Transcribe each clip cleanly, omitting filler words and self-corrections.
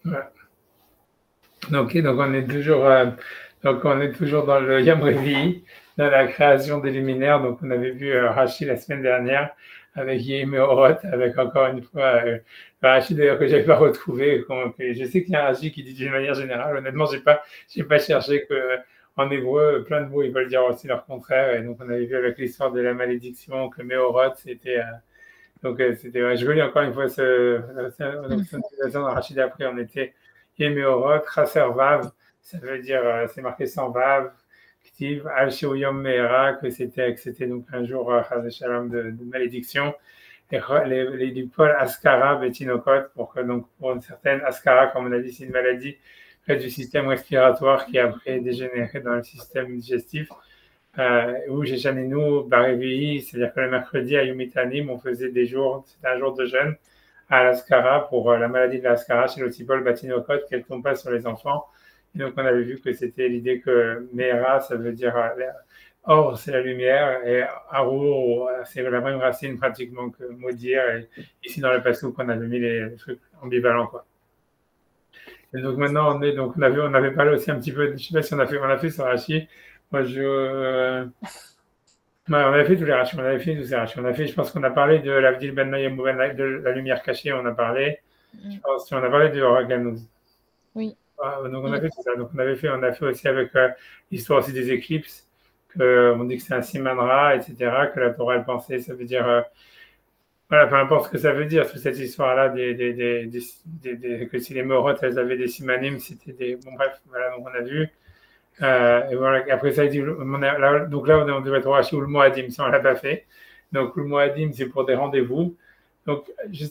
Ouais. Donc on est toujours dans le Yom Revi'i, dans la création des luminaires. Donc on avait vu Rashi la semaine dernière avec Yehi Meorot, avec encore une fois Rashi d'ailleurs que j'avais pas retrouvé. Je sais qu'il y a un Rashi qui dit d'une manière générale. Honnêtement, j'ai pas cherché que en hébreu, plein de mots ils veulent dire aussi leur contraire. Et donc on avait vu avec l'histoire de la malédiction que Meorot c'était c'était, ouais, je relis encore une fois donc, cette utilisation dans Rachid après, on était Yemeorot, Chaser Vav, ça veut dire, c'est marqué sans Vav, Ktiv, Al Yom Meera, que c'était donc un jour, Chaz Shalom de malédiction, et du Paul Askara Betinokot, donc, pour une certaine Askara, comme on a dit, c'est une maladie près du système respiratoire qui a après dégénéré dans le système digestif où j'ai Janinu Barévi, c'est-à-dire que le mercredi à Yumitanim, on faisait des jours, c'était un jour de jeûne à l'Ascara pour la maladie de l'Ascara chez le Tibol Batinokot qu'elle tombe pas sur les enfants. Et donc on avait vu que c'était l'idée que Mera, ça veut dire or, c'est la lumière, et Aru, c'est la même racine pratiquement que maudire. Et ici dans le passage on avait mis les trucs ambivalents, quoi. Et donc maintenant on avait parlé aussi un petit peu, je sais pas si on a fait sur Rashi. Moi ouais, on avait fait tous les rachis, on avait fait tous les rachis. On a fait, je pense qu'on a parlé de l'Avdil Ben Noyem ou de la lumière cachée, on a parlé. Je pense qu'on a parlé de Horaganouz. Oui. Donc on a fait tout ça. Donc on a fait aussi avec l'histoire aussi des éclipses, on dit que c'est un simanra, etc., que la Torah elle pensait, ça veut dire, voilà, peu importe ce que ça veut dire, toute cette histoire-là, que si les Morotes, elles avaient des simanim, c'était des, bon bref, voilà, donc on a vu. Et voilà, après ça, il dit, donc là, on devrait être Rashi ou le Moadim, si on ne l'a pas fait. Donc, le Moadim, c'est pour des rendez-vous. Donc, je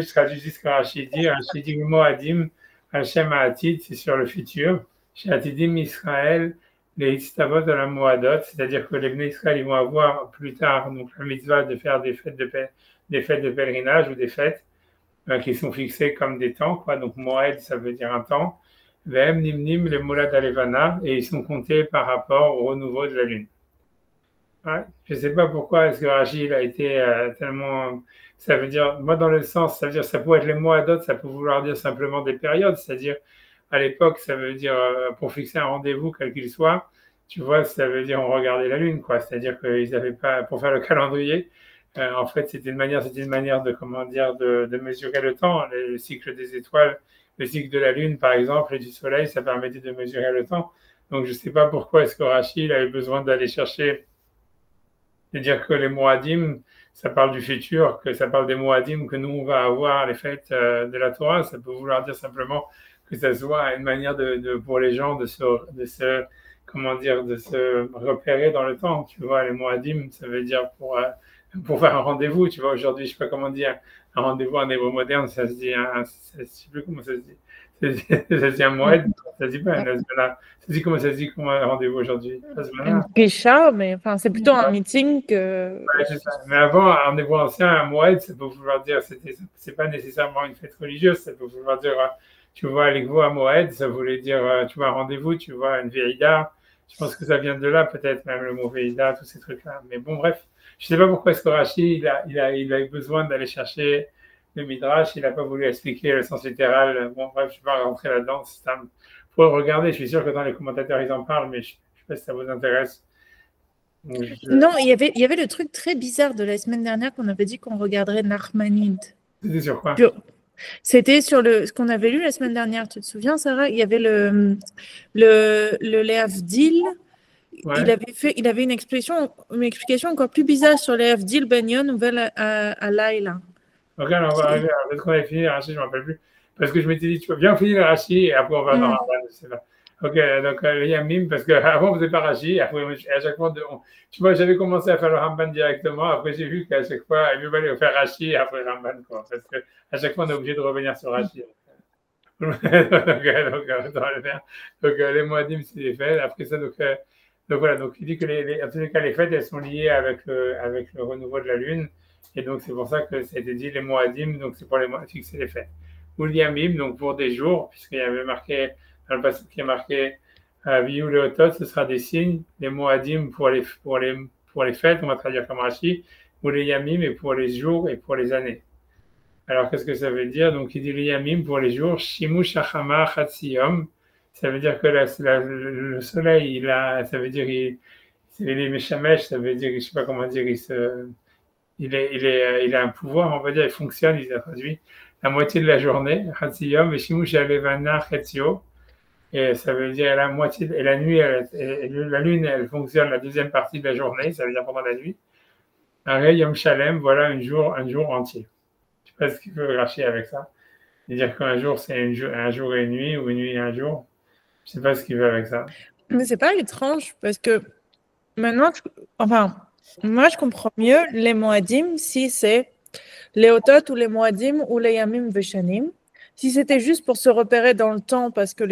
traduis juste ce que Rashi dit. Rashi dit le Moadim, Hachem Ha'atid, c'est sur le futur. Chez Atidim Israël, les Istavot de la Moadot, c'est-à-dire que les Bnei Israël, ils vont avoir plus tard donc, la mitzvah de faire des fêtes de pèlerinage ou des fêtes qui sont fixées comme des temps, quoi. Donc, Moed, ça veut dire un temps. Vem Nimnim les Moulad Alevana, et ils sont comptés par rapport au renouveau de la Lune. Ouais, je ne sais pas pourquoi est-ce que Rachid a été tellement. Ça veut dire, moi dans le sens, ça veut dire, ça peut être les mois d'autres, ça peut vouloir dire simplement des périodes, c'est-à-dire à l'époque, ça veut dire pour fixer un rendez-vous, quel qu'il soit, tu vois, ça veut dire on regardait la Lune, quoi. C'est-à-dire qu'ils n'avaient pas, pour faire le calendrier, en fait, c'était une manière de, comment dire, de mesurer le temps, le cycle des étoiles, le cycle de la Lune, par exemple, et du Soleil, ça permettait de mesurer le temps. Donc, je ne sais pas pourquoi est-ce que Rachid avait besoin d'aller chercher, de dire que les Moadim, ça parle du futur, que ça parle des Moadim, que nous, on va avoir les fêtes de la Torah. Ça peut vouloir dire simplement que ça soit une manière pour les gens comment dire, de se repérer dans le temps. Tu vois, les Moadim, ça veut dire pour faire un rendez-vous. Tu vois, aujourd'hui, je sais pas comment dire, un rendez-vous en hébreu moderne, ça se dit, je sais plus comment ça se dit. Ça se dit un moed, ça se dit pas un nazmana. Ça se dit comment ça se dit comment un rendez-vous aujourd'hui? Une Nazmana. Pisha, mais enfin, c'est plutôt un meeting que. Ouais, c'est ça. Mais avant, en hébreu ancien, un moed, ça peut vouloir dire, c'est pas nécessairement une fête religieuse, ça peut vouloir dire, tu vois, l'Igvo à moed, ça voulait dire, tu vois, un rendez-vous, tu vois, une veïda. Je pense que ça vient de là, peut-être même le mot veïda, tous ces trucs-là. Mais bon, bref, je sais pas pourquoi est-ce que Rashi, il a eu besoin d'aller chercher le Midrash, il n'a pas voulu expliquer le sens littéral. Bon, bref, je ne vais pas rentrer là-dedans. Faut le regarder, je suis sûr que dans les commentateurs, ils en parlent, mais je ne sais pas si ça vous intéresse. Non, il y avait le truc très bizarre de la semaine dernière qu'on avait dit qu'on regarderait Nachmanide. C'était sur quoi? C'était sur ce qu'on avait lu la semaine dernière. Tu te souviens, Sarah? Il y avait le Léavdil. Ouais. Il avait une explication encore plus bizarre sur Léavdil Benyon Nouvel à Laila. Ok, alors on va arriver à peut-être qu'on avait fini Rachid, je ne me rappelle plus. Parce que je m'étais dit, tu vas bien finir Rachid et après on va dans Ramban, je sais pas. Ok, donc les Yamim, parce qu'avant on faisait pas Rachid, après à chaque fois, tu vois, j'avais commencé à faire le Ramban directement, après j'ai vu qu'à chaque fois, il mieux valait faire Rachid et après Ramban, quoi. Parce qu'à chaque fois on est obligé de revenir sur Rachid. Donc, les Moadim, c'est les fêtes. Après ça, donc voilà, donc il dit que en tous les cas, les fêtes, elles sont liées avec le renouveau de la Lune. Et donc, c'est pour ça que ça a été dit les Moadim, donc c'est pour fixer les fêtes. Ou l'Yamim, donc pour des jours, puisqu'il y avait marqué, dans le passage qui est marqué, Viou Leotot, ce sera des signes. Les Moadim pour les fêtes, on va traduire comme Rashi, ou les Yamim et pour les jours et pour les années. Alors, qu'est-ce que ça veut dire? Donc, il dit Liyamim pour les jours, Shimush Hachama Chatsiyom. Ça veut dire que le soleil, ça veut dire il est Meshamesh, ça veut dire, je sais pas comment dire, il a un pouvoir, on va dire, il fonctionne, il a traduit la moitié de la journée, Chatsiyom, et Shimush Alevana Chatsio. Et ça veut dire la moitié, et la nuit, la lune, elle fonctionne la deuxième partie de la journée, ça veut dire pendant la nuit. Un Yom Shalem, voilà un jour entier. Je sais pas ce qu'il veut racheter avec ça. C'est-à-dire qu'un jour, c'est un jour et une nuit, ou une nuit et un jour. Je sais pas ce qu'il veut avec ça. Mais c'est pas étrange parce que maintenant, enfin, moi, je comprends mieux les Moadim si c'est les Otot ou les Moadim ou les Yamim Veshanim. Si c'était juste pour se repérer dans le temps parce que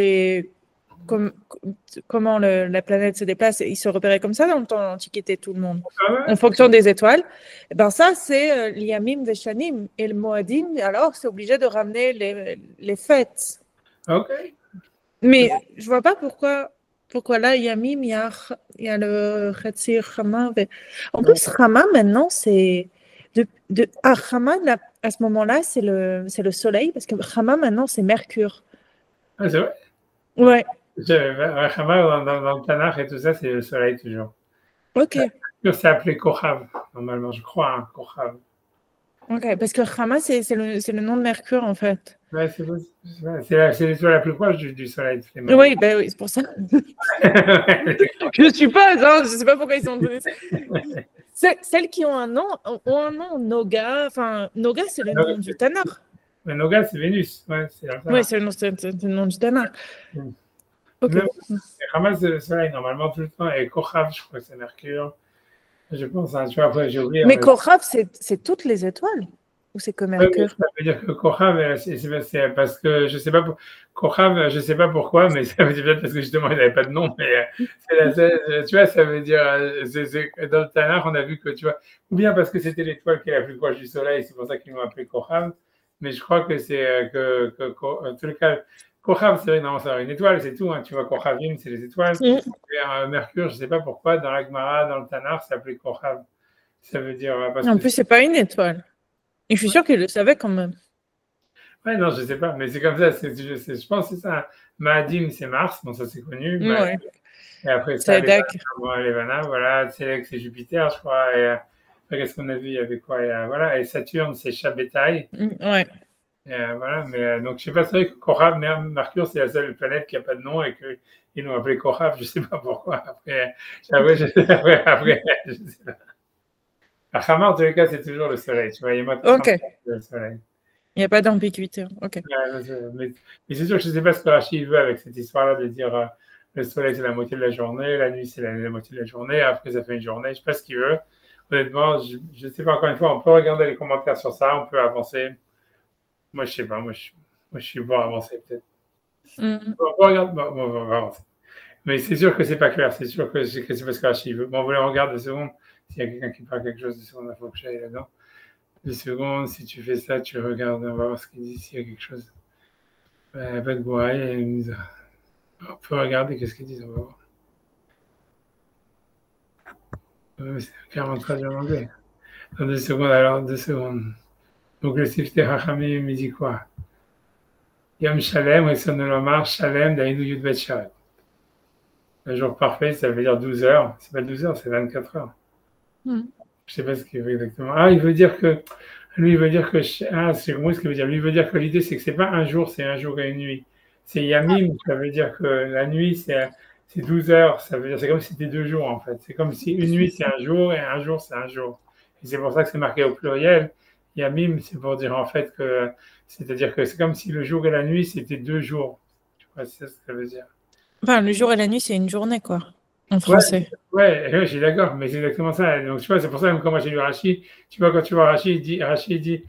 comment la planète se déplace, ils se repéraient comme ça dans le temps de l'Antiquité, tout le monde, en fonction des étoiles. Et ben ça, c'est l'Yamim Veshanim. Et le Moadim, alors, c'est obligé de ramener les fêtes. Ok. Mais je vois pas pourquoi là, Yamim, il y a le Khatsir Chama. En plus, Chama, maintenant, c'est... Chama, à ce moment-là, c'est le soleil, parce que Chama, maintenant, c'est Mercure. Ah, c'est vrai? Ouais. Chama, dans le Tanakh et tout ça, c'est le soleil toujours. Ok. C'est appelé Kochav, normalement, je crois, hein, Kochav. Ok, parce que Chama, c'est le nom de Mercure, en fait. Ouais, c'est l'étoile la plus proche du soleil. Oui, ben oui, c'est pour ça. Je suppose, hein, je sais pas pourquoi ils sont donnés ça. Celles qui ont un nom Noga. Enfin, Noga, c'est le nom du Tanakh. Mais Noga, c'est Vénus. Ouais, c'est le nom du Tanakh. Ok. Chama, c'est le soleil, normalement, tout le temps. Et Kochav, je crois que c'est Mercure. Je pense, hein, tu vois, après, j'ai oublié. Mais Kochav, c'est toutes les étoiles? Ou c'est que Mercure? Ça veut dire que Kochav, c'est parce que je sais pas, Kochav, je sais pas pourquoi, mais ça veut dire peut-être parce que justement, il n'avait pas de nom, mais tu vois, ça veut dire, dans le Tanakh, on a vu que, tu vois, ou bien parce que c'était l'étoile qui est la plus proche du soleil, c'est pour ça qu'ils l'ont appelé Kochav, mais je crois que c'est en tout cas, Kochav, c'est vrai, non, c'est une étoile, c'est tout, hein, tu vois, Kochavim, c'est les étoiles. Et Mercure, je sais pas pourquoi, dans la Gemara, dans le Tanakh, c'est appelé Kochav. Ça veut dire. En plus, c'est pas une étoile. Et je suis sûre qu'il le savait quand même. Ouais, non, je sais pas, mais c'est comme ça. Je pense que c'est ça. Maadim, c'est Mars, bon, ça c'est connu. Ouais. Et après, c'est Levana, voilà. Selek, c'est Jupiter, je crois. Et après, qu'est-ce qu'on a vu? Il y avait quoi? Voilà. Et Saturne, c'est Shabbatai. Ouais. Voilà. Mais donc, je sais pas, c'est vrai que Korav, Mercure, c'est la seule planète qui n'a pas de nom et qu'ils l'ont appelé Korav, je sais pas pourquoi. Après, je sais pas. La Chama, en tous les cas, c'est toujours le soleil. Tu vois, il y a le soleil. Il n'y a pas d'ambiguïté. Ok. Mais c'est sûr que je ne sais pas ce que Rachid veut avec cette histoire-là de dire le soleil, c'est la moitié de la journée, la nuit, c'est la moitié de la journée, après, ça fait une journée. Je ne sais pas ce qu'il veut. Honnêtement, je ne sais pas, encore une fois, on peut regarder les commentaires sur ça, on peut avancer. Moi, je ne sais pas. Moi, je suis bon à avancer, peut-être. On peut regarder. On va avancer. Mais c'est sûr que c'est pas clair. C'est sûr que c'est parce que Rachid veut. Bon, on va regarder 2 secondes. S'il y a quelqu'un qui parle quelque chose, 2 secondes, il faut que j'aille là-dedans. 2 secondes, si tu fais ça, tu regardes, on va voir ce qu'il dit, s'il y a quelque chose. Pas de bourraille, on peut regarder qu'est-ce qu'ils disent, on va voir. C'est clairement traduit en anglais. Dans 2 secondes, alors, 2 secondes. Donc le Sifte Hachamim, il dit quoi? Yom Shalem, et son Olomar, Shalem, Daïnou Yudbet Shalem. Le jour parfait, ça veut dire 12 heures. C'est pas 12 heures, c'est 24 heures. Je sais pas ce qu'il veut exactement. Ah, il veut dire que. Lui, il veut dire que. Ah, c'est moi ce qu'il veut dire. Lui, il veut dire que l'idée, c'est que c'est pas un jour, c'est un jour et une nuit. C'est Yamim, ça veut dire que la nuit, c'est 12 heures. Ça veut dire, c'est comme si c'était 2 jours, en fait. C'est comme si une nuit, c'est un jour et un jour, c'est un jour. Et c'est pour ça que c'est marqué au pluriel. Yamim, c'est pour dire, en fait, que. C'est-à-dire que c'est comme si le jour et la nuit, c'était 2 jours. Tu vois, c'est ça ce que ça veut dire. Enfin, le jour et la nuit, c'est une journée, quoi. En français. Ouais, je suis d'accord, mais c'est exactement ça. Donc, tu vois, c'est pour ça que quand moi j'ai lu Rashi, tu vois, quand tu vois Rashi, il dit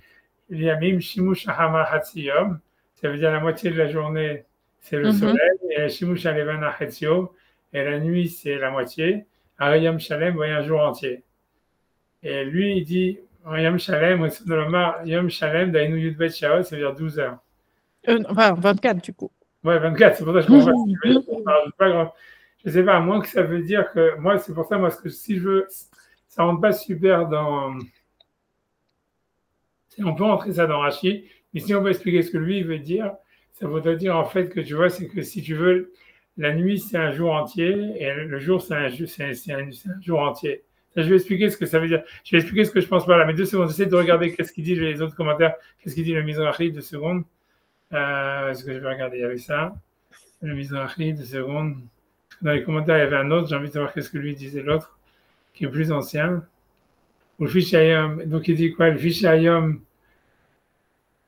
Yamim Shimush Hama Hatziyom, ça veut dire la moitié de la journée, c'est le soleil, et Shimush Alevana Hatziyom, et la nuit, c'est la moitié. Arayam Shalem, voyez un jour entier. Et lui, il dit Yom Shalem, Yom Shalem, Dainu Yudbet Shaot, ça veut dire 12 heures. Enfin, 24 du coup. Ouais, 24, c'est pour ça que je comprends pas. Je sais pas, à moins que ça veut dire que moi, c'est pour ça, moi, si je veux, ça rentre pas super dans. On peut rentrer ça dans Rashi, mais si on veut expliquer ce que lui veut dire, ça voudrait dire en fait que tu vois, c'est que si tu veux, la nuit c'est un jour entier et le jour c'est un jour entier. Ça, je vais expliquer ce que ça veut dire. Je vais expliquer ce que je pense par là. Mais 2 secondes, j'essaie de regarder qu'est-ce qu'il dit les autres commentaires, qu'est-ce qu'il dit le Mizrahi, 2 secondes. Est-ce que je vais regarder avec ça? Le Mizrahi, 2 secondes. Dans les commentaires, il y avait un autre, j'ai envie de savoir qu'est-ce que lui disait l'autre, qui est plus ancien. Ou le Fichayom, donc il dit quoi? Le Fichayom,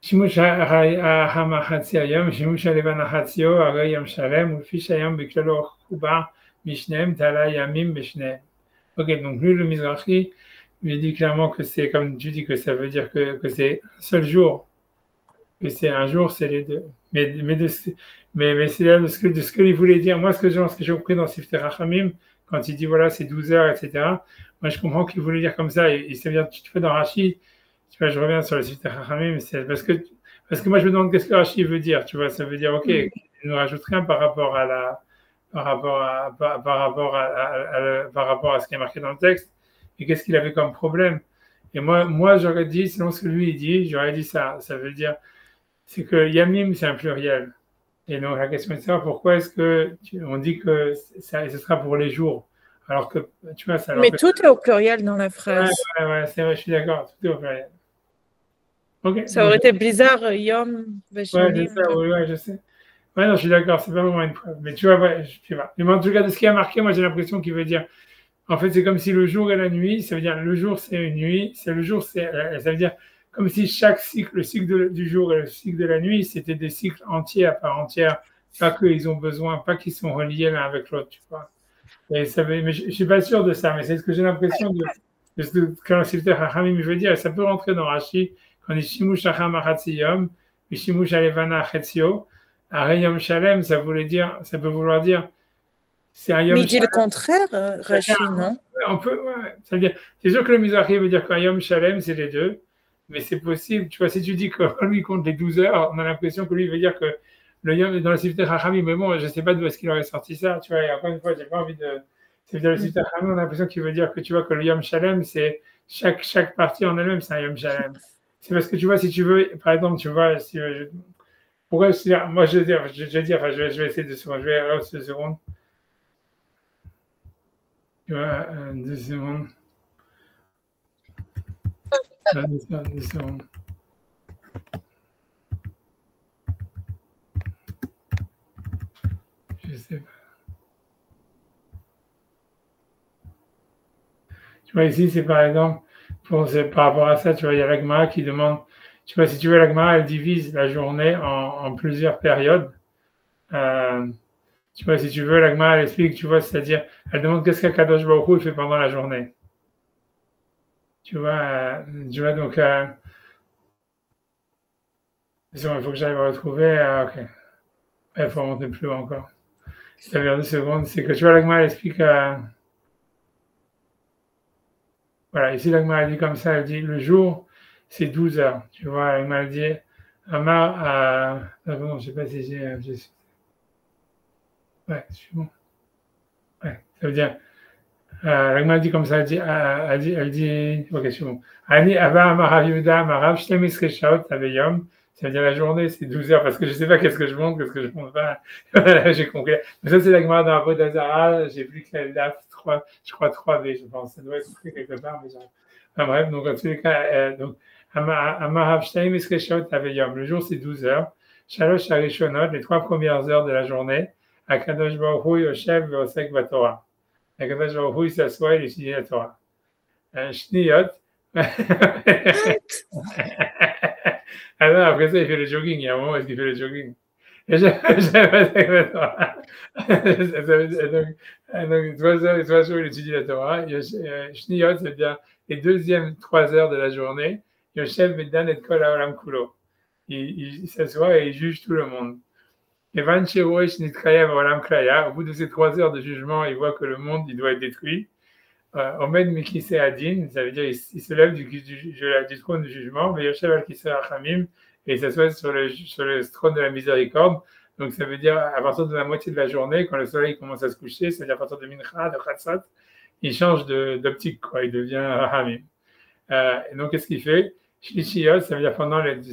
שימוש המחצי היום, שימוש הלבן החציו, הרי יום שלם, ולפי שהיום בכללו חובר משניהם, תעלה ימים בשניהם. Ok, donc lui, le Mizrahi, lui dit clairement que c'est, comme tu dis, que ça veut dire que c'est un seul jour, que c'est un jour, c'est les deux. Mais c'est là de ce que il voulait dire. Moi, ce que j'ai compris dans Siftei Rachamim, quand il dit, voilà, c'est 12 heures, etc., moi, je comprends qu'il voulait dire comme ça, et ça veut dire, tu fais dans Rashi, tu vois, je reviens sur le Siftei Rachamim, c'est parce que moi, je me demande qu'est-ce que Rashi veut dire, tu vois, ça veut dire, ok, il ne rajoute rien par rapport à ce qui est marqué dans le texte, et qu'est-ce qu'il avait comme problème. Et moi, j'aurais dit, selon ce que lui il dit, j'aurais dit ça veut dire, c'est que Yamim, c'est un pluriel. Et donc, la question est de savoir pourquoi est-ce que on dit que ce sera pour les jours, alors que, tu vois, ça. Mais tout est au pluriel dans la phrase. Ouais, c'est vrai, je suis d'accord, tout est au pluriel. Okay, ça aurait été bizarre, Yom, Veshanim. Ouais, c'est ça, ouais, je sais. Ouais, non, je suis d'accord, c'est pas vraiment une preuve. Mais tu vois, ouais, je sais pas. Mais en tout cas, de ce qui a marqué, moi, j'ai l'impression qu'il veut dire, en fait, c'est comme si le jour et la nuit, ça veut dire le jour, c'est une nuit, ça veut dire comme si chaque cycle, le cycle du jour et le cycle de la nuit, c'était des cycles entiers à part entière, pas qu'ils ont besoin, pas qu'ils sont reliés l'un avec l'autre, tu vois. Et mais je suis pas sûr de ça, mais c'est ce que j'ai l'impression de ce que le Siftei Chachamim veut dire, et ça peut rentrer dans Rashi, quand il dit Shimush Hacham Achatzi Yom, et Shimush Alevana Achetzio, Arei Yom Shalem, ça peut vouloir dire, c'est un Yom Mais il dit le contraire, Rashi, non? On peut, ouais. C'est sûr que le Mizrahi veut dire qu'un Yom Shalem, c'est les deux, mais c'est possible. Tu vois, si tu dis que lui compte les 12 heures, on a l'impression que lui veut dire que le Yom est dans le Siftei Chachamim, mais bon, je ne sais pas d'où est-ce qu'il aurait sorti ça, tu vois, et encore une fois, j'ai pas envie de. C'est dans le Siftei Chachamim, on a l'impression qu'il veut dire que tu vois que le Yom Shalem, c'est chaque partie en elle-même, c'est un Yom Shalem. C'est parce que tu vois, si tu veux, par exemple, tu vois, pourquoi moi je vais essayer de secondes, je vais aller 2 secondes. Tu vois, 2 secondes. 2 secondes. Je sais pas. Tu vois, ici, c'est par exemple, par rapport à ça, tu vois, il y a l'Agma qui demande, tu vois, si tu veux, l'Agma, elle divise la journée en plusieurs périodes. Tu vois, si tu veux, l'Agma, elle explique, tu vois, c'est-à-dire, elle demande qu'est-ce qu'Akadosh Baruch Hu fait pendant la journée. Tu vois, donc, il faut que j'aille retrouver, ok. Il faut remonter plus loin encore. Ça vient 2 secondes, c'est que, tu vois, l'Agma, elle explique, voilà, ici, l'Agma, elle dit comme ça, elle dit, le jour, c'est 12 heures. Tu vois, l'Agma, elle dit, Amar, non, je sais pas si j'ai ouais, c'est bon. Ouais, ça veut dire, l'Agma dit comme ça, elle dit, ok, c'est bon. Ani Ava Amarav Yehuda Amarav Shlemis Reshaot Aveyom. Ça veut dire la journée, c'est 12 heures, parce que je sais pas qu'est-ce que je montre, qu'est-ce que je montre pas. Voilà, j'ai compris. Mais ça, c'est l'Agma dans la Avodah Hazara. J'ai vu que la date 3, je crois 3B, je pense. Ça doit être écrit quelque part, mais enfin, bref, donc, en tous les cas, donc, Amarav Shlemis Reshaot Aveyom. Le jour, c'est 12 heures. Shalosh Harishonot, les 3 premières heures de la journée. Akadosh Baruch Hu Yoshev Ve'osek Batorah. Akadosh Baruch Hu, il s'assoit et il étudie la Torah. Shniyot. Alors, après ça, il fait le jogging. Il y a un moment où il fait le jogging. Donc, 3 heures et 3 jours, il étudie la Torah. Shniyot, c'est-à-dire les deuxièmes 3 heures de la journée. Yoshev Ve'dan et Kol HaOlam Kulo. Il s'assoit et il juge tout le monde. Au bout de ces 3 heures de jugement, il voit que le monde, il doit être détruit. Omed Mikise Adin, ça veut dire il se lève du trône du jugement, mais Yoshev al-Kisei Rachamim, et il s'assoit sur le trône de la miséricorde. Donc ça veut dire à partir de la moitié de la journée, quand le soleil commence à se coucher, c'est-à-dire à partir de Mincha, de Chatzot, il change d'optique, quoi, il devient Rachamim. Et donc qu'est-ce qu'il fait? Shlishiyot, ça veut dire ça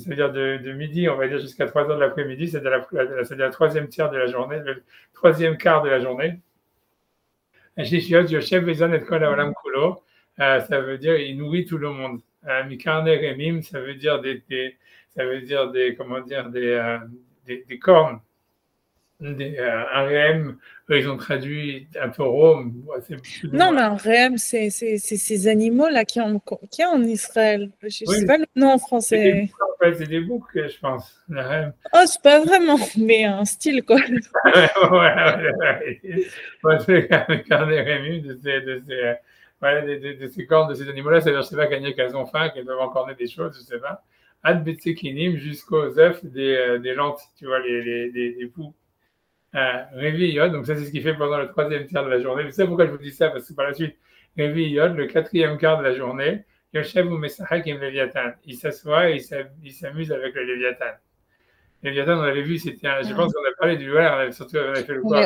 veut dire de midi, on va dire jusqu'à 3 heures de l'après-midi, c'est la troisième tiers de la journée, le troisième quart de la journée. Shlishiyot, Yoshev Bezon et Kol Haolam Kulo, ça veut dire il nourrit tout le monde. Mikarne Remim, ça veut dire comment dire, des cornes. Un rem, eux, ils ont traduit un taureau. Non, mais un rem, c'est ces animaux-là qui ont en Israël. Je ne sais pas le nom en français. C'est des boucs, je pense. Le rem. Oh, c'est pas vraiment, mais un style, quoi. De ces cornes de ces animaux-là, c'est-à-dire, je ne sais pas, qu'elles ont faim, qu'elles doivent encorner des choses, je ne sais pas. Ad betsekinim jusqu'aux œufs des lentilles, tu vois, des poux. Révi Yod, donc ça c'est ce qu'il fait pendant le troisième tiers de la journée. Vous savez pourquoi je vous dis ça? Parce que par la suite, Révi Yod, le quatrième quart de la journée, Yoshev ou Mesachak im Léviathan. Il s'assoit et il s'amuse avec le Léviathan. Le Léviathan, on l'avait vu, je pense qu'on a parlé du verre, surtout on a fait le corps.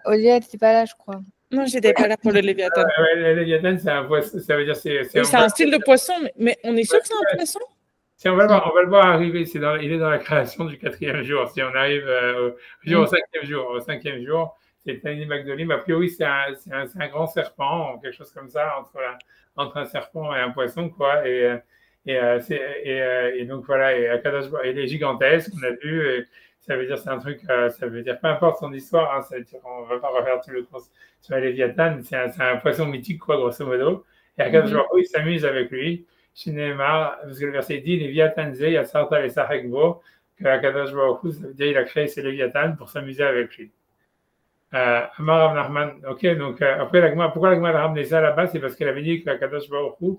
Olia, tu n'étais pas là, je crois. Non, j'étais pas là pour le Léviathan. Le Léviathan, c'est un poisson, ça veut dire c'est un style de poisson, mais on est sûr que c'est un poisson? On va le voir arriver, il est dans la création du quatrième jour. Si on arrive au cinquième jour, c'est Tani Magdolim. A priori, c'est un grand serpent, quelque chose comme ça, entre un serpent et un poisson, quoi. Et donc voilà, il est gigantesque, on a vu. Et ça veut dire, c'est un truc, ça veut dire, peu importe son histoire, hein, ça veut dire, on va pas refaire tout le cours sur les Léviathan, c'est un poisson mythique, quoi, grosso modo. Et Akadosh Baruch Hu, il s'amuse avec lui. Shinemar, parce que le verset dit Léviathan Ze Yatsarta Lesachek Bo, que Akadosh Baruch Hu, ça veut dire il a créé ses Léviathan pour s'amuser avec lui. Amar Rav Nachman, ok, donc après pourquoi l'Agma a ramené ça là-bas? C'est parce qu'elle avait dit qu'Akadosh Baruch Hu,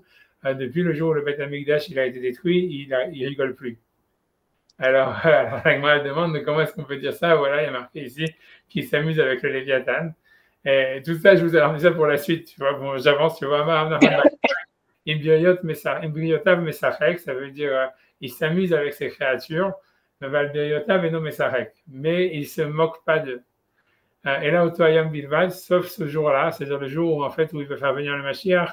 depuis le jour où le Beth Amikdash il a été détruit, il rigole plus. Alors l'Agma demande comment est-ce qu'on peut dire ça? Voilà, il y a marqué ici qu'il s'amuse avec le Léviathan. Et tout ça, je vous ai ramené ça pour la suite, tu vois. Bon, j'avance, tu vois. Amar Rav Nachman. Imbriotav Mesachek, ça veut dire il s'amuse avec ses créatures, mais il ne se moque pas d'eux. Et là, Otoyam Bilvad, sauf ce jour-là, c'est-à-dire le jour où, en fait, où il veut faire venir le Mashiach.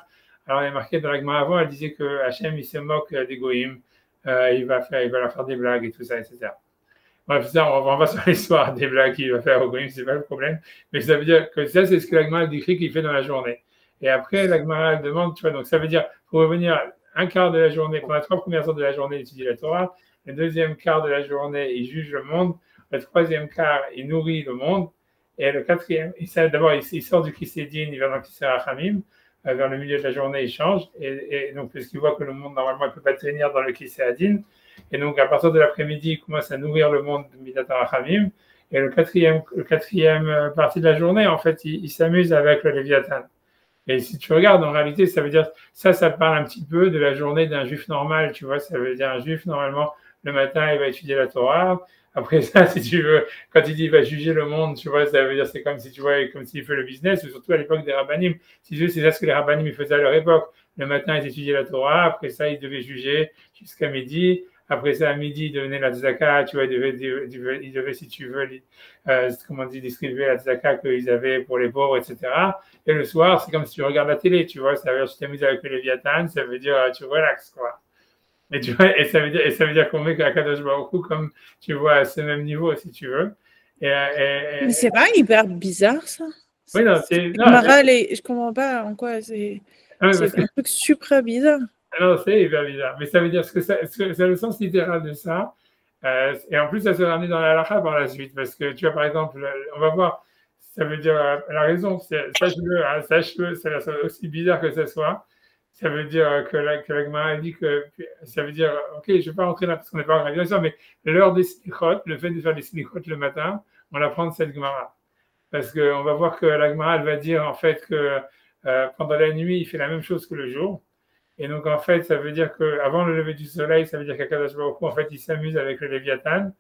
Alors, il y a marqué dans l'Agma avant, elle disait que Hachem, il se moque des Goïm, il va leur faire des blagues et tout ça, etc. Bref, ça, on va sur l'histoire des blagues qu'il va faire aux Goïm, c'est pas le problème. Mais ça veut dire que ça, c'est ce que l'Agma décrit qu'il fait dans la journée. Et après, la Gemara demande, tu vois, donc ça veut dire, pour revenir un quart de la journée, pendant les 3 premières heures de la journée, il étudie la Torah. Le deuxième quart de la journée, il juge le monde. Le troisième quart, il nourrit le monde. Et le quatrième, d'abord, il sort du Kisédine, il va dans le Kisé Rachamim. Vers le milieu de la journée, il change. Et donc, puisqu'il voit que le monde, normalement, ne peut pas tenir dans le Kisé Adin. Et donc, à partir de l'après-midi, il commence à nourrir le monde de Midat Rachamim. Et le quatrième partie de la journée, en fait, il s'amuse avec le Léviathan. Et si tu regardes, en réalité, ça veut dire, ça parle un petit peu de la journée d'un juif normal, tu vois, ça veut dire un juif, normalement, le matin, il va étudier la Torah. Après ça, si tu veux, quand il dit il va juger le monde, tu vois, ça veut dire, c'est comme si tu vois, comme s'il fait le business, ou surtout à l'époque des rabbanim. Si tu veux, c'est ça ce que les rabbanim ils faisaient à leur époque. Le matin, ils étudiaient la Torah, après ça, ils devaient juger jusqu'à midi. Après ça, à midi, il devenait la tzaka, tu vois, il devait, si tu veux, comment on dit, distribuer la tzaka qu'ils avaient pour les pauvres, etc. Et le soir, c'est comme si tu regardes la télé, tu vois, ça veut dire tu t'amuses avec le Léviathan, ça veut dire tu relaxes, quoi. Et tu vois, et ça veut dire qu'on met Akadosh Baruch Hu comme, tu vois, à ce même niveau, si tu veux. Mais c'est pas hyper bizarre, ça? Oui, non, je comprends pas en quoi c'est un truc super bizarre. Non, c'est hyper bizarre. Mais ça veut dire c'est le sens littéral de ça. Et en plus, ça se ramène dans la halakha par la suite. Parce que, tu vois, par exemple, on va voir, ça veut dire la raison, sache-le, c'est aussi bizarre que ce soit. Ça veut dire que la Gemara dit que, ça veut dire, ok, je ne vais pas rentrer là parce qu'on n'est pas en gravitation, mais l'heure des slichot, le fait de faire des slichot le matin, on apprend de cette Gemara. Parce qu'on va voir que la Gemara, elle va dire en fait que pendant la nuit, il fait la même chose que le jour. Et donc, en fait, ça veut dire qu'avant le lever du soleil, ça veut dire qu'Akadosh Baruch Hu, en fait, il s'amuse avec le Léviathan.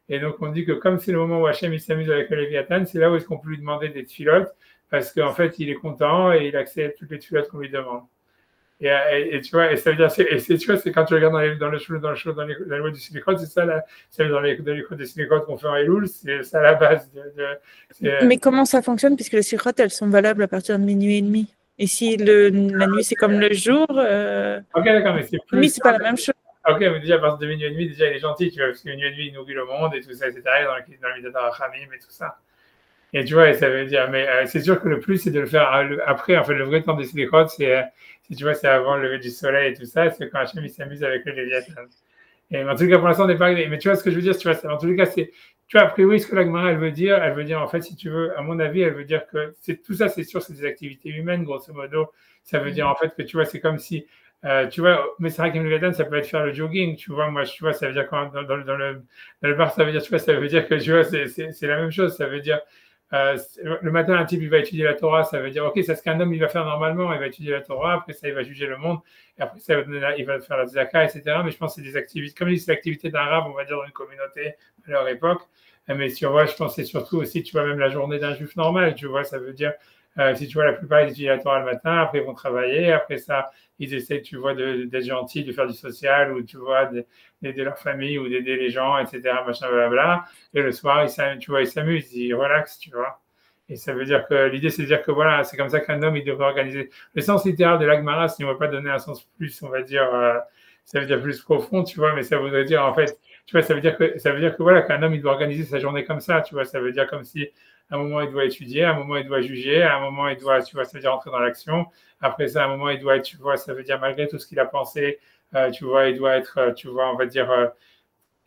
Et donc, on dit que comme c'est le moment où Hachem, il s'amuse avec le Léviathan, c'est là où est-ce qu'on peut lui demander des tfilotes, parce qu'en fait, il est content et il accepte toutes les tfilotes qu'on lui demande. Et tu vois, et ça veut dire, tu vois, c'est quand tu regardes dans la loi du Silikot, c'est ça, c'est dans les codes des Silikot qu'on fait en Elul, c'est ça la base. Mais comment ça fonctionne, puisque les Silikot, elles sont valables à partir de minuit et demi? Et si la nuit, c'est comme le jour, ok, d'accord, mais c'est plus. Nuit, c'est pas la même chose. ok, mais déjà, à partir de minuit et demi, déjà, il est gentil, tu vois, parce que minuit et demi, il nourrit le monde et tout ça, etc., dans le Midat HaRachamim et tout ça. Et tu vois, et ça veut dire, mais c'est sûr que le plus, c'est de le faire après. En fait, le vrai temps des slichot, tu vois, c'est avant le lever du soleil et tout ça, c'est quand Hachem il s'amuse avec le Léviathan. Et en tout cas, pour l'instant, on n'est pas arrivé. Mais tu vois ce que je veux dire, tu vois, en tout cas, tu vois, a priori, ce que la Gemara, elle veut dire, en fait, si tu veux, à mon avis, elle veut dire que tout ça, c'est sûr, c'est des activités humaines, grosso modo. Ça veut dire, en fait, que tu vois, c'est comme si, tu vois, mais c'est vrai qu'un Léviathan, ça peut être faire le jogging, tu vois, moi, tu vois, ça veut dire quand, dans le bar, ça veut dire, tu vois, ça veut dire que, tu vois, c'est la même chose, ça veut dire, le matin, un type, il va étudier la Torah, ça veut dire, ok, c'est ce qu'un homme, il va faire normalement, il va étudier la Torah, après ça, il va juger le monde, et après ça, il va faire la tzedaka, etc. Mais je pense que c'est des activités, comme c'est l'activité d'un arabe, on va dire, dans une communauté à leur époque. Mais tu vois, je pense que c'est surtout aussi, tu vois, même la journée d'un juif normal, tu vois, ça veut dire, si tu vois, la plupart, ils étudient la Torah le matin, après ils vont travailler, après ça, ils essaient, tu vois, d'être gentils, de faire du social, ou tu vois, d'aider leur famille, ou d'aider les gens, etc., machin, blablabla. Et le soir, tu vois, ils s'amusent, ils relaxent, tu vois. Et ça veut dire que l'idée, c'est de dire que voilà, c'est comme ça qu'un homme, il devrait organiser. Le sens littéral de l'Agmara, si on ne va pas donner un sens plus, on va dire, ça veut dire plus profond, tu vois, mais ça voudrait dire, en fait, tu vois, ça veut dire que voilà, qu'un homme, il doit organiser sa journée comme ça, tu vois, ça veut dire comme si à un moment, il doit étudier, à un moment, il doit juger, à un moment, il doit, tu vois, ça veut dire entrer dans l'action. Après ça, à un moment, il doit être, tu vois, ça veut dire malgré tout ce qu'il a pensé, tu vois, il doit être, tu vois, on va dire,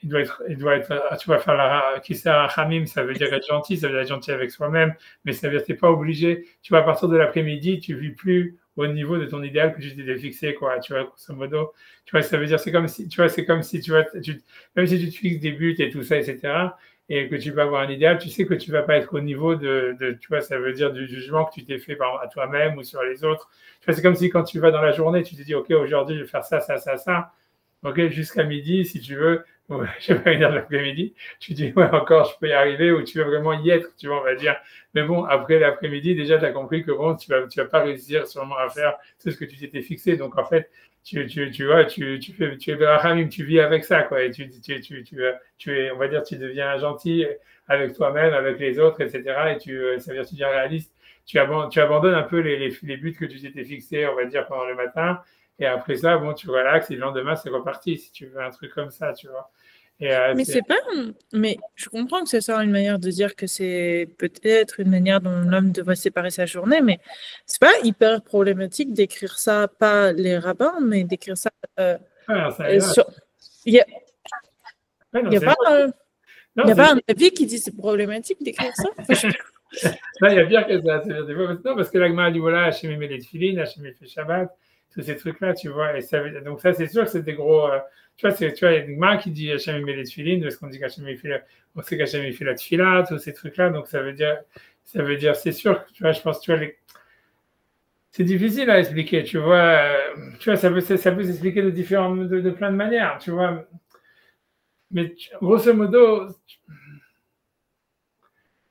tu vas faire qui sert à Hamim, ça veut dire être gentil, ça veut dire être gentil avec soi-même, mais ça veut dire que tu n'es pas obligé, tu vois, à partir de l'après-midi, tu ne vis plus au niveau de ton idéal que tu t'étais fixé, quoi, tu vois, grosso modo, tu vois, ça veut dire, c'est comme si, tu vois, même si tu te fixes des buts et tout ça, etc., et que tu vas avoir un idéal, tu sais que tu ne vas pas être au niveau tu vois, ça veut dire du jugement que tu t'es fait à toi-même ou sur les autres. Tu vois, c'est comme si quand tu vas dans la journée, tu te dis, OK, aujourd'hui, je vais faire ça, ça, ça, ça. OK, jusqu'à midi, si tu veux, ouais, je vais pas venir l'après-midi. Tu dis, ouais, encore, je peux y arriver, ou tu veux vraiment y être, tu vois, on va dire. Mais bon, après l'après-midi, déjà, tu as compris que bon, tu vas pas réussir sûrement à faire tout ce que tu t'étais fixé. Donc, en fait, tu vois, tu es Raham, tu vis avec ça, quoi. Et on va dire, tu deviens gentil avec toi-même, avec les autres, etc. Et ça veut dire, tu deviens réaliste. Tu abandonnes un peu les buts que tu t'étais fixés, on va dire, pendant le matin. Et après ça, bon, tu relaxes et le lendemain, c'est reparti, si tu veux un truc comme ça, tu vois. Et, Mais c'est pas. Mais je comprends que ce soit une manière de dire que c'est peut-être une manière dont l'homme devrait séparer sa journée, mais c'est pas hyper problématique d'écrire ça, pas les rabbins, mais d'écrire ça. ouais, Il y a, ouais, non, il y a c'est pas, non, il y a c'est pas un avis qui dit c'est problématique d'écrire ça. non, il y a pire que ça. Non, parce que l'Agma dit voilà, Hachem met les tefilines, Hachem fait Shabbat, tous ces trucs-là, tu vois. Et donc, ça, c'est sûr que c'est des gros. Tu vois, il y a l'Agma qui dit Hachem met les tefilines, parce qu'on dit qu'Hachem on sait qu'Hachem fait la tefila, tous ces trucs-là. Donc, ça veut dire, c'est sûr que, tu vois, je pense, tu vois, c'est difficile à expliquer, tu vois, ça peut s'expliquer de plein de manières, tu vois. Mais grosso modo,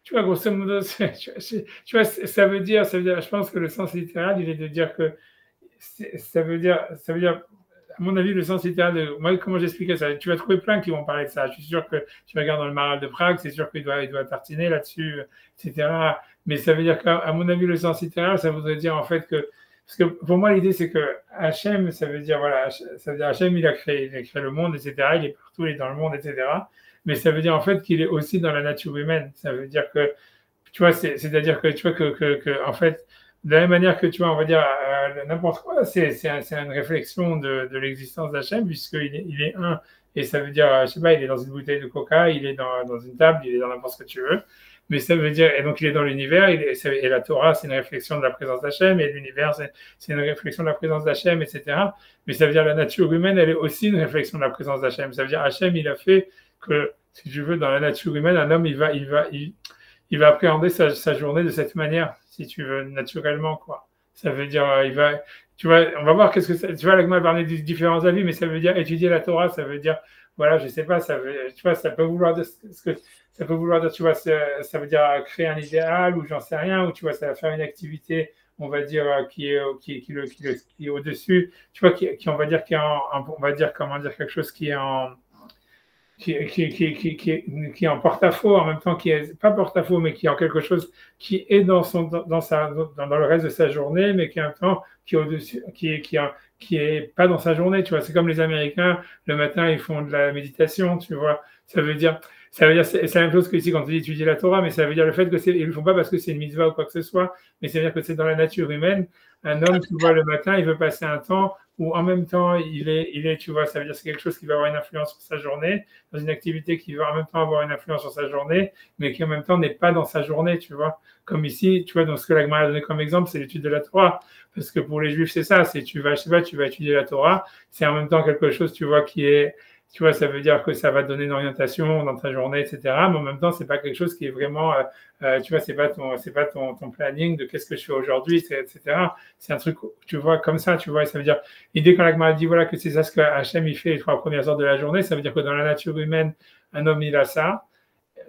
tu vois, grosso modo, tu vois, ça veut dire, je pense que le sens littéral, il est de dire que ça veut dire, à mon avis, le sens littéral de, moi, comment j'expliquais ça? Tu vas trouver plein qui vont parler de ça. Je suis sûr que tu regardes dans le Maral de Prague, c'est sûr qu'il doit tartiner là-dessus, etc. Mais ça veut dire qu'à mon avis, le sens littéral, ça voudrait dire en fait que, parce que pour moi, l'idée, c'est que Hachem, ça veut dire, voilà, ça veut dire Hachem, il a créé le monde, etc. Il est partout, il est dans le monde, etc. Mais ça veut dire en fait qu'il est aussi dans la nature humaine. Ça veut dire que, tu vois, c'est-à-dire que, tu vois, en fait, de la même manière que, tu vois, on va dire n'importe quoi, c'est une réflexion de l'existence d'Hachem, puisqu'il est un. Et ça veut dire, je sais pas, il est dans une bouteille de coca, il est dans une table, il est dans n'importe ce que tu veux. Mais ça veut dire, et donc il est dans l'univers, et la Torah, c'est une réflexion de la présence d'Hachem, et l'univers, c'est une réflexion de la présence d'Hachem, etc. Mais ça veut dire la nature humaine, elle est aussi une réflexion de la présence d'Hachem. Ça veut dire Hachem, il a fait que, si tu veux, dans la nature humaine, un homme, il va appréhender sa journée de cette manière, si tu veux, naturellement, quoi. Ça veut dire, tu vois, on va voir qu'est-ce que ça, tu vois, l'Agma a parlé des différents avis, mais ça veut dire étudier la Torah, ça veut dire, voilà, je sais pas, tu vois, ça peut vouloir dire tu vois, ça veut dire créer un idéal, ou j'en sais rien, ou tu vois, ça va faire une activité, on va dire, qui est au-dessus, tu vois, on va dire, on va dire, comment dire, quelque chose qui est qui est en porte-à-faux, en même temps qui est pas porte-à-faux, mais qui est en quelque chose qui est dans le reste de sa journée, mais qui en même temps qui est au-dessus, qui est pas dans sa journée, tu vois. C'est comme les Américains, le matin, ils font de la méditation, tu vois. C'est la même chose que ici quand tu dis étudier la Torah, mais ça veut dire le fait que ils le font pas parce que c'est une mitzvah ou quoi que ce soit, mais ça veut dire que c'est dans la nature humaine. Un homme, tu vois, le matin, il veut passer un temps où en même temps, tu vois, ça veut dire que c'est quelque chose qui va avoir une influence sur sa journée, dans une activité qui va en même temps avoir une influence sur sa journée, mais qui en même temps n'est pas dans sa journée, tu vois. Comme ici, tu vois, dans ce que la Gemara a donné comme exemple, c'est l'étude de la Torah. Parce que pour les Juifs, c'est ça, c'est tu vas étudier la Torah, c'est en même temps quelque chose, tu vois, tu vois, ça veut dire que ça va te donner une orientation dans ta journée, etc. Mais en même temps, c'est pas quelque chose qui est vraiment, tu vois, c'est pas ton planning de qu'est-ce que je fais aujourd'hui, etc. C'est un truc, tu vois, comme ça, tu vois. Et ça veut dire, l'idée quand la Gemara dit, voilà, que c'est ça ce que Hachem, il fait les 3 premières heures de la journée, ça veut dire que dans la nature humaine, un homme, il a ça,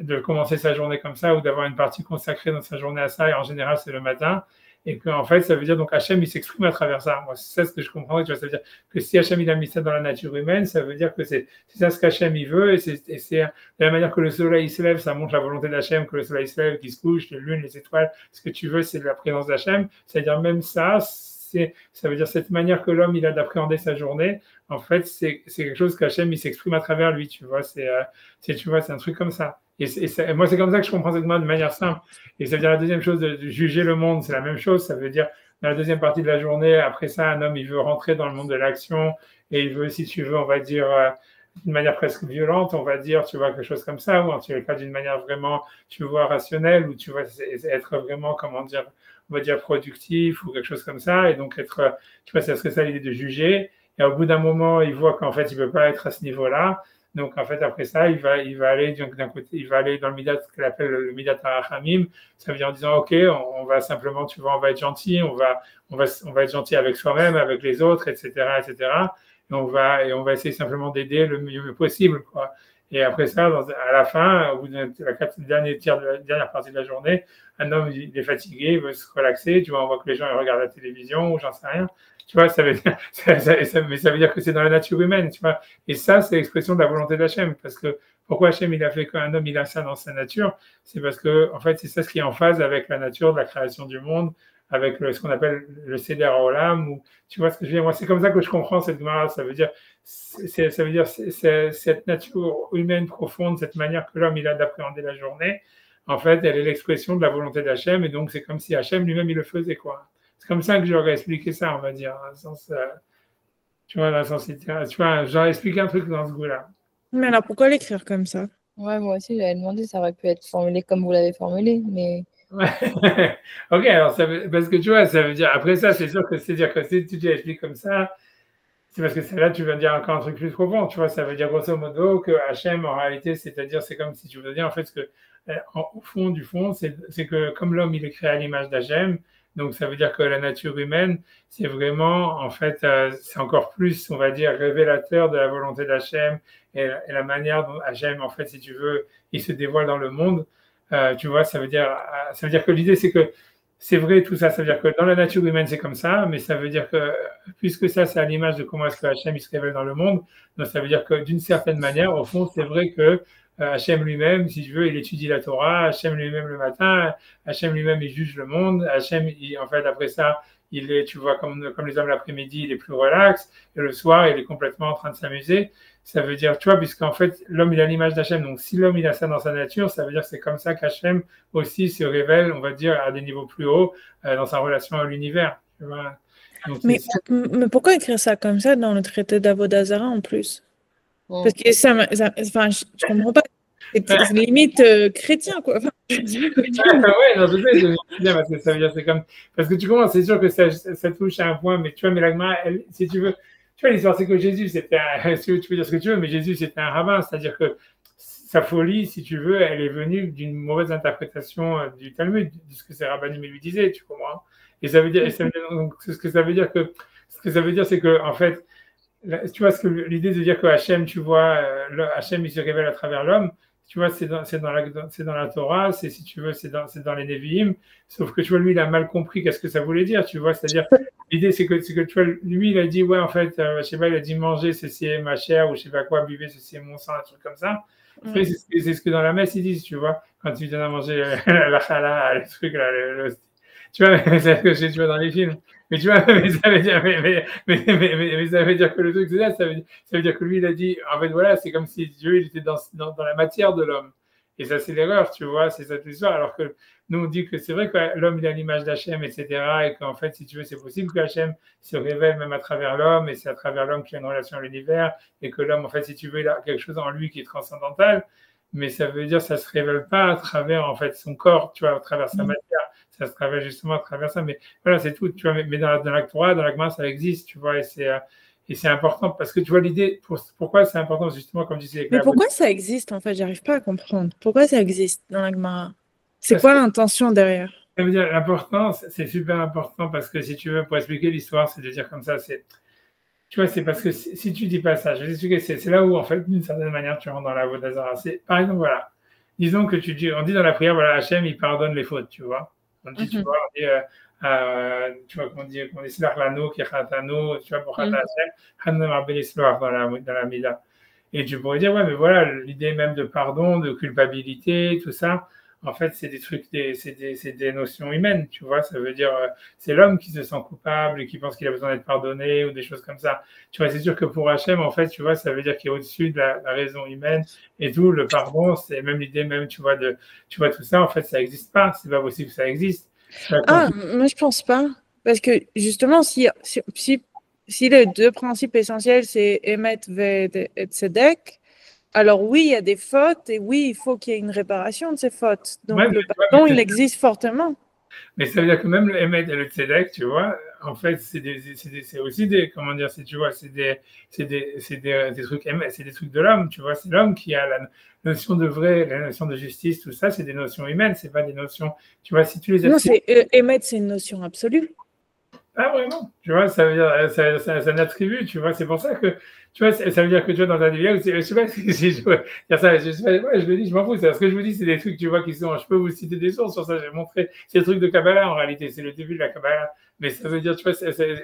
de commencer sa journée comme ça, ou d'avoir une partie consacrée dans sa journée à ça, et en général, c'est le matin. Et qu'en fait, ça veut dire, donc Hachem, il s'exprime à travers ça. Moi, c'est ça ce que je comprends. Tu vois, ça veut dire que si Hachem, il a mis ça dans la nature humaine, ça veut dire que c'est ça ce qu'Hachem, il veut. Et c'est de la manière que le soleil, il se lève, ça montre la volonté d'Hachem, que le soleil se lève, qu'il se couche, les lunes, les étoiles. Ce que tu veux, c'est de la présence d'Hachem. C'est-à-dire, même ça, ça veut dire cette manière que l'homme, il a d'appréhender sa journée. En fait, c'est quelque chose qu'Hachem, il s'exprime à travers lui. Tu vois, tu vois, c'est un truc comme ça. Et moi, c'est comme ça que je comprends cette de manière simple. Et ça veut dire la deuxième chose de juger le monde, c'est la même chose. Ça veut dire, dans la deuxième partie de la journée, après ça, un homme, il veut rentrer dans le monde de l'action et il veut, si tu veux, on va dire, d'une manière presque violente, on va dire, tu vois, quelque chose comme ça, ou en tout cas d'une manière vraiment, tu vois, rationnelle, ou tu vois, être vraiment, comment dire, on va dire productif ou quelque chose comme ça. Et donc, tu vois, ça serait ça l'idée de juger. Et au bout d'un moment, il voit qu'en fait, il ne peut pas être à ce niveau-là. Donc, en fait, après ça, il va aller, d'un côté, il va aller dans le Midat, ce qu'il appelle le Midat Harachamim. Ça veut dire en disant, OK, on va simplement, tu vois, on va être gentil, on va être gentil avec soi-même, avec les autres, etc., etc. Et on va essayer simplement d'aider le mieux possible, quoi. Et après ça, à la fin, au bout de la dernière partie de la journée, un homme, il est fatigué, il veut se relaxer. Tu vois, on voit que les gens, ils regardent la télévision ou j'en sais rien. Tu vois, ça veut dire, mais ça veut dire que c'est dans la nature humaine, tu vois. Et ça, c'est l'expression de la volonté d'Hachem. Parce que pourquoi Hachem, il a fait qu'un homme, il a ça dans sa nature? C'est parce que, en fait, c'est ça ce qui est en phase avec la nature de la création du monde, avec ce qu'on appelle le Seder Haolam, ou tu vois ce que je veux dire? Moi, c'est comme ça que je comprends cette Gemara. Ça veut dire, cette nature humaine profonde, cette manière que l'homme, il a d'appréhender la journée. En fait, elle est l'expression de la volonté d'Hachem, et donc c'est comme si Hachem lui-même, il le faisait, quoi. C'est comme ça que j'aurais expliqué ça, on va dire, dans le sens, tu vois, dans le sens littéral. Tu vois, j'aurais expliqué un truc dans ce goût-là. Mais alors, pourquoi l'écrire comme ça? Ouais, moi aussi, j'avais demandé, ça aurait pu être formulé comme vous l'avez formulé, mais Ouais. Ok, alors parce que tu vois, ça veut dire, après ça, c'est sûr que c'est-à-dire que si tu l'expliques comme ça, c'est parce que là, tu veux dire encore un truc plus profond, tu vois, ça veut dire grosso modo que Hachem, en réalité, c'est-à-dire, c'est comme si tu veux dire, en fait, au fond du fond, c'est que comme l'homme, il est créé à l'image d'Hachem, donc ça veut dire que la nature humaine, c'est vraiment, en fait, c'est encore plus, on va dire, révélateur de la volonté d'Hachem et la manière dont Hachem, en fait, si tu veux, il se dévoile dans le monde. Tu vois, ça veut dire que l'idée, c'est que c'est vrai tout ça. Ça veut dire que dans la nature humaine, c'est comme ça, mais ça veut dire que puisque ça, c'est à l'image de comment est-ce que Hachem il se révèle dans le monde, donc ça veut dire que d'une certaine manière, au fond, c'est vrai que Hachem lui-même, si je veux, il étudie la Torah, Hachem lui-même le matin, Hachem lui-même, il juge le monde, Hachem, en fait, après ça, il est, tu vois, comme les hommes l'après-midi, il est plus relax, et le soir, il est complètement en train de s'amuser. Ça veut dire, tu vois, puisqu'en fait, l'homme, il a l'image d'Hachem. Donc, si l'homme, il a ça dans sa nature, ça veut dire que c'est comme ça qu'Hachem aussi se révèle, on va dire, à des niveaux plus hauts dans sa relation à l'univers. Tu vois. Donc, Mais pourquoi écrire ça comme ça dans le traité d'Avodazara en plus? bon. Parce que enfin, je comprends pas. C'est limite chrétien, quoi. Enfin, ouais, non, je sais, c'est bien parce que ça veut dire, c'est comme, parce que tu comprends, c'est sûr que ça touche à un point, mais tu vois, mais l'agma, si tu veux, tu vois, l'histoire, c'est que Jésus, c'était tu peux dire ce que tu veux, mais Jésus, c'était un rabbin, c'est-à-dire que sa folie, si tu veux, elle est venue d'une mauvaise interprétation du Talmud, de ce que ses rabbinim lui disaient, tu comprends? Et ça veut dire, donc, ce que ça veut dire c'est que, en fait, tu vois, l'idée de dire que Hachem, tu vois, Hachem, il se révèle à travers l'homme, tu vois, c'est dans la Torah, c'est, si tu veux, c'est dans les Nevi'im, sauf que, tu vois, lui, il a mal compris qu'est-ce que ça voulait dire, tu vois, c'est-à-dire, l'idée, c'est que, tu vois, lui, il a dit, ouais, en fait, je sais pas, il a dit, manger, ceci est ma chair, ou je sais pas quoi, buvez, ceci est mon sang, un truc comme ça. Après, c'est ce que dans la messe, ils disent, tu vois, quand tu donnes à manger la challah, le truc, là, tu vois, c'est ce que tu vois dans les films. Mais tu vois, mais ça veut dire, mais ça veut dire que le truc, c'est ça veut dire que lui, il a dit, en fait, voilà, c'est comme si Dieu, il était dans la matière de l'homme. Et ça, c'est l'erreur, tu vois, c'est cette histoire. Alors que nous, on dit que c'est vrai que l'homme, il a l'image d'Hachem, etc. Et qu'en fait, si tu veux, c'est possible que Hachem se révèle même à travers l'homme, et c'est à travers l'homme qu'il y a une relation à l'univers, et que l'homme, en fait, si tu veux, il a quelque chose en lui qui est transcendantal. Mais ça veut dire que ça ne se révèle pas à travers, en fait, son corps, tu vois, à travers sa matière. Ça se travaille justement à travers ça. Mais voilà, c'est tout. Tu vois, mais dans la Torah, dans la Gemara, ça existe, tu vois, et c'est important parce que tu vois l'idée. Pourquoi c'est important justement, comme tu disais. Mais pourquoi ça existe en fait? J'arrive pas à comprendre. Pourquoi ça existe dans la Gemara? C'est Parce quoi que l'intention derrière? ça veut dire l'importance, c'est super important parce que si tu veux, pour expliquer l'histoire, c'est de dire comme ça, tu vois, c'est parce que si tu dis pas ça, je vais t'expliquer, c'est là où en fait, d'une certaine manière, tu rentres dans la voie d'Azara. C'est par exemple, voilà, disons que on dit dans la prière, voilà, Hachem, il pardonne les fautes, tu vois. On dit, tu vois, on dit, tu vois, qu'on dit Slach lano, Kechatano, tu vois, pour Chata Hachem, Hanam Arbel Slach dans la Mida. Et tu pourrais dire, ouais, mais voilà, l'idée même de pardon, de culpabilité, tout ça, en fait, c'est des trucs, c'est des notions humaines, tu vois. Ça veut dire, c'est l'homme qui se sent coupable et qui pense qu'il a besoin d'être pardonné ou des choses comme ça. Tu vois, c'est sûr que pour Hachem, en fait, tu vois, ça veut dire qu'il est au-dessus de la raison humaine et tout. Le pardon, c'est même l'idée même, tu vois, tu vois, tout ça, en fait, ça n'existe pas. C'est pas possible que ça existe. Ah, moi je pense pas. Parce que justement, si les deux principes essentiels, c'est Emet et Tzedek, alors oui, il y a des fautes et oui, il faut qu'il y ait une réparation de ces fautes. Donc Ouais, le pardon, il existe fortement. mais ça veut dire que même le Emet et le Tzedek, tu vois, en fait, c'est aussi des, comment dire, tu vois, c'est des trucs, c'est des trucs de l'homme, tu vois, c'est l'homme qui a la notion de vrai, la notion de justice, tout ça, c'est des notions humaines, c'est pas des notions, tu vois, si tu les Non, c'est Emet, c'est une notion absolue. Ah, vraiment, tu vois, ça veut dire, c'est un attribut, tu vois, c'est pour ça que, tu vois, ça veut dire que tu vois, dans ta vie, je sais pas si je veux dire ça, je sais pas, ouais, je le dis, je m'en fous, c'est ce que je vous dis, c'est des trucs, tu vois, qui sont, je peux vous citer des sources sur ça, j'ai montré, c'est des trucs de Kabbalah, en réalité, c'est le début de la Kabbalah, mais ça veut dire, tu vois,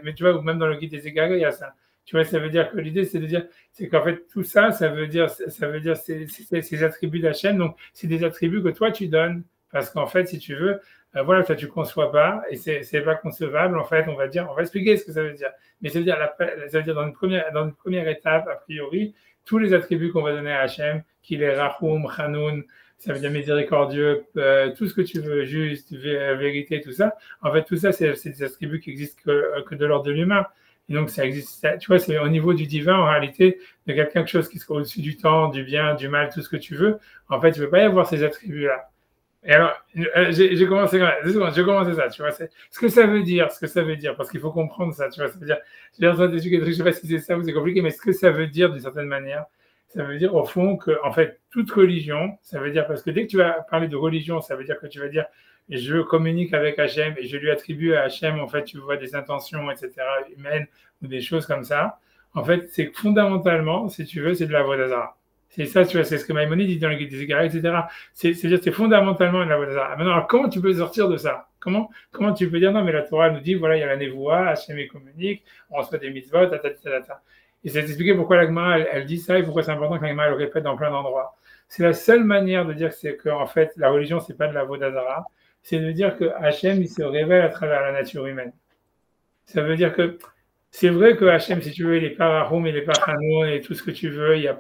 mais tu vois, ou même dans le guide des égarés, il y a ça, tu vois, ça veut dire que l'idée, c'est de dire, c'est qu'en fait, tout ça, ça veut dire, ces attributs d'Hachem, donc, c'est des attributs que toi, tu donnes, parce qu'en fait, si tu veux, voilà, toi, tu ne conçois pas et c'est pas concevable. En fait, on va expliquer ce que ça veut dire. Mais ça veut dire dans une première étape, a priori, tous les attributs qu'on va donner à Hachem, qu'il est Rahum, Hanoun, ça veut dire miséricordieux, tout ce que tu veux, juste, vérité, tout ça. En fait, tout ça, c'est des attributs qui existent que de l'ordre de l'humain. Et donc, ça existe, tu vois, c'est au niveau du divin, en réalité, de quelque chose qui sera au-dessus du temps, du bien, du mal, tout ce que tu veux. En fait, il ne peut pas y avoir ces attributs-là. Et alors, j'ai commencé ça, tu vois, c'est ce que ça veut dire, parce qu'il faut comprendre ça, tu vois, ça veut dire, je sais pas si c'est ça ou c'est compliqué, mais ce que ça veut dire d'une certaine manière, ça veut dire au fond que, en fait, toute religion, ça veut dire, parce que dès que tu vas parler de religion, ça veut dire que tu vas dire, je communique avec Hachem et je lui attribue à Hachem, en fait, tu vois, des intentions, etc., humaines ou des choses comme ça. En fait, c'est fondamentalement, si tu veux, c'est de la Avodah. C'est ça, tu vois, c'est ce que Maïmonide dit dans le guide des égarés, etc. C'est-à-dire, c'est fondamentalement la Avodah. Maintenant, alors, comment tu peux sortir de ça? Comment tu peux dire, non, mais la Torah nous dit, voilà, il y a la Nevoua, Hachem communique, on reçoit des mitzvot, ta. Et c'est expliqué pourquoi la Gemara, elle dit ça et pourquoi c'est important que la Gemara le répète dans plein d'endroits. C'est la seule manière de dire en fait, la religion, c'est pas de la Avodah, c'est de dire que Hachem, il se révèle à travers la nature humaine. Ça veut dire que c'est vrai que Hachem, si tu veux, il n'est pas Rahum, il n'est pas Hanou et tout ce que tu veux, il n'y a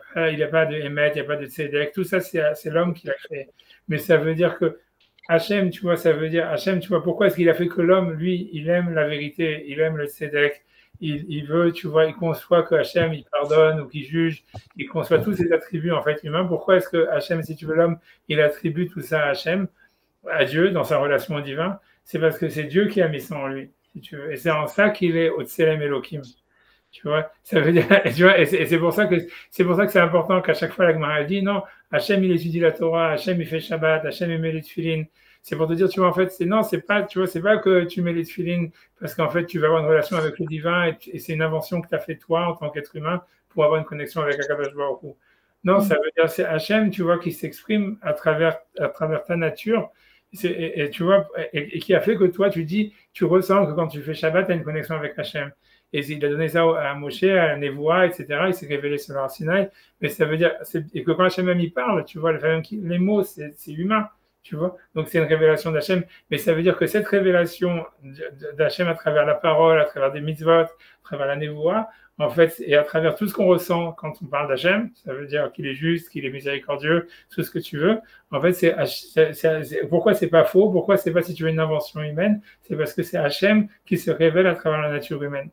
pas de Emet, il n'y a pas de Tzedek, tout ça, c'est l'homme qui l'a créé. Mais ça veut dire que Hachem, tu vois, Hachem, tu vois, pourquoi est-ce qu'il a fait que l'homme, lui, il aime la vérité, il aime le Tzedek, il veut, tu vois, il conçoit que Hachem, il pardonne ou qu'il juge, il conçoit tous ses attributs, en fait, humains. Pourquoi est-ce que Hachem, si tu veux, l'homme, il attribue tout ça à Hachem, à Dieu, dans sa relation au divin? C'est parce que c'est Dieu qui a mis ça en lui. Si tu veux. Et c'est en ça qu'il est au Tselem Elohim. Tu vois, ça veut dire, tu vois, et c'est pour ça que c'est important qu'à chaque fois la Gemara dit non, Hachem il étudie la Torah, Hachem il fait Shabbat, Hachem il met les tefilines. C'est pour te dire, tu vois, en fait, c'est pas que tu mets les tefilines parce qu'en fait tu vas avoir une relation avec le divin et c'est une invention que tu as fait toi en tant qu'être humain pour avoir une connexion avec Akadosh Baruch Hu. Non, ça veut dire c'est Hachem, tu vois, qui s'exprime à travers ta nature. Et tu vois, et qui a fait que toi, tu dis, tu ressens que quand tu fais Shabbat, tu as une connexion avec Hachem. Et il a donné ça à Moshe, à la Névoa, etc. Il s'est révélé sur l'Ar Sinaï. Mais ça veut dire, et que quand Hachem même il parle, tu vois, les mots, c'est humain, tu vois. Donc c'est une révélation d'Hachem. Mais ça veut dire que cette révélation d'Hachem à travers la parole, à travers des mitzvot, à travers la Névoa, en fait, et à travers tout ce qu'on ressent quand on parle d'Hachem, ça veut dire qu'il est juste, qu'il est miséricordieux, tout ce que tu veux. En fait, pourquoi c'est pas faux? Pourquoi c'est pas, si tu veux, une invention humaine? C'est parce que c'est Hachem qui se révèle à travers la nature humaine.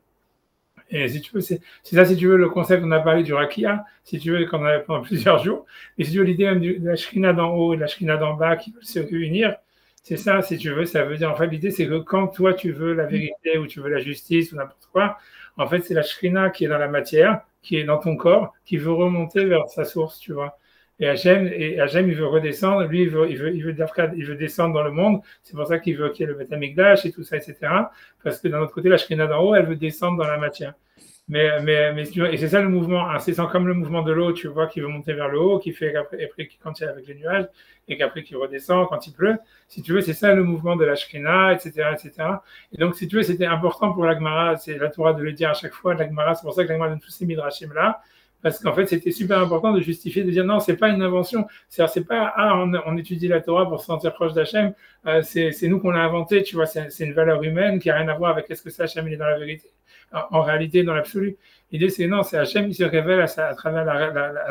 Et si tu veux, c'est ça, si tu veux, le concept, on a parlé du Rakia, si tu veux, qu'on a pendant plusieurs jours. Et si tu veux, l'idée même de la Shrina d'en haut et de la Shrina d'en bas qui veulent se réunir, c'est ça, si tu veux, ça veut dire, en fait, l'idée, c'est que quand toi, tu veux la vérité ou tu veux la justice ou n'importe quoi, en fait, c'est la Shrina qui est dans la matière, qui est dans ton corps, qui veut remonter vers sa source, tu vois. Et Hachem, il veut redescendre, lui, il veut descendre dans le monde. C'est pour ça qu'il veut qu'il y ait le Beth Amikdash et tout ça, etc. Parce que d'un autre côté, la Shrina d'en haut, elle veut descendre dans la matière. Et c'est ça le mouvement incessant, comme le mouvement de l'eau, tu vois, qui veut monter vers le haut, qui fait qu'après, quand il est avec les nuages, et qu'après qui redescend quand il pleut. Si tu veux, c'est ça le mouvement de la Shrina, etc., etc. Et donc, si tu veux, c'était important pour la Gemara, c'est la Torah de le dire à chaque fois, la Gemara, c'est pour ça que la Gemara donne tous ces midrashim là, parce qu'en fait, c'était super important de justifier, de dire non, c'est pas une invention. C'est pas, on étudie la Torah pour se sentir proche d'Hachem, c'est nous qu'on l'a inventé, tu vois, c'est une valeur humaine qui a rien à voir avec est-ce que c'est Hachem, il est dans la vérité. En réalité, dans l'absolu. L'idée, c'est non, c'est Hachem qui se révèle à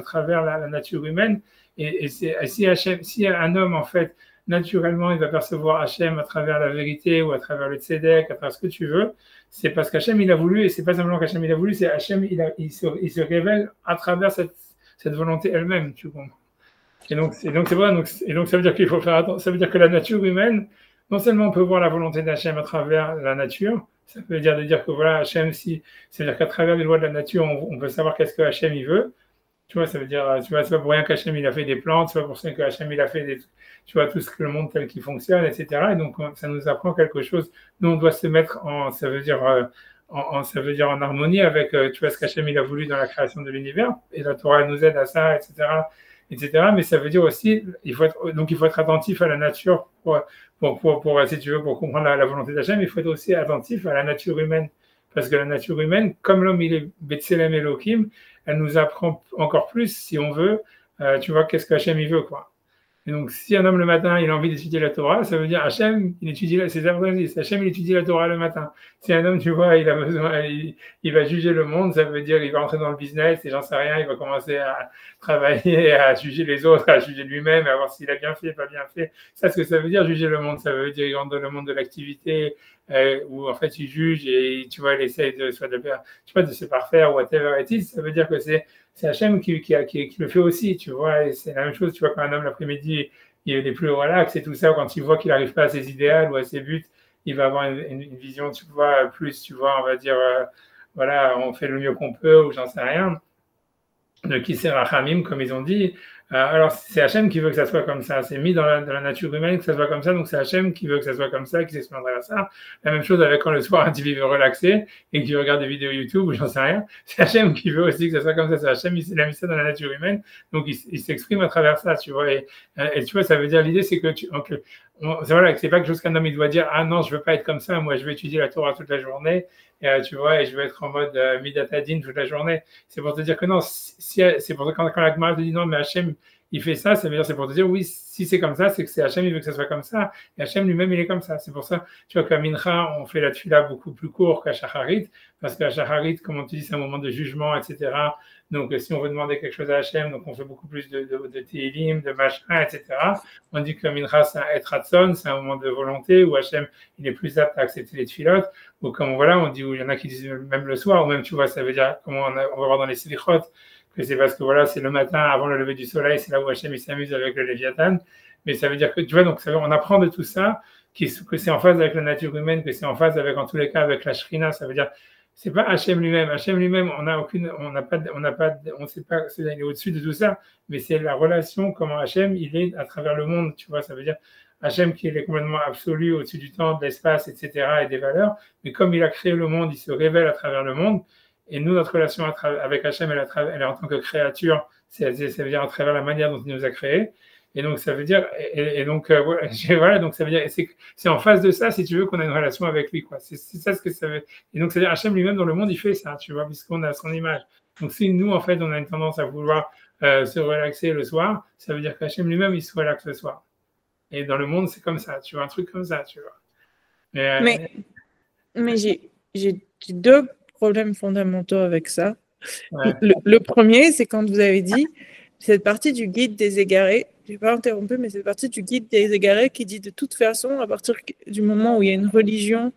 travers la nature humaine. Et si un homme, en fait, naturellement, il va percevoir Hachem à travers la vérité ou à travers le tzedek, à travers ce que tu veux, c'est parce qu'Hachem, il a voulu, et c'est pas simplement qu'Hachem, il a voulu, c'est Hachem, il se révèle à travers cette volonté elle-même, tu comprends. Et donc, c'est vrai, et donc ça veut dire qu'il faut faire attention, ça veut dire que la nature humaine, non seulement on peut voir la volonté d'Hachem à travers la nature, ça veut dire de dire que voilà, Hachem, ça veut dire qu'à travers les lois de la nature, on peut savoir qu'est-ce que Hachem il veut. Tu vois, ça veut dire, tu vois, c'est pas pour rien qu'Hachem il a fait des plantes, c'est pas pour ça que Hachem il a fait tu vois, tout ce que le monde tel qu'il fonctionne, etc. Et donc, ça nous apprend quelque chose. Nous, on doit se mettre ça veut dire, ça veut dire en harmonie avec, tu vois, ce qu'Hachem il a voulu dans la création de l'univers. Et la Torah nous aide à ça, etc. Mais ça veut dire aussi, il faut être attentif à la nature si tu veux, pour comprendre la volonté d'Hachem, il faut être aussi attentif à la nature humaine. Parce que la nature humaine, comme l'homme, il est Betselem Elohim, elle nous apprend encore plus, si on veut, tu vois, qu'est-ce que Hachem il veut, quoi. Et donc, si un homme le matin, il a envie d'étudier la Torah, ça veut dire Hachem, Hachem, il étudie la Torah le matin. Si un homme, tu vois, il a besoin, il va juger le monde, ça veut dire il va entrer dans le business et j'en sais rien, il va commencer à travailler, à juger les autres, à juger lui-même, à voir s'il a bien fait, pas bien fait. Ça, ce que ça veut dire, juger le monde, ça veut dire il rentre dans le monde de l'activité, où en fait il juge et tu vois, il essaye de se parfaire, whatever it is. Ça veut dire que c'est Hachem qui le fait aussi, tu vois, et c'est la même chose, tu vois, quand un homme l'après-midi, il est plus relax et tout ça, quand il voit qu'il n'arrive pas à ses idéaux ou à ses buts, il va avoir une vision, tu vois, plus, tu vois, on va dire, voilà, on fait le mieux qu'on peut ou j'en sais rien, de qui c'est Rachamim, comme ils ont dit. Alors, c'est Hachem qui veut que ça soit comme ça. C'est mis dans la nature humaine que ça soit comme ça. Donc, c'est Hachem qui veut que ça soit comme ça, qui s'exprimerait à ça. La même chose avec quand le soir, un individu veut relaxer et qu'il regarde des vidéos YouTube ou j'en sais rien. C'est Hachem qui veut aussi que ça soit comme ça. C'est Hachem, il a mis ça dans la nature humaine. Donc, il s'exprime à travers ça, tu vois. Et tu vois, ça veut dire, l'idée, c'est que c'est pas quelque chose qu'un homme, il doit dire, ah non, je veux pas être comme ça. Moi, je vais étudier la Torah toute la journée. Tu vois, et je vais être en mode Midatadin toute la journée. C'est pour te dire que non, c'est pour quand la Gemara te dit non, mais Hachem, il fait ça, ça veut dire, c'est pour te dire, oui, si c'est comme ça, c'est que c'est Hachem, il veut que ça soit comme ça. Et Hachem lui-même, il est comme ça. C'est pour ça, tu vois, qu'à Mincha, on fait la tefila beaucoup plus court qu'à Shacharit, parce qu'à Shacharit, comme on te dit, c'est un moment de jugement, etc. Donc, si on veut demander quelque chose à Hachem, donc on fait beaucoup plus de Tehillim, de machin, etc. On dit que Mincha, c'est un Etratson, c'est un moment de volonté où Hachem, il est plus apte à accepter les tfilotes. Ou comme voilà, on dit, où il y en a qui disent même le soir, ou même, tu vois, ça veut dire, comment on va voir dans les silichot, que c'est parce que voilà, c'est le matin avant le lever du soleil, c'est là où Hachem il s'amuse avec le Léviathan. Mais ça veut dire que, tu vois, donc on apprend de tout ça, que c'est en phase avec la nature humaine, que c'est en phase avec, en tous les cas, avec la Shrina. Ça veut dire, c'est pas Hachem lui-même. Hachem lui-même, on sait pas, il est au-dessus de tout ça, mais c'est la relation, comment Hachem, il est à travers le monde, tu vois, ça veut dire, Hachem qui est complètement absolu au-dessus du temps, de l'espace, etc. et des valeurs, mais comme il a créé le monde, il se révèle à travers le monde. Et nous, notre relation avec Hachem, elle est en tant que créature, ça veut dire à travers la manière dont il nous a créés. Et donc, ça veut dire, et donc, voilà, donc ça veut dire, c'est en face de ça, si tu veux, qu'on a une relation avec lui, quoi. C'est ça ce que ça veut. Et donc, c'est-à-dire, Hachem lui-même dans le monde, il fait ça, tu vois, puisqu'on a son image. Donc, si nous, en fait, on a une tendance à vouloir se relaxer le soir, ça veut dire qu'Hachem lui-même, il se relaxe le soir. Et dans le monde, c'est comme ça, tu vois, un truc comme ça, tu vois. Mais j'ai deux problèmes fondamentaux avec ça. Ouais. Le premier, c'est quand vous avez dit cette partie du guide des égarés, je n'ai pas interrompu, mais cette partie du guide des égarés qui dit de toute façon, à partir du moment où il y a une religion,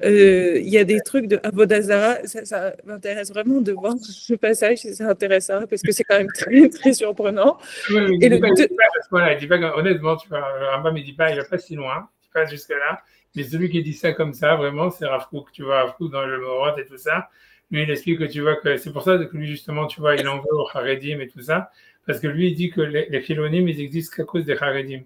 il y a des trucs de Avodazara, ça m'intéresse vraiment de voir ce passage, si ça intéressera, parce que c'est quand même très, très surprenant. Ouais, il dit pas, honnêtement, tu vois, Rambam, il va pas si loin, il dit pas jusque-là, mais celui qui dit ça comme ça, vraiment, c'est Rav Kook, tu vois, Rav Kook dans le Morot et tout ça. Lui, il explique que tu vois que c'est pour ça que lui, justement, tu vois, il en veut aux Haredim et tout ça, parce que lui, il dit que les Philonim, ils existent qu'à cause des Haredim.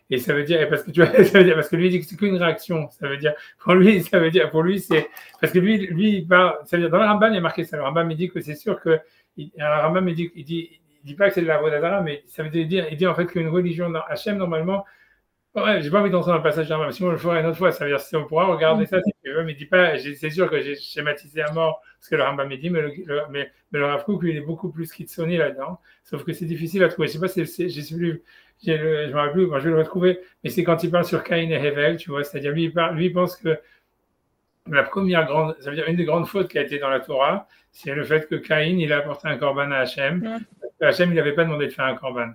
Et ça veut dire, parce que tu vois, ça veut dire, parce que lui, il dit que c'est qu'une réaction. Ça veut dire, pour lui, c'est, parce que lui, il parle, ça veut dire, dans le Rambam, il y a marqué ça. Le Rambam, il dit que c'est sûr que, le Rambam, il dit pas que c'est de la Vodazara, mais ça veut dire, il dit en fait qu'une religion dans Hachem, normalement, ouais, j'ai pas envie d'entrer dans le passage d'Arma, sinon on le fera une autre fois. Ça veut dire si on pourra regarder ça, si tu veux, mais dis pas, c'est sûr que j'ai schématisé à mort ce que le Rambam dit, mais le Rav Kook, lui, il est beaucoup plus Kitsoni là-dedans. Sauf que c'est difficile à trouver. Je sais pas si je me rappelle plus, moi je vais le retrouver, mais c'est quand il parle sur Caïn et Hevel, tu vois, c'est-à-dire lui, il pense que la première grande, ça veut dire une des grandes fautes qui a été dans la Torah, c'est le fait que Caïn, il a apporté un korban à Hachem. Hachem, il n'avait pas demandé de faire un korban.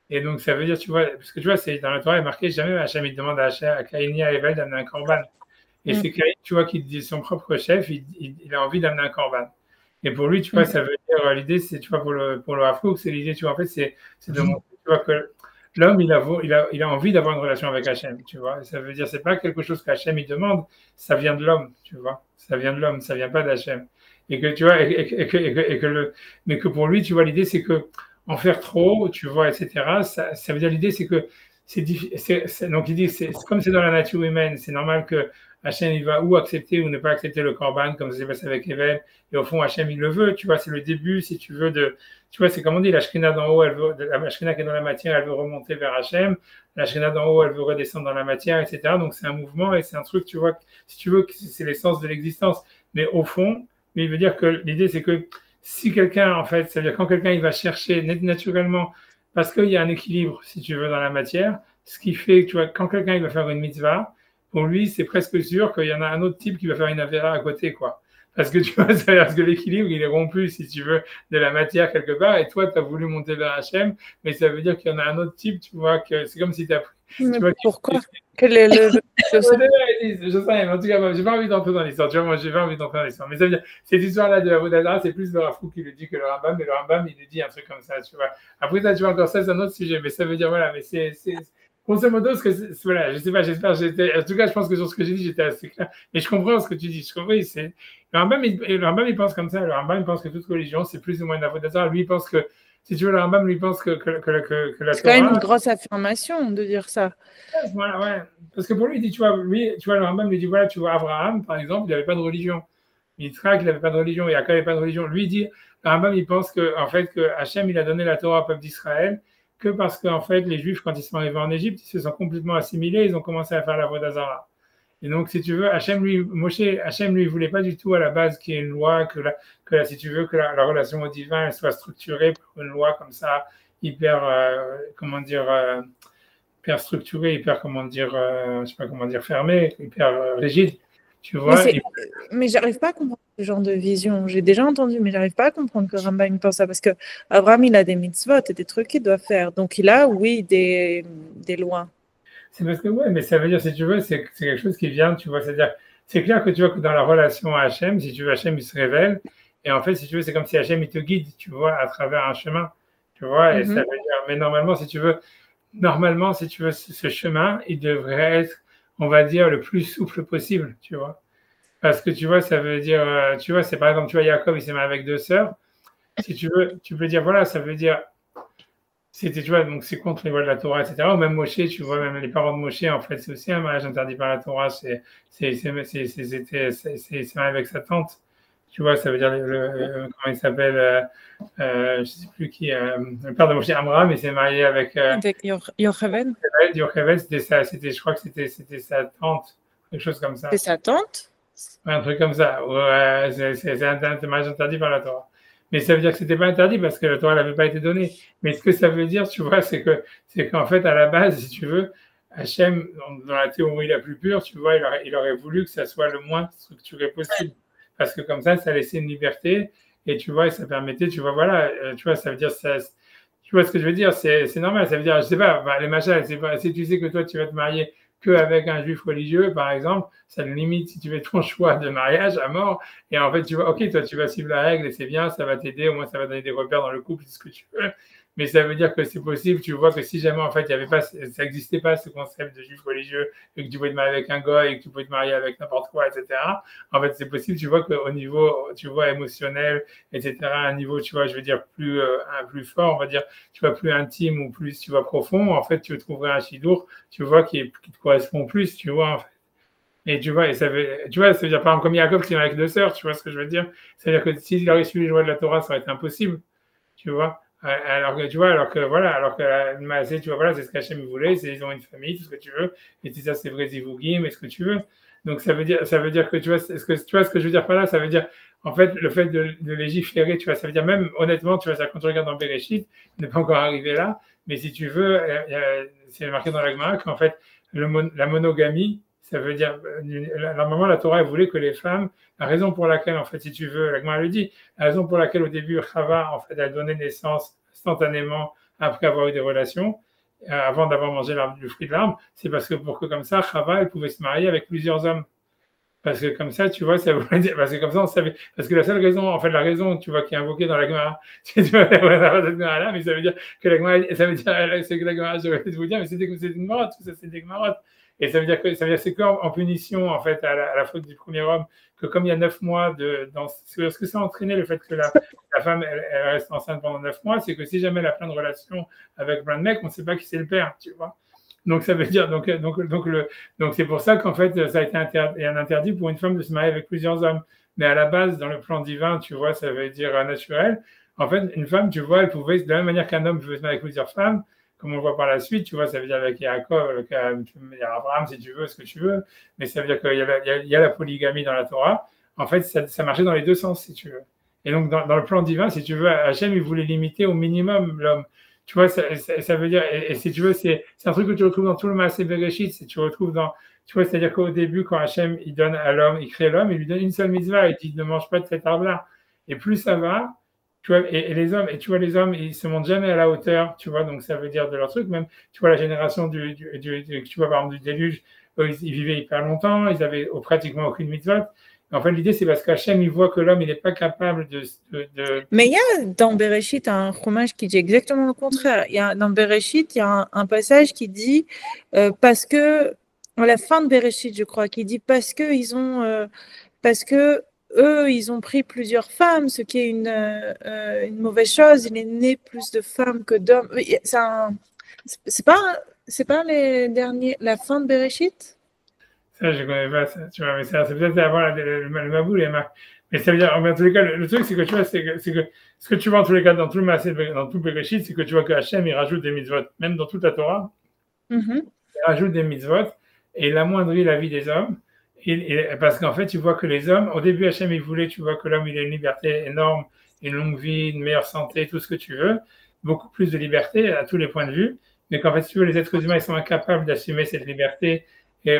Et donc, ça veut dire, tu vois, parce que tu vois, c'est dans la Torah, il est marqué jamais Hachem, il demande à Caïn et à Hevel d'amener un korban. Et c'est Caïn, tu vois, qui dit son propre chef, il a envie d'amener un korban. Et pour lui, tu vois, ça veut dire, l'idée, c'est, tu vois, pour le Rav Kook, c'est l'idée, tu vois, en fait, c'est de montrer, tu vois, que l'homme, il a envie d'avoir une relation avec Hachem, tu vois. Et ça veut dire, c'est pas quelque chose qu'Hachem, il demande, ça vient de l'homme, tu vois. Ça vient de l'homme, ça vient pas d'Hachem. Et que, tu vois, mais que pour lui, tu vois, l'idée, c'est que, en faire trop, tu vois, etc. Ça veut dire l'idée, c'est que donc il dit, comme c'est dans la nature humaine, c'est normal que Hachem il va ou accepter ou ne pas accepter le korban, comme ça s'est passé avec Hevel. Et au fond, Hachem il le veut, tu vois, c'est le début, si tu veux, tu vois, c'est comme on dit, la Shrina d'en haut, la Shrina qui est dans la matière, elle veut remonter vers Hachem. La Shrina d'en haut, elle veut redescendre dans la matière, etc. Donc c'est un mouvement et c'est un truc, tu vois, si tu veux, c'est l'essence de l'existence. Mais au fond, il veut dire que l'idée, c'est que si quelqu'un, en fait, ça veut dire quand quelqu'un il va chercher naturellement, parce qu'il y a un équilibre, si tu veux, dans la matière, ce qui fait que, tu vois, quand quelqu'un il va faire une mitzvah, pour lui, c'est presque sûr qu'il y en a un autre type qui va faire une avéra à côté, quoi. Parce que tu vois, parce que l'équilibre, il est rompu, si tu veux, de la matière quelque part, et toi, tu as voulu monter vers Hachem, mais ça veut dire qu'il y en a un autre type, tu vois, que c'est comme si tu as pris. Mais pourquoi? Quel est le. Je sais, mais en tout cas, j'ai pas envie d'entrer dans l'histoire. Tu vois, moi, j'ai pas envie d'entrer dans l'histoire. Mais ça veut dire, cette histoire-là de la Vodazara, c'est plus le Rav Kook qui le dit que le Rambam, mais le Rambam, il le dit un truc comme ça, tu vois. Après ça, tu vois, encore ça, c'est un autre sujet, mais ça veut dire, voilà, mais grosso modo, voilà, je sais pas, j'espère, en tout cas, je pense que sur ce que j'ai dit, j'étais assez clair. Mais je comprends ce que tu dis. Je comprends, le Rambam, il pense comme ça. Le Rambam, il pense que toute religion, c'est plus ou moins de la Vodazara. Lui, il pense que, si tu veux, le Rambam, lui, pense que la Torah. C'est quand même une grosse affirmation de dire ça. Voilà, ouais. Parce que pour lui, il dit, tu vois, le Rambam lui dit, voilà, tu vois, Abraham, par exemple, il n'avait pas de religion. Yitzhak, il n'avait pas de religion. Yaakov n'avait pas de religion. Lui, il dit, le Rambam, il pense que, en fait, que Hachem, il a donné la Torah au peuple d'Israël que parce qu'en fait, les Juifs, quand ils sont arrivés en Égypte, ils se sont complètement assimilés, ils ont commencé à faire la Vodazara. Et donc, si tu veux, Moshe, il voulait pas du tout à la base qu'il y ait une loi, si tu veux, que la relation au divin elle soit structurée par une loi comme ça, hyper, hyper structurée, hyper, je sais pas comment dire, fermée, hyper rigide, tu vois. Mais j'arrive pas à comprendre ce genre de vision. J'ai déjà entendu, mais j'arrive pas à comprendre que Rambam pense ça, parce que Abraham, il a des mitzvot et des trucs qu'il doit faire. Donc, il a, oui, des lois. C'est parce que, ouais, mais ça veut dire, si tu veux, c'est quelque chose qui vient, tu vois, c'est-à-dire, c'est clair que tu vois que dans la relation à Hachem, si tu veux, Hachem, il se révèle, et en fait, si tu veux, c'est comme si Hachem, il te guide, tu vois, à travers un chemin, tu vois, et ça veut dire, mais normalement, si tu veux, ce chemin, il devrait être, on va dire, le plus souple possible, tu vois. Parce que, tu vois, ça veut dire, tu vois, c'est par exemple, tu vois, Jacob, il s'est marié avec 2 sœurs, si tu veux, tu peux dire, voilà, ça veut dire, tu vois, donc c'est contre les lois de la Torah, etc. Ou même Moshe, tu vois, même les parents de Moshe, en fait, c'est aussi un mariage interdit par la Torah. C'est marié avec sa tante, Tu vois, ça veut dire comment il s'appelle, je ne sais plus qui, le père de Moshe Amram, il s'est marié avec Avec Yocheved. Yocheved, je crois que c'était sa tante, quelque chose comme ça. C'est sa tante? Ouais, un truc comme ça. Ouais, c'est un mariage interdit par la Torah. Mais ça veut dire que c'était pas interdit parce que la Torah n'avait pas été donnée. Mais ce que ça veut dire, tu vois, c'est qu'en fait, à la base, si tu veux, Hachem, dans la théorie la plus pure, tu vois, il aurait voulu que ça soit le moins structuré possible. Parce que comme ça laissait une liberté et tu vois, et ça permettait, tu vois, voilà, tu vois, ça veut dire ça. Tu vois ce que je veux dire? C'est normal. Ça veut dire, je sais pas, les machins, c'est pas, si tu sais que toi, tu vas te marier qu'avec un juif religieux, par exemple, ça te limite si tu fais ton choix de mariage à mort. Et en fait, tu vois, ok, toi, tu vas suivre la règle et c'est bien, ça va t'aider, au moins, ça va donner des repères dans le couple, c'est ce que tu veux. Mais ça veut dire que c'est possible, tu vois, que si jamais, en fait, il y avait pas, ça n'existait pas ce concept de juif religieux et que tu pouvais te marier avec un gars et que tu pouvais te marier avec n'importe quoi, etc. En fait, c'est possible, tu vois, qu'au niveau, tu vois, émotionnel, etc., un niveau, tu vois, je veux dire, plus fort, on va dire, tu vois, plus intime ou plus, tu vois, profond, en fait, tu trouverais un chidour, tu vois, qui te correspond plus, tu vois, en fait. Et tu vois, ça veut dire, par exemple, comme Jacob qui est avec deux sœurs, tu vois ce que je veux dire? C'est-à-dire que s'il aurait suivi les lois de la Torah, ça aurait été impossible, tu vois? Alors que, tu vois, alors que tu vois, voilà, c'est ce qu'Hachem voulait, ils ont une famille, tout ce que tu veux, et c'est ça, c'est vrai, Zivougim, et ce que tu veux. Donc, ça veut dire que, tu vois, tu vois ce que je veux dire par là? Ça veut dire, en fait, le fait de légiférer, tu vois, ça veut dire même, honnêtement, tu vois, ça, quand tu regardes dans Bereshit, on n'est pas encore arrivé là, mais si tu veux, c'est marqué dans la Gemara qu'en fait, la monogamie, ça veut dire, normalement, la Torah, elle voulait que les femmes, la raison pour laquelle, en fait, si tu veux, la Gemara le dit, la raison pour laquelle, au début, Chava, en fait, elle donnait naissance instantanément après avoir eu des relations, avant d'avoir mangé le fruit de l'arbre, c'est parce que pour que, comme ça, Chava, elle pouvait se marier avec plusieurs hommes. Parce que comme ça, tu vois, ça voulait dire, parce que comme ça, on savait, parce que la seule raison, en fait, la raison, tu vois, qui est invoquée dans la Gemara, tu vois, cette Gemara-là, mais ça veut dire que la Gemara, ça veut dire, c'est que la Gemara, je vais vous dire, mais c'est une marotte, tout ça, c'est des Gemarottes. Et ça veut dire que c'est qu'en punition, en fait, à la faute du premier homme, que comme il y a 9 mois ce que ça a entraîné le fait que la femme, elle reste enceinte pendant 9 mois, c'est que si jamais elle a plein de relations avec plein de mecs, on ne sait pas qui c'est le père, tu vois. Donc ça veut dire, donc c'est pour ça qu'en fait, ça a été un interdit pour une femme de se marier avec plusieurs hommes. Mais à la base, dans le plan divin, tu vois, ça veut dire naturel. En fait, une femme, tu vois, elle pouvait, de la même manière qu'un homme pouvait se marier avec plusieurs femmes, comme on le voit par la suite, tu vois, ça veut dire avec Yaakov, il y a Abraham, si tu veux, ce que tu veux, mais ça veut dire qu'il y a la polygamie dans la Torah. En fait, ça marchait dans les deux sens, si tu veux. Et donc, dans le plan divin, si tu veux, Hachem, il voulait limiter au minimum l'homme. Tu vois, ça veut dire, et si tu veux, c'est un truc que tu retrouves dans tout le Maaseh Bereshit, tu retrouves tu vois, c'est-à-dire qu'au début, quand Hachem, il donne à l'homme, il crée l'homme, il lui donne une seule mitzvah, il dit, ne mange pas de cet arbre-là. Et plus ça va, tu vois, et les hommes, et tu vois, les hommes, ils se montent jamais à la hauteur, tu vois, donc ça veut dire de leur truc, même, tu vois, la génération tu vois, par exemple, du déluge, eux, ils vivaient hyper longtemps, ils avaient pratiquement aucune mitzvah. En fait, l'idée, c'est parce qu'Hachem, il voit que l'homme, il n'est pas capable de... Mais il y a dans Bereshit un chumash qui dit exactement le contraire. Dans Bereshit, il y a un passage qui dit, parce que, à la fin de Bereshit, je crois, qui dit parce que eux, ils ont pris plusieurs femmes, ce qui est une mauvaise chose. Il est né plus de femmes que d'hommes. C'est pas la fin de Bereshit? Ça, je ne connais pas ça, tu vois, mais c'est peut-être avant le Maboul et mais ça veut dire, en tous les cas, le truc, c'est que tu vois, c'est que ce que tu vois en tous les cas dans tout le Maaseh, dans tout Bereshit, c'est que tu vois que Hachem, il rajoute des mitzvot, même dans toute la Torah, il rajoute des mitzvot et il amoindrit la vie des hommes. Parce qu'en fait, tu vois que les hommes, au début, Hachem, il voulait, tu vois, que l'homme, il ait une liberté énorme, une longue vie, une meilleure santé, tout ce que tu veux, beaucoup plus de liberté à tous les points de vue, mais qu'en fait, si tu veux, les êtres humains, ils sont incapables d'assumer cette liberté. Et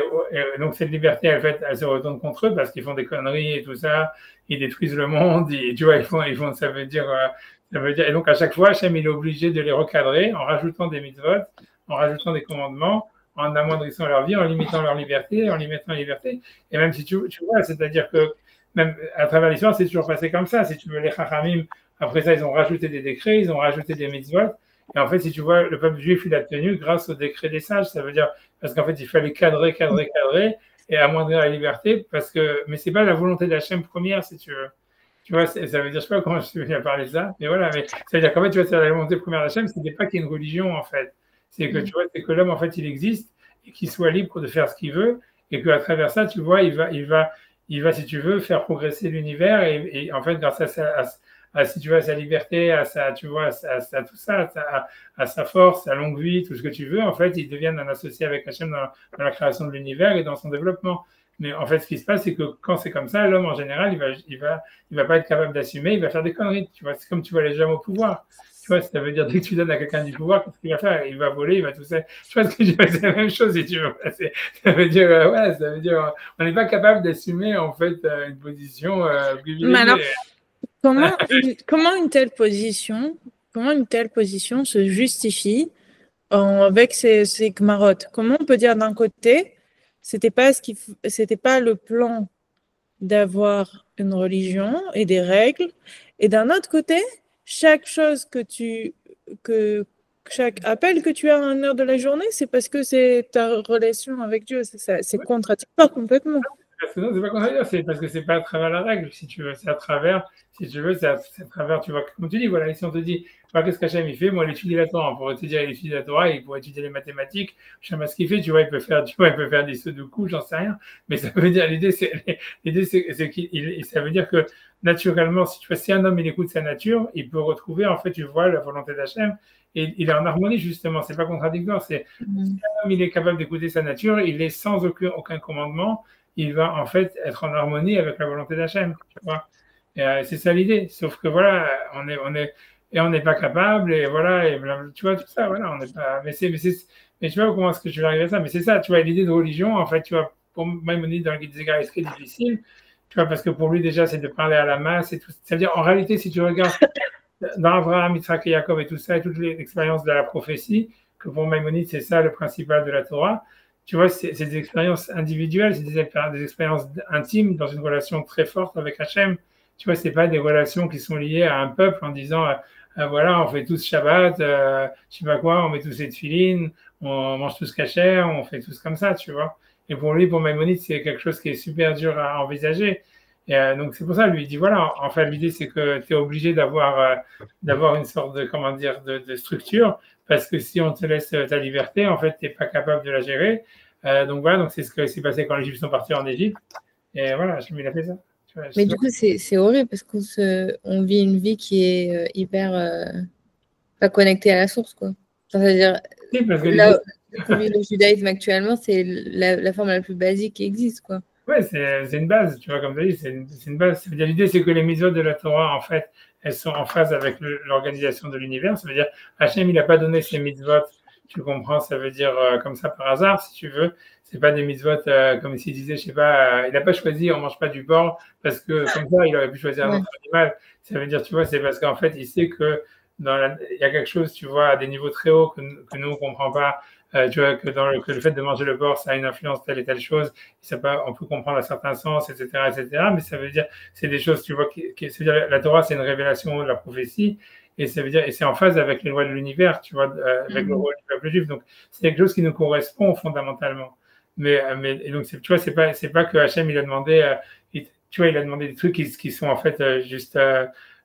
donc, cette liberté, en fait, elle se retourne contre eux parce qu'ils font des conneries et tout ça. Ils détruisent le monde. Tu vois, ça veut dire, et donc, à chaque fois, Hachem, il est obligé de les recadrer en rajoutant des mitzvot, en rajoutant des commandements, en amoindrissant leur vie, en limitant leur liberté, en limitant la liberté. Et même si tu vois, c'est-à-dire que même à travers l'histoire, c'est toujours passé comme ça. Si tu veux, les Chachamim, après ça, ils ont rajouté des décrets, ils ont rajouté des mitzvot. Et en fait, si tu vois, le peuple juif, il a tenu grâce au décret des sages. Ça veut dire, parce qu'en fait, il fallait cadrer et amoindrir la liberté, mais c'est pas la volonté d'Hachem première, si tu veux. Tu vois, ça veut dire, je sais pas comment je suis venu à parler de ça, mais voilà, mais ça veut dire qu'en fait, tu vois, c'est la volonté première d'Hachem, c'était pas qu'il y ait une religion, en fait. C'est que, tu vois, c'est que l'homme, en fait, il existe et qu'il soit libre de faire ce qu'il veut et qu'à travers ça, tu vois, il va il va, si tu veux, faire progresser l'univers et en fait, grâce si tu veux, à sa liberté, à sa, tu vois, à tout ça, à sa force, à longue vie, tout ce que tu veux, en fait, ils deviennent un associé avec Hachem dans la création de l'univers et dans son développement. Mais en fait, ce qui se passe, c'est que quand c'est comme ça, l'homme, en général, il va pas être capable d'assumer, il va faire des conneries. Tu vois, c'est comme tu vois les gens au pouvoir. Tu vois, ça veut dire dès que tu donnes à quelqu'un du pouvoir, qu'est-ce qu'il va faire? Il va voler, il va tout ça. Tu vois ce que je veux dire? C'est la même chose, si tu veux. Ça veut dire, ouais, ça veut dire, on n'est pas capable d'assumer, en fait, une position Mais alors, privilégiée. comment une telle position se justifie avec ces gmarottes? Comment on peut dire d'un côté, c'était pas le plan d'avoir une religion et des règles, et d'un autre côté, chaque chose chaque appel que tu as à une heure de la journée, c'est parce que c'est ta relation avec Dieu. C'est contradictoire complètement. Parce que non, c'est pas contraire, c'est parce que c'est pas à travers la règle, si tu veux, c'est à travers, si tu veux, c'est à travers, tu vois, comme tu dis, voilà, si on te dit, voilà, qu'est-ce qu'Hachem il fait, moi, il étudie la Torah, on pourrait te dire, il étudie la Torah, il pourrait étudier les mathématiques, je sais pas ce qu'il fait, tu vois, il peut faire des sudoku, j'en sais rien, mais ça veut dire, ça veut dire que, naturellement, si tu vois, si un homme, il écoute sa nature, il peut retrouver, en fait, tu vois, la volonté d'Hachem, et il est en harmonie, justement, c'est pas contradictoire, si un homme, il est capable d'écouter sa nature, il est sans aucun commandement, il va en fait être en harmonie avec la volonté d'Hachem, tu vois. Et c'est ça l'idée. Sauf que voilà, on n'est pas capable, et voilà, et tu vois, tout ça, voilà, on n'est pas. Mais tu vois comment est-ce que je vais arriver à ça? Mais c'est ça, tu vois, l'idée de religion, en fait, tu vois, pour Maïmonide dans le Guide des Égards, c'est très difficile, tu vois, parce que pour lui, déjà, c'est de parler à la masse et tout. C'est-à-dire, en réalité, si tu regardes dans Abraham, Yitzhak et Jacob et tout ça, et toutes les expériences de la prophétie, que pour Maïmonide, c'est ça le principal de la Torah. Tu vois, c'est des expériences individuelles, c'est des expériences intimes dans une relation très forte avec Hachem. Tu vois, c'est pas des relations qui sont liées à un peuple en disant, voilà, on fait tous Shabbat, je sais pas quoi, on met tous les tefilines, on mange tous kasher, on fait tous comme ça, tu vois. Et pour lui, pour Maïmonide, c'est quelque chose qui est super dur à envisager. Et donc c'est pour ça, lui, il dit, voilà, en fait, l'idée, c'est que tu es obligé d'avoir une sorte de, comment dire, de structure, parce que si on te laisse ta liberté, en fait, tu n'es pas capable de la gérer. Donc voilà, donc c'est ce qui s'est passé quand les Juifs sont partis en Égypte. Et voilà, il a fait ça. Tu vois, Mais du coup, c'est horrible parce on vit une vie qui est hyper pas connectée à la source, quoi. Enfin, c'est-à-dire, si, parce que là où vit le judaïsme actuellement, c'est la forme la plus basique qui existe, quoi. ouais, c'est une base, tu vois, comme tu as dit, c'est une base. Ça veut dire, l'idée, c'est que les mitzvot de la Torah, en fait, elles sont en phase avec l'organisation de l'univers. Ça veut dire, Hachem, il n'a pas donné ses mitzvot, tu comprends, ça veut dire comme ça par hasard, si tu veux. C'est pas des mitzvot comme s'il disait, je sais pas, il n'a pas choisi, on mange pas du porc, parce que comme ça, il aurait pu choisir un autre animal. Ça veut dire, tu vois, c'est parce qu'en fait, il sait que il y a quelque chose, tu vois, à des niveaux très hauts que nous, on comprend pas. Tu vois, que le fait de manger le porc, ça a une influence telle et telle chose, on peut comprendre à certains sens, etc., etc., mais ça veut dire, c'est des choses, tu vois, ça veut dire, la Torah, c'est une révélation de la prophétie, et ça veut dire, et c'est en phase avec les lois de l'univers, tu vois, avec le rôle du peuple juif, donc c'est quelque chose qui nous correspond fondamentalement. Et donc, tu vois, c'est pas que Hachem, il a demandé, tu vois, il a demandé des trucs qui sont en fait juste,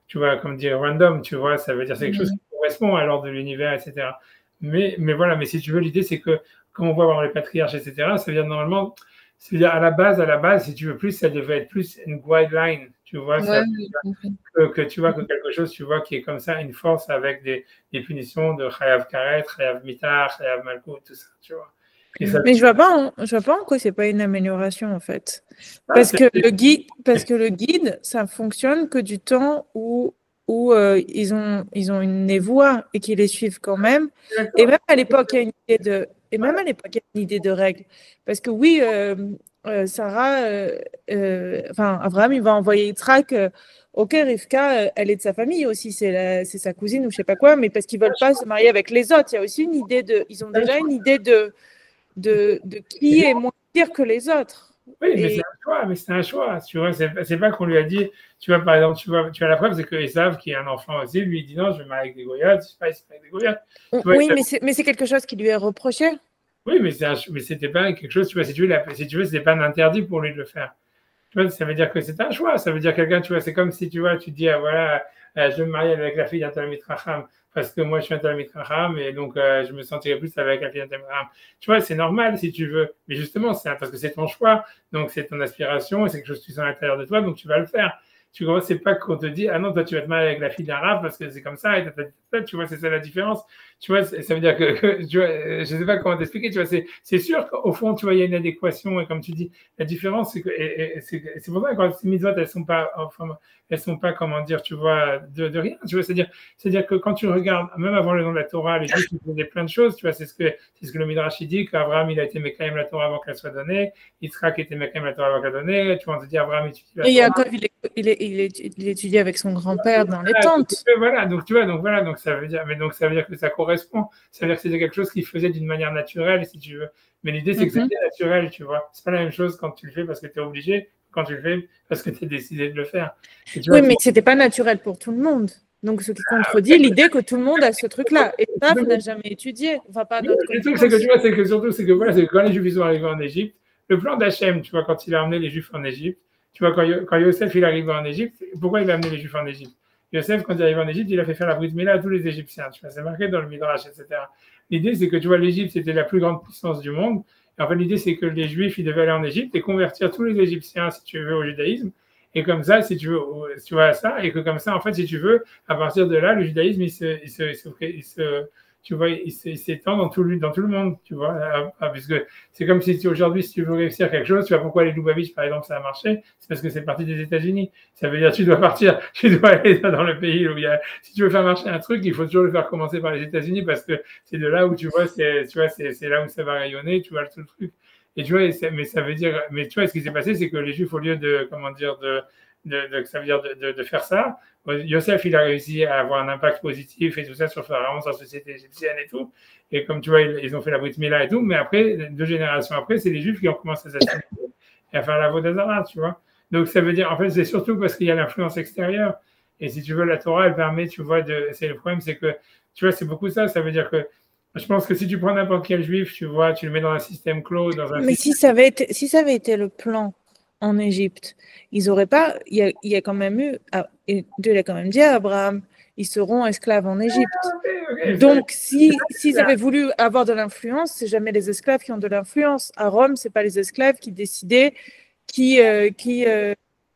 tu vois, comme dire, random, tu vois, ça veut dire c'est quelque chose qui correspond à l'ordre de l'univers, etc. Mais voilà, mais si tu veux, l'idée, c'est que, comme on voit dans les patriarches, etc., ça veut dire normalement, ça veut dire à la base, si tu veux plus, ça devait être plus une guideline, tu vois, que tu vois, que quelque chose, tu vois, qui est comme ça, une force avec des punitions de Chayav Karet, Chayav Mitar, Chayav Malkout, tout ça, tu vois. Mais je vois pas en quoi c'est pas une amélioration, en fait. Parce que le guide, ça fonctionne que du temps où ils ont une névoie et qu'ils les suivent quand même. Et même à l'époque, il y a une idée de règle. Parce que oui, Sarah, enfin, Abraham, il va envoyer Yitzhak. Ok, Rivka, elle est de sa famille aussi, c'est sa cousine ou je sais pas quoi, mais parce qu'ils veulent pas se marier avec les autres. Il y a aussi une idée ils ont déjà une idée de qui est moins pire que les autres. Oui, mais c'est un choix, tu vois, c'est pas qu'on lui a dit, tu vois, par exemple, tu as la preuve, c'est que Esav, qui est un enfant aussi, lui, il dit non, je vais me marier avec des Goyades, je sais pas, il se marie avec des Goyades. Oui, mais c'est quelque chose qui lui est reproché. Oui, mais c'était pas quelque chose, tu vois, si tu veux, c'était pas un interdit pour lui de le faire. Tu vois, ça veut dire que c'est un choix, ça veut dire quelqu'un, tu vois, c'est comme si, tu vois, tu dis, ah, voilà, je vais me marier avec la fille d'un Talmid Racham. parce que moi, je suis un Talmid Chacham, et donc je me sentirais plus avec la fille d'un Talmid Chacham. Tu vois, c'est normal si tu veux, mais justement, c'est parce que c'est ton choix, donc c'est ton aspiration, et c'est quelque chose que tu sens à l'intérieur de toi, donc tu vas le faire. Tu vois, c'est pas qu'on te dit, ah non, toi, tu vas te marier avec la fille d'un rave parce que c'est comme ça, tu vois, c'est ça la différence. Tu vois, ça veut dire que tu vois, je sais pas comment t'expliquer, tu vois, c'est sûr qu'au fond, tu vois, il y a une adéquation, et comme tu dis, la différence, c'est que, et c'est pour ça que quand ces mitzvot, elles sont pas, comment dire, tu vois, de rien, tu vois, c'est-à-dire que quand tu regardes, même avant le nom de la Torah, les Juifs, ils faisaient plein de choses, tu vois, c'est ce que le Midrash dit, qu'Abraham, il a été Mekayem la Torah avant qu'elle soit donnée, Yitzhak était Mekayem la Torah avant qu'elle soit donnée, tu vois, on te dit, Abraham étudie la Et Torah. Yaakov, il étudie avec son grand-père dans les tentes. Voilà, donc tu vois, donc ça veut dire, mais donc ça veut dire que ça correspond, ça veut dire que c'était quelque chose qu'il faisait d'une manière naturelle, si tu veux. Mais l'idée, c'est que c'était naturel, tu vois. C'est pas la même chose quand tu le fais parce que tu es obligé, quand tu le fais parce que tu as décidé de le faire. Tu vois, oui, mais c'était pas naturel pour tout le monde. Donc, ce qui contredit l'idée que tout le monde a ce truc-là. Et ça, n'a jamais étudié. Enfin, pas d'autres. Le truc, c'est que tu vois, c'est que surtout, c'est que voilà, c'est que quand les Juifs sont arrivés en Égypte, le plan d'Hachem, tu vois, quand il a emmené les Juifs en Égypte, tu vois, quand Yosef il est arrivé en Égypte, pourquoi il a amené les Juifs en Égypte? Yosef, quand il est arrivé en Égypte, il a fait faire la brit Mila à tous les Égyptiens. Tu vois, c'est marqué dans le Midrash, etc. L'idée, c'est que tu vois, l'Égypte, c'était la plus grande puissance du monde. Et en fait, l'idée, c'est que les Juifs, ils devaient aller en Égypte et convertir tous les Égyptiens, si tu veux, au judaïsme. Et comme ça, si tu veux, tu vois ça, et que comme ça, en fait, si tu veux, à partir de là, le judaïsme, tu vois, il s'étend dans tout le monde, tu vois, puisque c'est comme si aujourd'hui, si tu veux réussir quelque chose, tu vois pourquoi les Lubavitch, par exemple, ça a marché, c'est parce que c'est parti des États-Unis. Ça veut dire, tu dois partir, tu dois aller dans le pays où il y a, si tu veux faire marcher un truc, il faut toujours le faire commencer par les États-Unis parce que c'est de là où tu vois, c'est là où ça va rayonner, tu vois, tout le truc. Et tu vois, mais ça veut dire, mais tu vois, ce qui s'est passé, c'est que les Juifs, au lieu de, comment dire, ça veut dire de faire ça, Yosef, il a réussi à avoir un impact positif et tout ça sur Pharaon, sur la société égyptienne et tout. Et comme tu vois, ils ont fait la Brit Mila et tout, mais après, 2 générations après, c'est les Juifs qui ont commencé à s'assimiler et à faire la Vodazara, tu vois. Donc ça veut dire, en fait, c'est surtout parce qu'il y a l'influence extérieure. Et si tu veux, la Torah, elle permet, tu vois, c'est le problème, c'est que, tu vois, c'est beaucoup ça. Ça veut dire que je pense que si tu prends n'importe quel juif, tu vois, tu le mets dans un système clos, mais si ça avait été le plan en Égypte, ils auraient pas. Il y a quand même eu. Dieu l'a quand même dit à Abraham, ils seront esclaves en Égypte. Okay, donc, s'ils avaient voulu avoir de l'influence, c'est jamais les esclaves qui ont de l'influence. À Rome, c'est pas les esclaves qui décidaient qui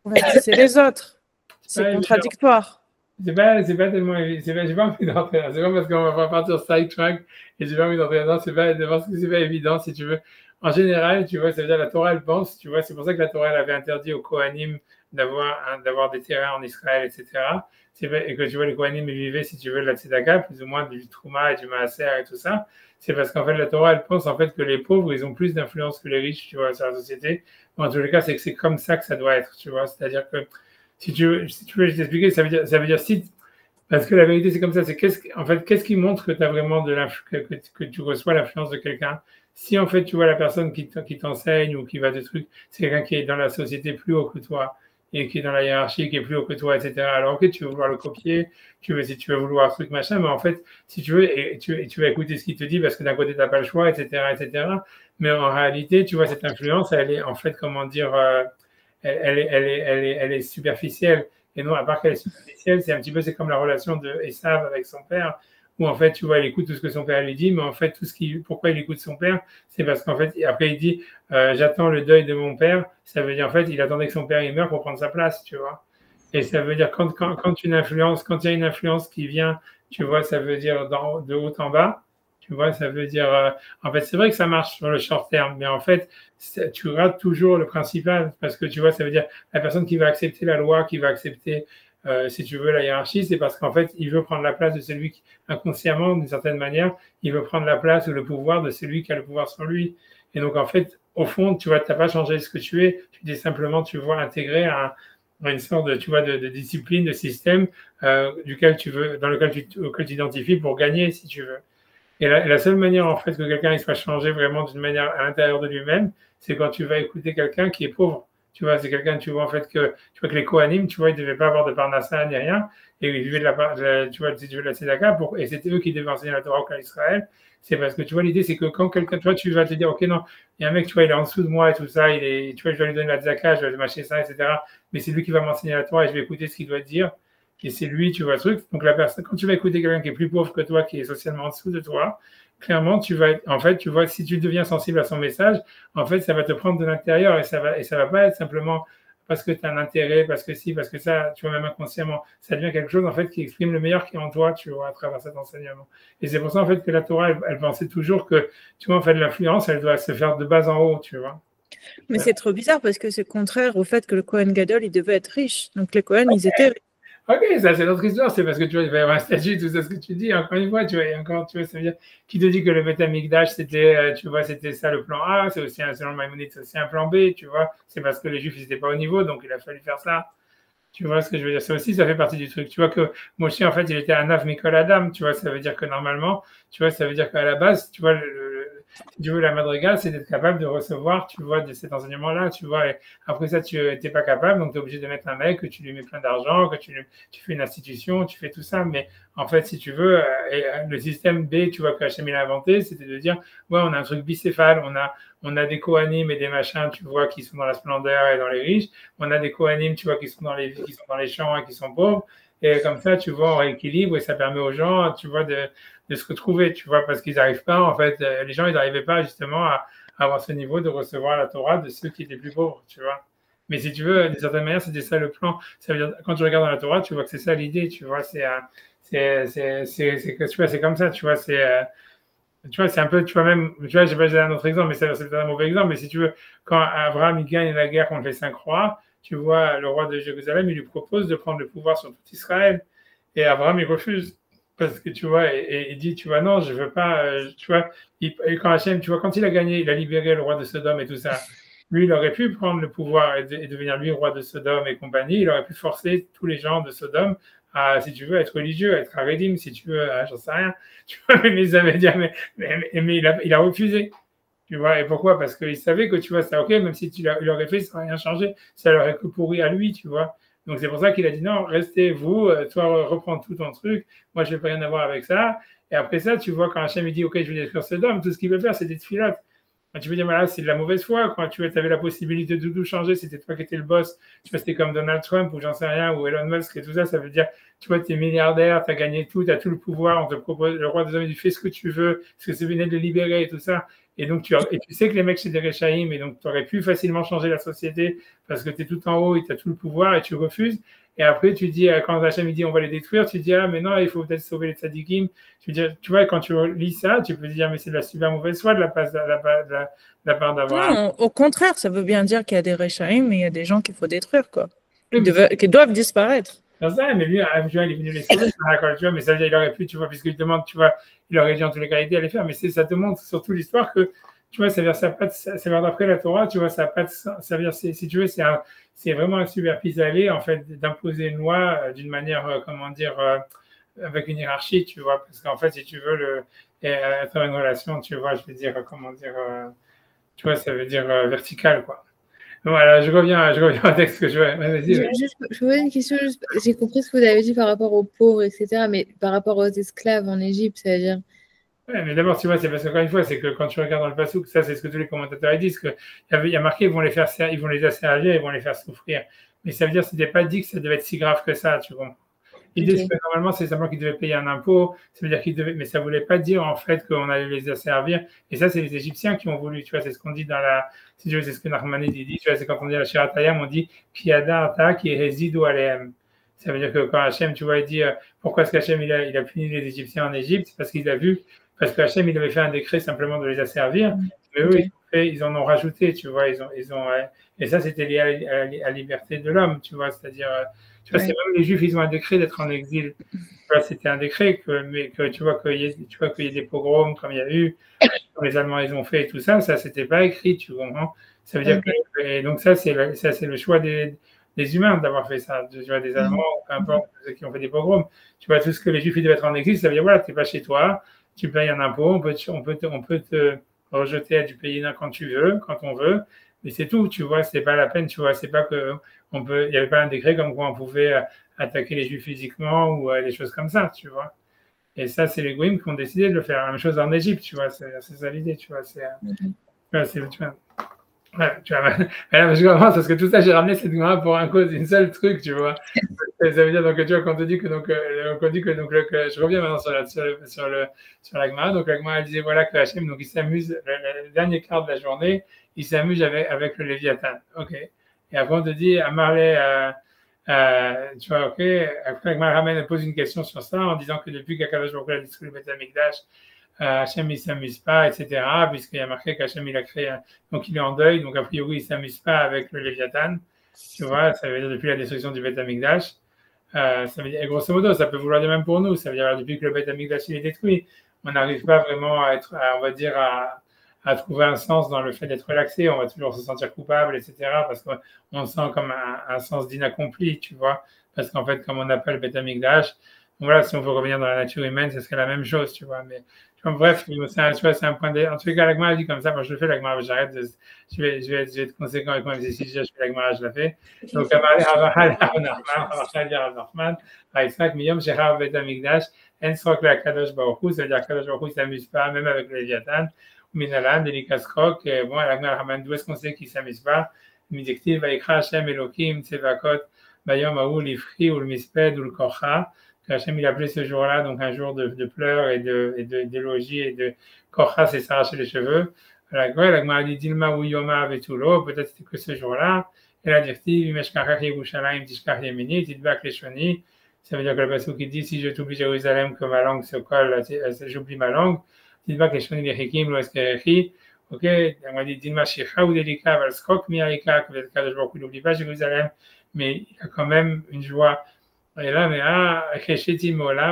convertissaient les autres. C'est contradictoire. C'est pas tellement, j'ai pas envie d'entrer là. C'est pas parce qu'on va pas partir sidetrack et j'ai pas envie d'entrer là. C'est pas évident, si tu veux. En général, tu vois, ça veut dire la Torah, elle pense, tu vois, c'est pour ça que la Torah, elle avait interdit aux Kohanim d'avoir des terrains en Israël, etc. Et que tu vois, les Kohanim, ils vivaient, si tu veux, de la Tzedaka, plus ou moins du Trouma et du Maaser et tout ça. C'est parce qu'en fait, la Torah, elle pense en fait que les pauvres, ils ont plus d'influence que les riches, tu vois, sur la société. Bon, en tous les cas, c'est que c'est comme ça que ça doit être, tu vois. C'est-à-dire que si tu veux, je t'expliquer, ça veut dire si, parce que la vérité, c'est comme ça, c'est qu'est-ce qui montre que tu as vraiment que tu reçois l'influence de quelqu'un? Si en fait, tu vois la personne qui t'enseigne ou qui va des trucs, c'est quelqu'un qui est dans la société plus haut que toi et qui est dans la hiérarchie, qui est plus haut que toi, etc. Alors, ok, tu vas vouloir le copier, si tu veux vouloir un truc machin, mais en fait, si tu veux, et tu vas écouter ce qu'il te dit parce que d'un côté, tu n'as pas le choix, etc., etc. Mais en réalité, tu vois, cette influence, elle est en fait, comment dire, elle est superficielle. Et non, à part qu'elle est superficielle, c'est comme la relation de Esav avec son père, où en fait, tu vois, il écoute tout ce que son père lui dit, mais en fait, pourquoi il écoute son père, c'est parce qu'en fait, après, il dit, j'attends le deuil de mon père. Ça veut dire, en fait, il attendait que son père il meure pour prendre sa place, tu vois. Et ça veut dire, quand il y a une influence qui vient, tu vois, ça veut dire de haut en bas. Tu vois, ça veut dire, en fait, c'est vrai que ça marche sur le short terme, mais en fait, tu rates toujours le principal parce que tu vois, ça veut dire la personne qui va accepter la loi, qui va accepter, si tu veux, la hiérarchie, c'est parce qu'en fait, il veut prendre la place de celui qui, inconsciemment, d'une certaine manière, il veut prendre la place ou le pouvoir de celui qui a le pouvoir sur lui. Et donc, en fait, au fond, tu vois, tu n'as pas changé ce que tu es, tu dis simplement, tu vois, intégrer une sorte de, tu vois, de discipline, de système dans lequel tu t'identifies pour gagner, si tu veux. Et la seule manière, en fait, que quelqu'un il soit changé vraiment d'une manière à l'intérieur de lui-même, c'est quand tu vas écouter quelqu'un qui est pauvre. Tu vois, c'est quelqu'un, tu vois, en fait, que les Kohanim, tu vois, ils ne devaient pas avoir de parnassa ni rien. Et ils vivaient tu vois, si tu veux, de la Tzedaka, et c'était eux qui devaient enseigner la Torah au Israël. C'est parce que, tu vois, l'idée, c'est que quand quelqu'un, toi, tu vas te dire, OK, non, il y a un mec, tu vois, il est en dessous de moi et tout ça, tu vois, je vais lui donner la Tzedaka, je vais lui mâcher ça, etc. Mais c'est lui qui va m'enseigner la Torah et je vais écouter ce qu'il doit dire. et c'est lui, tu vois, le truc. Donc, la personne, quand tu vas écouter quelqu'un qui est plus pauvre que toi, qui est socialement en dessous de toi, clairement, tu vas en fait, tu vois, si tu deviens sensible à son message, en fait, ça va te prendre de l'intérieur et ça va pas être simplement parce que tu as un intérêt, parce que si, parce que ça, tu vois, même inconsciemment, ça devient quelque chose, en fait, qui exprime le meilleur qui est en toi, tu vois, à travers cet enseignement. Et c'est pour ça, en fait, que la Torah, elle pensait toujours que, tu vois, en fait, l'influence, elle doit se faire de bas en haut, tu vois. Mais c'est trop bizarre parce que c'est contraire au fait que le Kohen Gadol, il devait être riche. Donc les Kohen, ils étaient riches. Ok, ça c'est notre histoire, c'est parce que tu vois, il va y avoir un statut, tout ça, ce que tu dis, encore une fois, tu vois, et encore, tu vois, ça veut dire, qui te dit que le Beth Amikdash, c'était, tu vois, c'était ça le plan A, c'est aussi, selon le Maïmonide, c'est aussi un plan B, tu vois, c'est parce que les Juifs, ils n'étaient pas au niveau, donc il a fallu faire ça. Tu vois ce que je veux dire? Ça aussi, ça fait partie du truc. Tu vois que Moshe, en fait, il était un Av Mikol Adam. Tu vois, ça veut dire que normalement, tu vois, ça veut dire qu'à la base, tu vois, si tu veux, la madrigal, c'est d'être capable de recevoir, tu vois, de cet enseignement-là, tu vois. Et après ça, tu n'es pas capable, donc tu es obligé de mettre un mec, que tu lui mets plein d'argent, que tu fais une institution, tu fais tout ça. Mais en fait, si tu veux, le système B, tu vois, que Hachem il a inventé, c'était de dire, ouais, on a un truc bicéphale, on a des Kohanim et des machins, tu vois, qui sont dans la splendeur et dans les riches. On a des Kohanim, tu vois, qui sont dans les champs et qui sont pauvres. Et comme ça, tu vois, on rééquilibre et ça permet aux gens, tu vois, de se retrouver, tu vois, parce qu'ils n'arrivent pas, en fait, les gens, ils n'arrivaient pas justement à avoir ce niveau de recevoir la Torah de ceux qui étaient plus pauvres, tu vois. Mais si tu veux, d'une certaine manière, c'était ça le plan. Ça veut dire, quand tu regardes dans la Torah, tu vois que c'est ça l'idée, tu vois, c'est comme ça, tu vois, tu vois, c'est un peu, tu vois, même, tu vois, j'ai pas un autre exemple, mais c'est un mauvais exemple, mais si tu veux, quand Abraham, il gagne la guerre contre les 5 rois, tu vois, le roi de Jérusalem, il lui propose de prendre le pouvoir sur tout Israël, et Abraham, il refuse, parce que, tu vois, et il dit, tu vois, non, je veux pas, tu vois, et quand Hachem, tu vois, quand il a gagné, il a libéré le roi de Sodome et tout ça, lui, il aurait pu prendre le pouvoir et devenir lui roi de Sodome et compagnie, il aurait pu forcer tous les gens de Sodome à, si tu veux, être religieux, être haredim, si tu veux, j'en sais rien. Tu vois, mais ils avaient dit, mais il a refusé. Tu vois, et pourquoi? Parce qu'il savait que, tu vois, c'est OK, même si il aurait fait, ça n'aurait rien changé, ça l'aurait que pourri à lui, tu vois. Donc c'est pour ça qu'il a dit non, restez vous, toi reprends tout ton truc, moi je ne veux rien avoir avec ça. Et après ça, tu vois, quand Hachem il dit OK, je vais détruire Sodome, tout ce qu'il veut faire, c'est des tfilotes. Tu veux dire, voilà, c'est de la mauvaise foi. Quand tu avais la possibilité de tout changer, c'était toi qui étais le boss. Tu vois, c'était comme Donald Trump ou j'en sais rien, ou Elon Musk et tout ça. Ça veut dire, tu vois, tu es milliardaire, tu as gagné tout, tu as tout le pouvoir, on te propose, le roi des hommes, tu fais ce que tu veux, parce que c'est venu de le libérer et tout ça. Et donc, tu sais que les mecs, c'est des Réchaïm, et donc tu aurais pu facilement changer la société parce que tu es tout en haut et tu as tout le pouvoir et tu refuses. Et après, tu dis, quand Hachem dit on va les détruire, tu dis, ah, mais non, il faut peut-être sauver les tzadikim. Tu vois, quand tu lis ça, tu peux dire, mais c'est de la super mauvaise foi de la part d'Abraham. Non, au contraire, ça veut bien dire qu'il y a des Réchaïm, mais il y a des gens qu'il faut détruire, quoi. Oui, Qui doivent disparaître. C'est ça, mais lui, tu vois, il est venu les sauver, tu vois, mais ça veut dire, il aurait pu, tu vois, puisqu'il demande, tu vois, il aurait dit en tous les cas aider à les faire, mais ça te montre surtout l'histoire que, tu vois, ça vient d'après la Torah, tu vois, ça n'a pas de sens, ça veut dire, si tu veux, c'est vraiment un super pis-aller, en fait, d'imposer une loi d'une manière, comment dire, avec une hiérarchie, tu vois, parce qu'en fait, si tu veux, être une relation, tu vois, je veux dire, comment dire, tu vois, ça veut dire vertical, quoi. Voilà, je reviens au texte que je veux. Vas-y. Je pose une question. J'ai compris ce que vous avez dit par rapport aux pauvres, etc. Mais par rapport aux esclaves en Égypte, ça veut dire. Ouais, mais d'abord, tu vois, c'est parce qu'encore une fois, c'est que quand tu regardes dans le Passouk, ça, c'est ce que tous les commentateurs disent, qu'il y a marqué, ils vont les asservir, ils vont les faire souffrir. Mais ça veut dire que ce n'était pas dit que ça devait être si grave que ça, tu vois. L'idée, c'est que normalement, c'est simplement qu'ils devaient payer un impôt, ça veut dire qu'ils devaient, mais ça ne voulait pas dire en fait qu'on allait les asservir. Et ça, c'est les Égyptiens qui ont voulu, tu vois, c'est ce qu'on dit dans si tu veux, c'est ce que Nachmanides dit, tu vois, c'est quand on dit la Shiratayam, on dit Piada Ata qui est résidu Aleem. Ça veut dire que quand Hachem, tu vois, il dit pourquoi est-ce qu'Hachem il a puni les Égyptiens en Égypte, parce qu'il a vu, parce que Hachem il avait fait un décret simplement de les asservir, mais eux ils en ont rajouté, tu vois, et ça c'était lié à la liberté de l'homme, tu vois, c'est-à-dire tu vois, c'est même les Juifs, ils ont un décret d'être en exil. Tu vois, c'était un décret mais que tu vois qu'il y a des pogroms comme il y a eu, comme les Allemands ils ont fait et tout ça, ça c'était pas écrit, tu comprends. Ça veut dire que et donc ça c'est le choix des humains d'avoir fait ça, tu vois, des Allemands, peu importe ceux qui ont fait des pogroms. Tu vois, tout ce que les Juifs ils devaient être en exil, ça veut dire voilà, t'es pas chez toi, tu payes un impôt, on peut te rejeter du pays quand tu veux, quand on veut. Mais c'est tout, tu vois, c'est pas la peine, tu vois, c'est pas que il n'y avait pas un décret comme quoi on pouvait attaquer les Juifs physiquement ou des choses comme ça, tu vois. Et ça, c'est les Goïms qui ont décidé de le faire. La même chose en Égypte, tu vois, c'est ça l'idée, tu vois. Tu vois, je commence parce que tout ça, j'ai ramené cette Gemara pour une seule truc, tu vois. ça veut dire donc tu vois qu'on te dit que donc qu'on dit que donc je reviens maintenant sur la Gemara. Donc la Gemara elle disait voilà que Hachem donc il s'amuse le dernier quart de la journée, il s'amuse avec le Léviathan. Ok. Et après on te dit à Marley tu vois ok. Après la Gemara ramène elle pose une question sur ça en disant que depuis qu'Akadosh Baruch Hu a détruit le Beth Amikdash, Hachem il s'amuse pas, etc. Puisqu'il y a marqué qu'Hachem il a créé donc il est en deuil, donc a priori il s'amuse pas avec le Léviathan. Tu vois, ça veut dire depuis la destruction du Beth Amikdash. Ça veut dire, et grosso modo, ça peut vouloir dire même pour nous. Ça veut dire depuis que le Beth Amikdash il est détruit, on n'arrive pas vraiment à être, on va dire, à trouver un sens dans le fait d'être relaxé. On va toujours se sentir coupable, etc. Parce qu'on sent comme un sens d'inaccompli, tu vois. Parce qu'en fait, comme on n'a pas le Beth Amikdash, voilà, si on veut revenir dans la nature humaine, ce serait la même chose, tu vois. Mais bref, c'est un point de... En tout cas, l'agma dit comme ça, moi je le fais, l'agma, j'arrête, je vais être conséquent avec moi, mais si je fais l'agma, je la fais. Donc, Isaac, Miyom, Shechar, Bet Amigdash, En Srok, la Kadosh Baruch Hu, c'est-à-dire Kadosh Baruch Hu ne s'amuse pas, même avec le Léviathan, Minalan, Delikas Krok, bon, l'agma, Raman, d'où est-ce qu'on sait qu'il ne s'amuse pas? Midiktiv, Vaikra, Hashem, Elohim, Tsevakot, Bayom, Aou, l'Ifri, ou le Misped, ou le Korcha. Hachem il appelait ce jour-là donc un jour de pleurs et d'élogies et de korcha, c'est s'arracher les cheveux. La Gemara dit Dilma ou Yoma Vetulo, peut-être c'était que ce jour-là. Et la directive Meshkachach Yerushalayim Tishkach Yemini Tidbak Leshoni, ça veut dire que le passage qui dit si je t'oublie Jérusalem que ma langue se colle, j'oublie ma langue. Tidbak Leshoni Lechikim Lo Eskerechi. Ok, on dit Dilma Shecha ou Delika Valskok Miarika, que le Kadosh Baruch Hu n'oublie pas Jérusalem, mais il a quand même une joie. Et là, mais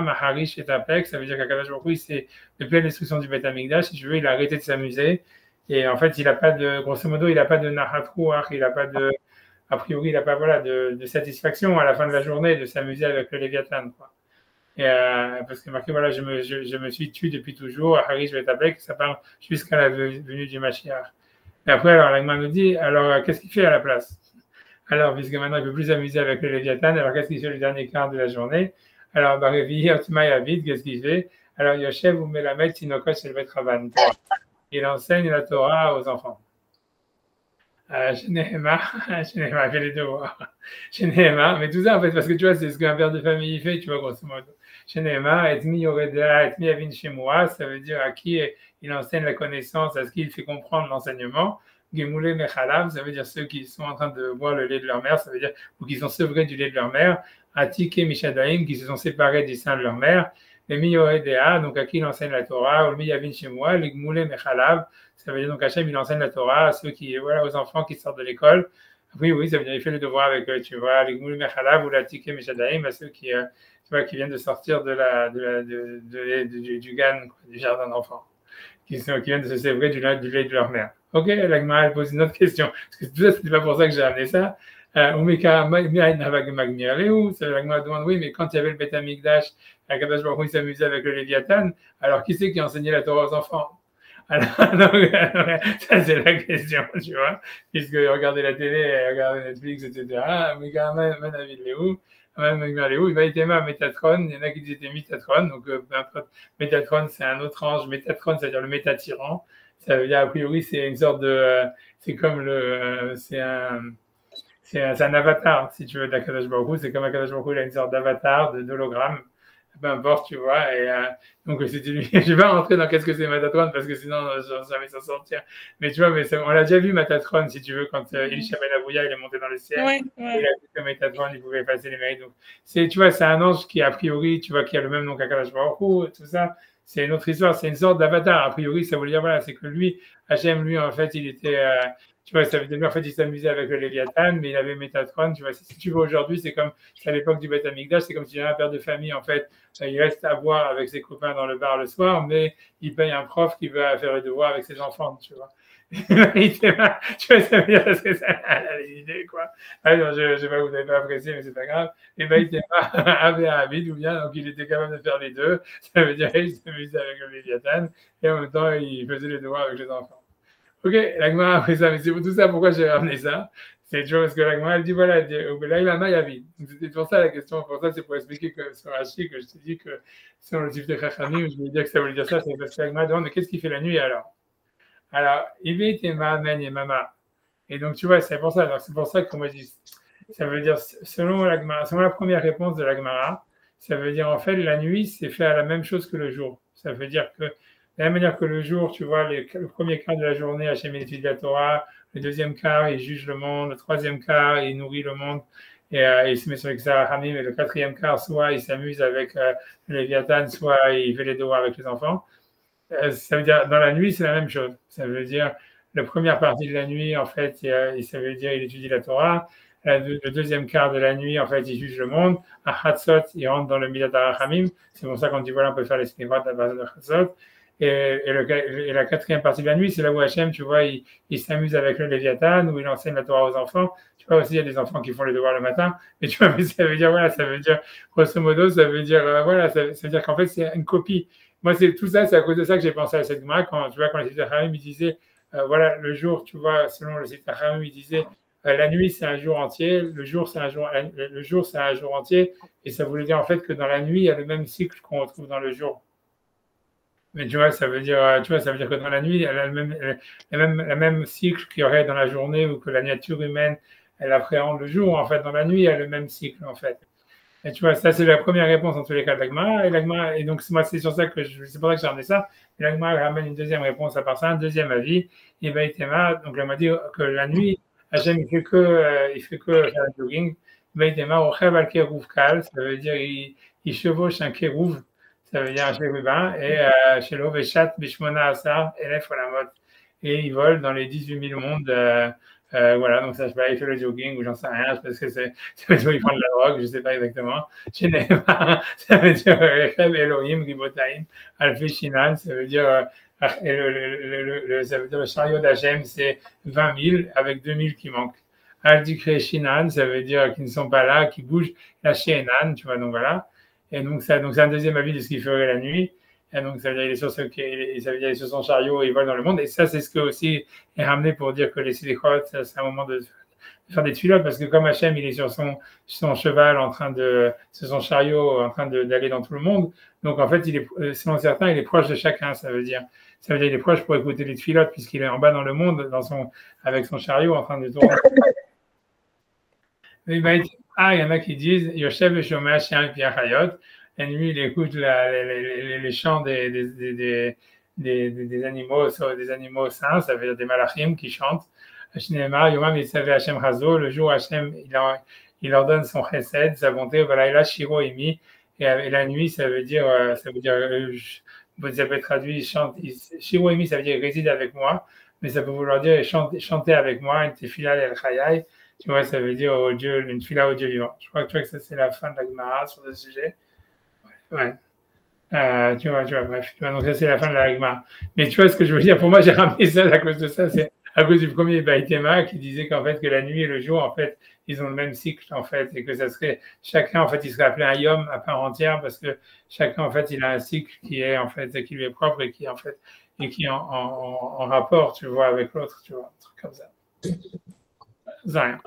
Maharish et Apek, ça veut dire qu'Akadosh Baruch Hu, c'est depuis la destruction du Beth Amikdash, si tu veux, il a arrêté de s'amuser. Et en fait, il n'a pas de, grosso modo, il n'a pas de Nahatruach, il n'a pas de, a priori, il n'a pas voilà, de satisfaction à la fin de la journée de s'amuser avec le Léviathan. Quoi. Et parce que marqué, voilà, je me suis tué depuis toujours, Harish et Apek, ça parle jusqu'à la venue du Mashiach. Et après, alors, l'Agma nous dit, alors, qu'est-ce qu'il fait à la place? Alors, puisque maintenant il ne peut plus s'amuser avec le Léviathan, alors qu'est-ce qu'il fait le dernier quart de la journée? Alors, qu'est-ce qu'il fait? Alors, Yoshev ou Melamed Tinokot Shel Bet Rabban. Il enseigne la Torah aux enfants. Chez Nehemar, il fait les devoirs. Chez Nehemar, mais tout ça en fait, parce que tu vois, c'est ce qu'un père de famille fait, tu vois, grosso modo. Chez Nehemar, Etmi Yoredea, Etmi Avin Shemua, ça veut dire à qui il enseigne la connaissance, à ce qu'il fait comprendre l'enseignement. Gemoulé Mechalav, ça veut dire ceux qui sont en train de boire le lait de leur mère, ça veut dire, ou qui sont sevrés du lait de leur mère. Atike Mishadaim, qui se sont séparés du sein de leur mère. Les Miyoredea, donc à qui il enseigne la Torah, ou le Miyavin Shemua, les Gemoulé Mechalav, ça veut dire donc Hachem, il enseigne la Torah à ceux qui, voilà, aux enfants qui sortent de l'école. Oui, ça veut dire il fait le devoir avec eux, tu vois, les Gemoulé Mechalav ou la Atike Mishadaim, à ceux qui, tu vois, qui viennent de sortir du GAN, du jardin d'enfants. Qui viennent de se sévrer du lait de leur mère. Ok, la Gemara pose une autre question. Parce que tout ça, c'était pas pour ça que j'ai amené ça. La Gemara demande, oui, mais quand il y avait le Beth Amikdash, Akadosh Baruch Hu s'amusait avec le Léviathan, alors qui c'est qui enseignait la Torah aux enfants? Alors, donc, ça c'est la question, tu vois, puisque regardez la télé, regardez Netflix, etc. Mais quand même, Métatron, il y en a qui disaient Métatron, donc Métatron c'est un autre ange, Métatron c'est-à-dire le métatyran, ça veut dire a priori c'est une sorte de, c'est comme c'est un avatar si tu veux d'Akadosh Baruch Hu, c'est comme Akadosh Baruch Hu, il a une sorte d'avatar, d'hologramme, peu importe, tu vois, et donc c'était lui. Je vais pas rentrer dans qu'est-ce que c'est Métatron parce que sinon ça va s'en sortir. Mais tu vois, mais on l'a déjà vu Métatron si tu veux quand Elisha Ben Avouya il est monté dans le ciel. Ouais. Il a vu que Métatron il pouvait effacer les mérites. Donc tu vois, c'est un ange qui a priori, tu vois, qui a le même nom qu'Akadosh Baruch Hu, tout ça. C'est une autre histoire, c'est une sorte d'avatar. A priori, ça veut dire voilà, c'est que lui, Hachem, lui en fait, il était tu vois, ça veut dire en fait, il s'amusait avec le Léviathan, mais il avait Métatron. Tu vois, si tu veux aujourd'hui, c'est comme à l'époque du Beth Amikdash, c'est comme si un père de famille, en fait, il reste à boire avec ses copains dans le bar le soir, mais il paye un prof qui veut faire le devoir avec ses enfants, tu vois. Tu vois, ça veut dire parce que ça a l'idée, quoi. Alors, je sais pas, vous n'avez pas apprécié, mais c'est pas grave. Et ben, il était avait un habit, ou bien, donc il était capable de faire les deux. Ça veut dire qu'il s'amusait avec le Léviathan, et en même temps, il faisait les devoirs avec les enfants. Ok, l'Agma a fait ça, mais c'est pour tout ça, pourquoi j'ai ramené ça? C'est toujours parce que l'Agma, elle dit, voilà, là, il a Mayavi. C'était pour ça la question, pour ça, c'est pour expliquer que sur Rashi, que je te dis que si on le type de Chachamim, je voulais dire que ça voulait dire ça, c'est parce que l'Agma demande, mais qu'est-ce qu'il fait la nuit alors? Alors, Ibi Tema Men et Mama. Et donc, tu vois, c'est pour ça que moi je dis, ça veut dire, selon la première réponse de la Gemara, ça veut dire en fait la nuit, c'est fait à la même chose que le jour. Ça veut dire que de la même manière que le jour, tu vois, le premier quart de la journée, Hachem étudie la Torah, le deuxième quart, il juge le monde, le troisième quart, il nourrit le monde et il se met sur les Hamim, et le quatrième quart, soit il s'amuse avec le Léviathan, soit il fait les devoirs avec les enfants. Ça veut dire, dans la nuit, c'est la même chose. Ça veut dire, la première partie de la nuit, en fait, ça veut dire, il étudie la Torah. Le deuxième quart de la nuit, en fait, il juge le monde. À Hatzot, il rentre dans le Midat HaRachamim. C'est pour ça qu'on dit, voilà, on peut faire les smichot à base de Hatzot. Et la quatrième partie de la nuit, c'est là où Hachem, tu vois, il s'amuse avec le Léviathan, où il enseigne la Torah aux enfants. Tu vois, aussi, il y a des enfants qui font les devoirs le matin. Mais tu vois, ça veut dire, voilà, ça veut dire, grosso modo, ça veut dire, voilà, ça veut dire qu'en fait, c'est une copie. Moi, c'est tout ça, c'est à cause de ça que j'ai pensé à cette Gemara. Quand tu vois, quand les Sifter Harim, ils disaient, voilà, le jour, tu vois, selon le Sifter Harim, ils disaient, la nuit, c'est un jour entier, le jour, c'est un jour entier, et ça voulait dire en fait que dans la nuit, il y a le même cycle qu'on retrouve dans le jour. Mais tu vois, ça veut dire que dans la nuit, il y a le même cycle qu'il y aurait dans la journée, ou que la nature humaine, elle appréhende le jour. En fait, dans la nuit, il y a le même cycle, en fait. Et tu vois, ça, c'est la première réponse en tous les cas de l'Agmara. Et donc, moi, c'est sur ça que c'est pour ça que j'ai ramené ça. Et l'Agmara ramène une deuxième réponse à part ça, un deuxième avis. Et ben, donc, elle m'a dit que la nuit, Hachem, il fait que faire le jogging. Ben, au Cheval Kérouv Kal, ça veut dire, il chevauche un Kérouv, ça veut dire un chérubin, et chez l'Ovechat, Bishmona Asar, Elef Olamot. Et il vole dans les 18 000 mondes. Voilà, donc ça, je sais pas, il fait le jogging ou j'en sais rien, parce que ça veut dire qu'il prend de la drogue, je sais pas exactement. Ça veut dire Recheb Elohim, Gibotaim, Alfi Shinan, ça veut dire le chariot d'Hachem, c'est 20 000 avec 2 000 qui manquent. Al-Dikre Shinan, ça veut dire qu'ils ne sont pas là, qui bougent, la Shenan, tu vois, donc voilà. Et donc, c'est un deuxième avis de ce qu'il ferait la nuit. Et donc, ça veut dire qu'il est sur son chariot et il vole dans le monde. Et ça, c'est ce que aussi est ramené pour dire que les silichot, c'est un moment de faire des tuilotes, parce que comme Hachem, il est sur son cheval sur son chariot, en train d'aller dans tout le monde. Donc, en fait, selon certains, il est proche de chacun, ça veut dire. Ça veut dire qu'il est proche pour écouter les tuilotes, puisqu'il est en bas dans le monde, avec son chariot, en train de tourner. Il y en a qui disent, Yoshev et Shomesh, Shem et Hayot. Et lui, il écoute les chants des animaux saints, ça veut dire des malachim qui chantent. Le jour où Hachem, il leur donne son chesed, sa bonté, voilà, Shiro Imi, et la nuit, ça veut dire, ça peut être traduit, Shiro Imi, ça veut dire réside avec moi, mais ça peut vouloir dire chanter avec moi, une tefila el chayai, tu vois, ça veut dire une fila au Dieu vivant. Je crois que ça, c'est la fin de la Gemara sur ce sujet. Ouais. Tu vois, bref. Tu vois, donc ça, c'est la fin de la Gemara. Mais tu vois ce que je veux dire? Pour moi, j'ai ramené ça à cause de ça. C'est à cause du premier Baïtema qui disait qu'en fait, que la nuit et le jour, en fait, ils ont le même cycle, en fait, et que ça serait, chacun, en fait, il serait appelé un yom à part entière, parce que chacun, en fait, il a un cycle qui est, en fait, qui lui est propre et qui, en fait, et qui est en rapport, tu vois, avec l'autre, tu vois, un truc comme ça. C'est rien.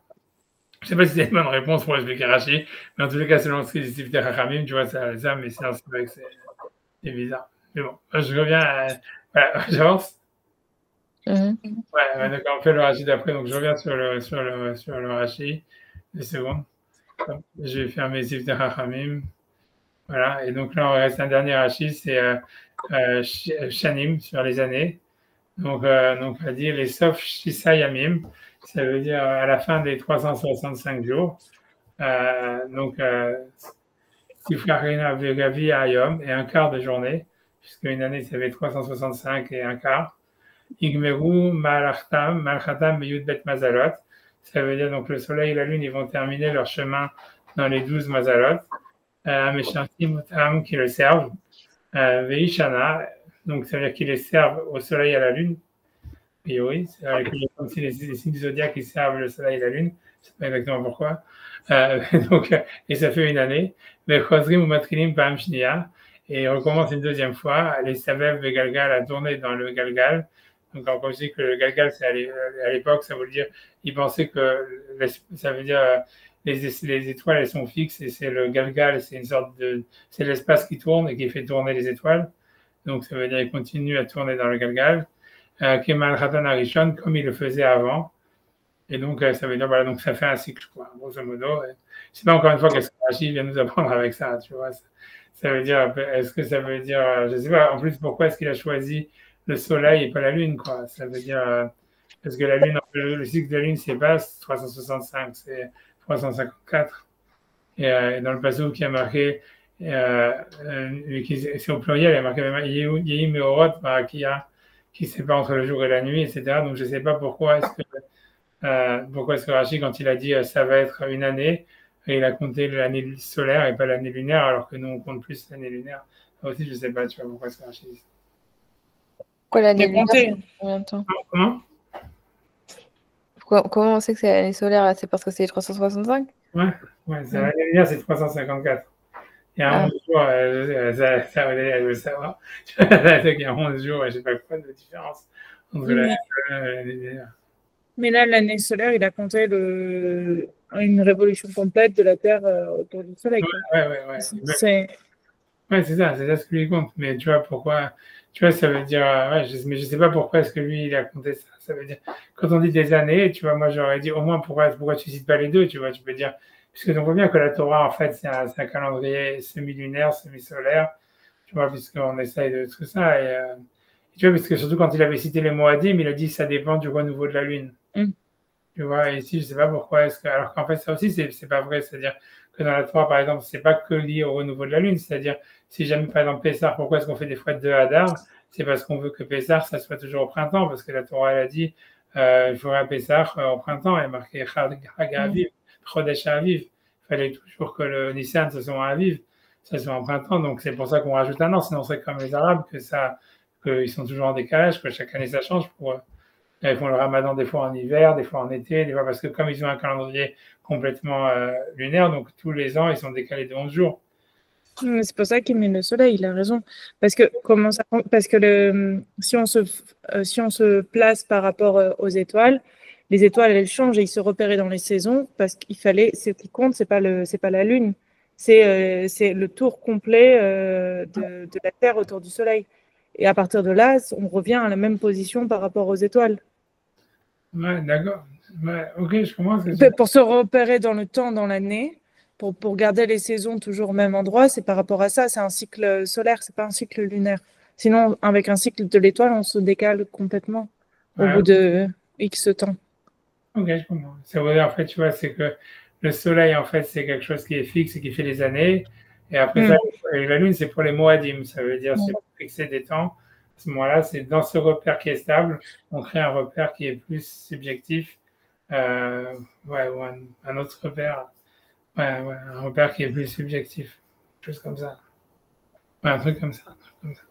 Je ne sais pas si c'est une bonne réponse pour expliquer Rashi, mais en tous les cas, selon ce que dit Sifter Hachamim, tu vois, ça, mais c'est vrai que c'est bizarre. Mais bon, je reviens voilà, j'avance. Ouais, d'accord, on fait le Rashi d'après, donc je reviens sur le Rashi. 2 secondes. Je vais fermer Sifter Hachamim. Voilà, et donc là, on reste un dernier Rashi, c'est Shanim, sur les années. Donc, on va dire les Sof Shisa Yamim. Ça veut dire à la fin des 365 jours. Donc, Sifrarina Vegavi Ayom, et un quart de journée, puisque une année, ça fait 365 et un quart. Igmeru Malchatam Yudbet Mazalot. Ça veut dire donc le soleil et la lune, ils vont terminer leur chemin dans les 12 Mazalot. Meshantim Utam qui le servent. Veishana, donc ça veut dire qu'ils les servent au soleil et à la lune. Et oui, c'est comme si les signes du zodiaque qui servent le soleil et la lune. Je ne sais pas exactement pourquoi. Et ça fait une année. Mais Chosrim ou Matrilim Pam Shnia. Et il recommence une deuxième fois. Les Savev et Galgal à tourner dans le Galgal. Donc, on dit que le Galgal, c'est à l'époque, ça veut dire, ils pensaient que ça veut dire les étoiles, elles sont fixes et c'est le Galgal, c'est une sorte c'est l'espace qui tourne et qui fait tourner les étoiles. Donc, ça veut dire qu'ils continuent à tourner dans le Galgal. Kemal Khatan Arishon, comme il le faisait avant. Et donc, ça veut dire, voilà, donc ça fait un cycle, quoi, grosso modo. Et je sais pas encore une fois qu'est-ce que Rachid vient nous apprendre avec ça, tu vois. Ça veut dire, est-ce que ça veut dire, je sais pas, en plus, pourquoi est-ce qu'il a choisi le soleil et pas la lune, quoi? Ça veut dire, parce que la lune, le cycle de la lune, c'est pas 365, c'est 354. Et dans le passage qui a marqué, c'est au pluriel, il y a marqué même Yehi Meorot, qui sépare entre le jour et la nuit, etc. Donc, je sais pas pourquoi est-ce que Rachid, quand il a dit ça va être une année, il a compté l'année solaire et pas l'année lunaire, alors que nous, on compte plus l'année lunaire. Ça aussi, je sais pas, tu vois, pourquoi est-ce que Rachid dit ça. Pourquoi l'année J'ai lunaire, compté. c'est combien de temps? Comment? Comment on sait que c'est l'année solaire là? C'est parce que c'est les 365? Ouais, l'année lunaire, c'est 354. Il y a Ah. 11 jours, ça elle veut le savoir. Il y a 11 jours, je sais pas quoi de différence entre l'année Mais, solaire et l'année lunaire. mais là, l'année solaire, il a compté une révolution complète de la Terre autour du Soleil, quoi. C'est Ouais, c'est ça ce que lui compte. Mais tu vois, pourquoi, tu vois, ça veut dire, mais je sais pas pourquoi est-ce que lui, il a compté ça. Ça veut dire, quand on dit des années, tu vois, moi, j'aurais dit, au moins, pourquoi tu cites pas les deux, tu vois, tu peux dire, puisque on voit bien que la Torah, en fait, c'est un calendrier semi-lunaire, semi-solaire, tu vois, puisqu'on essaye de tout ça. Et tu vois, parce que surtout quand il avait cité les Moadim, il a dit, ça dépend du renouveau de la lune. Mm. Tu vois, et ici, je sais pas pourquoi est-ce que, alors qu'en fait, ça aussi, c'est pas vrai. C'est-à-dire que dans la Torah, par exemple, c'est pas que lié au renouveau de la lune. C'est-à-dire, si jamais, par exemple, Pessah, pourquoi est-ce qu'on fait des fois deux Hadar? C'est parce qu'on veut que Pessah, ça soit toujours au printemps, parce que la Torah, elle a dit, il faudra un Pessah au printemps, et marqué Chag Aviv, Chodesh Aviv. Il fallait toujours que le Nissan, ce soit à Aviv, ça soit en printemps. Donc, c'est pour ça qu'on rajoute un an. Sinon, c'est comme les Arabes, qu'ils sont toujours en décalage, que chaque année, ça change pour eux. Ils font le ramadan des fois en hiver, des fois en été, des fois parce que comme ils ont un calendrier complètement lunaire, donc tous les ans, ils sont décalés de 11 jours. c'est pour ça qu'il met le Soleil, il a raison. Parce que, si on se place par rapport aux étoiles, les étoiles, elles changent et ils se repéraient dans les saisons parce qu'il fallait, ce qui compte, c'est pas la Lune, c'est le tour complet de la Terre autour du Soleil. Et à partir de là, on revient à la même position par rapport aux étoiles. Ouais, d'accord. Ouais, ok, je commence. Que Pour se repérer dans le temps, dans l'année, pour garder les saisons toujours au même endroit, c'est par rapport à ça. C'est un cycle solaire, c'est pas un cycle lunaire. Sinon, avec un cycle de l'étoile, on se décale complètement au ouais, bout de X temps. ok, je comprends. Ça veut dire, en fait, tu vois, c'est que le soleil, en fait, c'est quelque chose qui est fixe et qui fait les années. Et après ça, Mm. et la lune, c'est pour les moadim. Ça veut dire, c'est Mm. pour fixer des temps. À ce moment-là, c'est dans ce repère qui est stable, on crée un repère qui est plus subjectif. Euh, ouais, ou un autre repère. Ouais, un repère qui est plus subjectif. Quelque chose comme ça. Ouais, un truc comme ça. Un truc comme ça.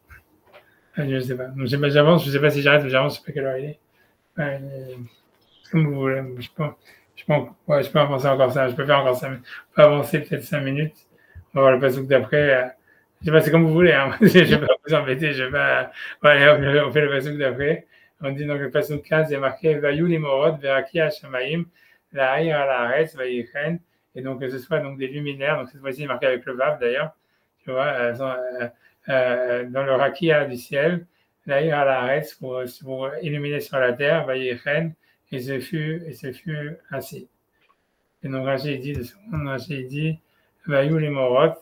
Je sais pas. Donc, j'avance, je sais pas si j'arrête ou j'avance, je sais pas quelle heure il est. Ouais, comme vous voulez. Je peux avancer encore ça. Je peux faire encore 5 minutes. On peut avancer peut-être 5 minutes. On va voir le pasouk d'après. Je sais pas, c'est comme vous voulez. Hein. Je vais pas vous embêter. Je vais pas. Allez, on fait le pasouk d'après. On dit donc le pasouk 15, il y a marqué Vayu limorod veraki hashamaim la haïr à la haaretz vayichen. Et donc, que ce soit donc des luminaires. Donc, cette fois-ci, il est marqué avec le vav d'ailleurs. Tu vois, dans le rakia du ciel, la haïr à la haaretz pour illuminer sur la terre, vayichen. Et ce fut ainsi. Et donc Rachid dit, de seconde, Rachid dit, Vayou les Morot,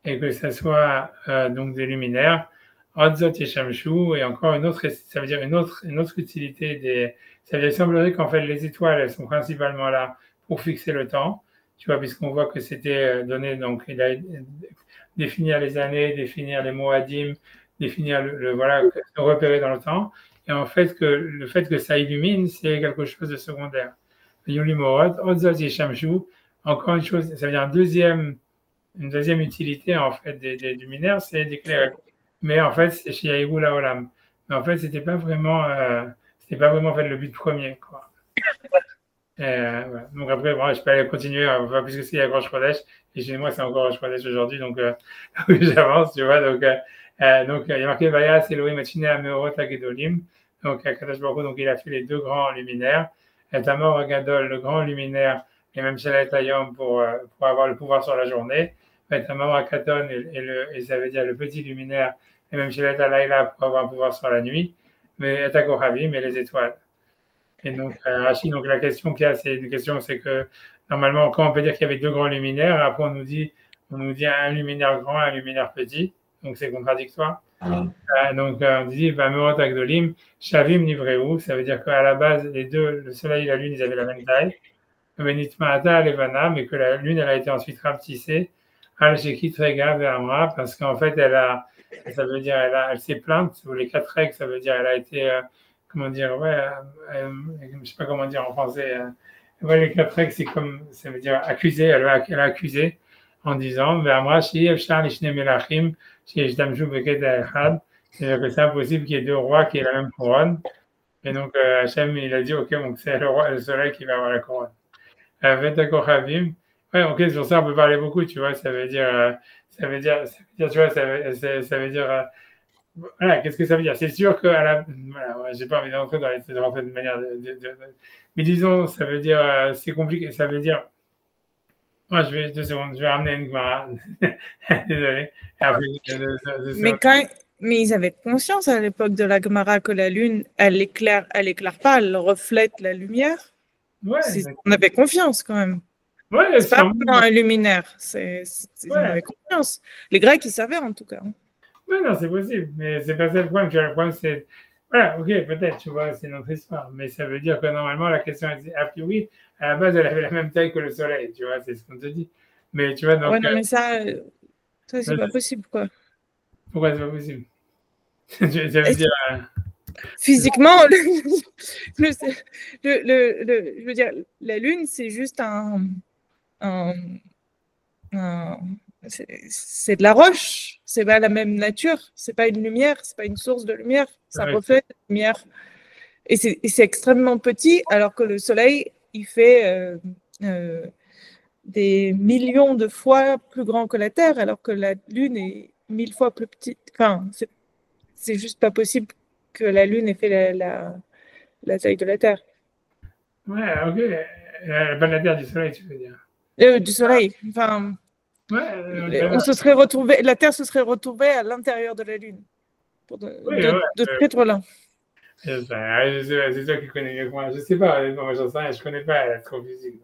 et que ce soit donc des luminaires, Odzot et Shamshu, et encore une autre, ça veut dire une autre utilité ça veut dire, il semblerait qu'en fait les étoiles, elles sont principalement là pour fixer le temps, tu vois, puisqu'on voit que c'était donné, donc il a définir les années, définir les moadim, définir voilà, se repérer dans le temps, et en fait que le fait que ça illumine, c'est quelque chose de secondaire. Yuli Morot, Odzot et Shamshu, encore une chose, ça veut dire une deuxième utilité en fait des luminaires, c'est d'éclairer. Mais en fait, c'est chez Yaïrou Laolam. Mais en fait, c'était pas vraiment en fait, le but premier, quoi. Voilà. Donc après, bon, je peux aller continuer, enfin, puisque c'est à Rosh Chodesh, et chez moi, c'est encore Rosh Chodesh aujourd'hui, donc j'avance, tu vois. Donc il y a marqué Vaya, Elohim, Machine, Ameorot, Agedolim. Donc, Kadosh Baruch Hu, donc il a fait les deux grands luminaires. Et Tamor Agadol, le grand luminaire, et même Shalet Ayom pour avoir le pouvoir sur la journée. Et Tamor Akaton, et ça veut dire le petit luminaire, et même Shalet Alayla pour avoir le pouvoir sur la nuit. Mais Etakohavim, et les étoiles. Et donc, Rachid, donc la question qu'il y a, c'est une question, c'est que normalement, quand on peut dire qu'il y avait deux grands luminaires, après on nous dit un luminaire grand, un luminaire petit, donc c'est contradictoire. Donc, on dit, Merot Agdolim, Shavim Nivreu, ça veut dire qu'à la base, les deux, le soleil et la lune, ils avaient la même taille. Benitmaata Levana, mais que la lune, elle a été ensuite rapetissée. Al-Shekit Rega Ve'amra, parce qu'en fait, ça veut dire, elle s'est plainte, ou les quatre règles, ça veut dire, elle a été, comment dire, ouais, je sais pas comment dire en français, ouais, les quatre règles, c'est comme, ça veut dire accusée, elle a accusé en disant, Ve'amra, Shi Efshar Lishne Melachim, Shi Eshtamshu Beket Echad, c'est-à-dire que c'est impossible qu'il y ait deux rois qui aient la même couronne. Et donc, Hachem, il a dit, ok, donc c'est le soleil qui va avoir la couronne. Vetakoravim. Ouais, ok, sur ça, on peut parler beaucoup, tu vois, tu vois, ça veut dire, voilà, qu'est-ce que ça veut dire? C'est sûr que, voilà, ouais, j'ai pas envie d'entrer de rentrer de manière mais disons, ça veut dire, c'est compliqué, ça veut dire, moi, 2 secondes, je vais ramener une Gemara. Désolé. Après, Mais ils avaient conscience à l'époque de la Gemara que la lune, elle éclaire pas, elle reflète la lumière. Ouais, on avait confiance quand même. Ouais, c'est pas vraiment un luminaire, on avait confiance. Les Grecs, ils savaient en tout cas. Oui, non, c'est possible, mais c'est pas ça le problème. Le problème, c'est, voilà, ok, peut-être, tu vois, c'est notre histoire, mais ça veut dire que normalement, la question, a priori, à la base, elle avait la même taille que le soleil, tu vois, c'est ce qu'on te dit. Mais tu vois, donc. Ouais, non, mais ça c'est pas possible, quoi. Pourquoi c'est pas possible? Ça veut dire. Physiquement, je veux dire, la Lune, c'est juste c'est de la roche, c'est pas la même nature, c'est pas une lumière, c'est pas une source de lumière, ça reflète la lumière. Et c'est extrêmement petit, alors que le Soleil, il fait des millions de fois plus grand que la Terre, alors que la Lune est 1000 fois plus petite. Enfin, c'est juste pas possible que la Lune ait fait la taille de la Terre. Ouais, ok. Pas de la Terre, du Soleil, tu veux dire. Du Soleil. Enfin, on se serait retrouvé, la Terre se serait retrouvée à l'intérieur de la Lune. De très trop loin. C'est toi qui connais mieux que moi. Je sais pas, honnêtement, j'en sais rien, je connais pas l'astrophysique.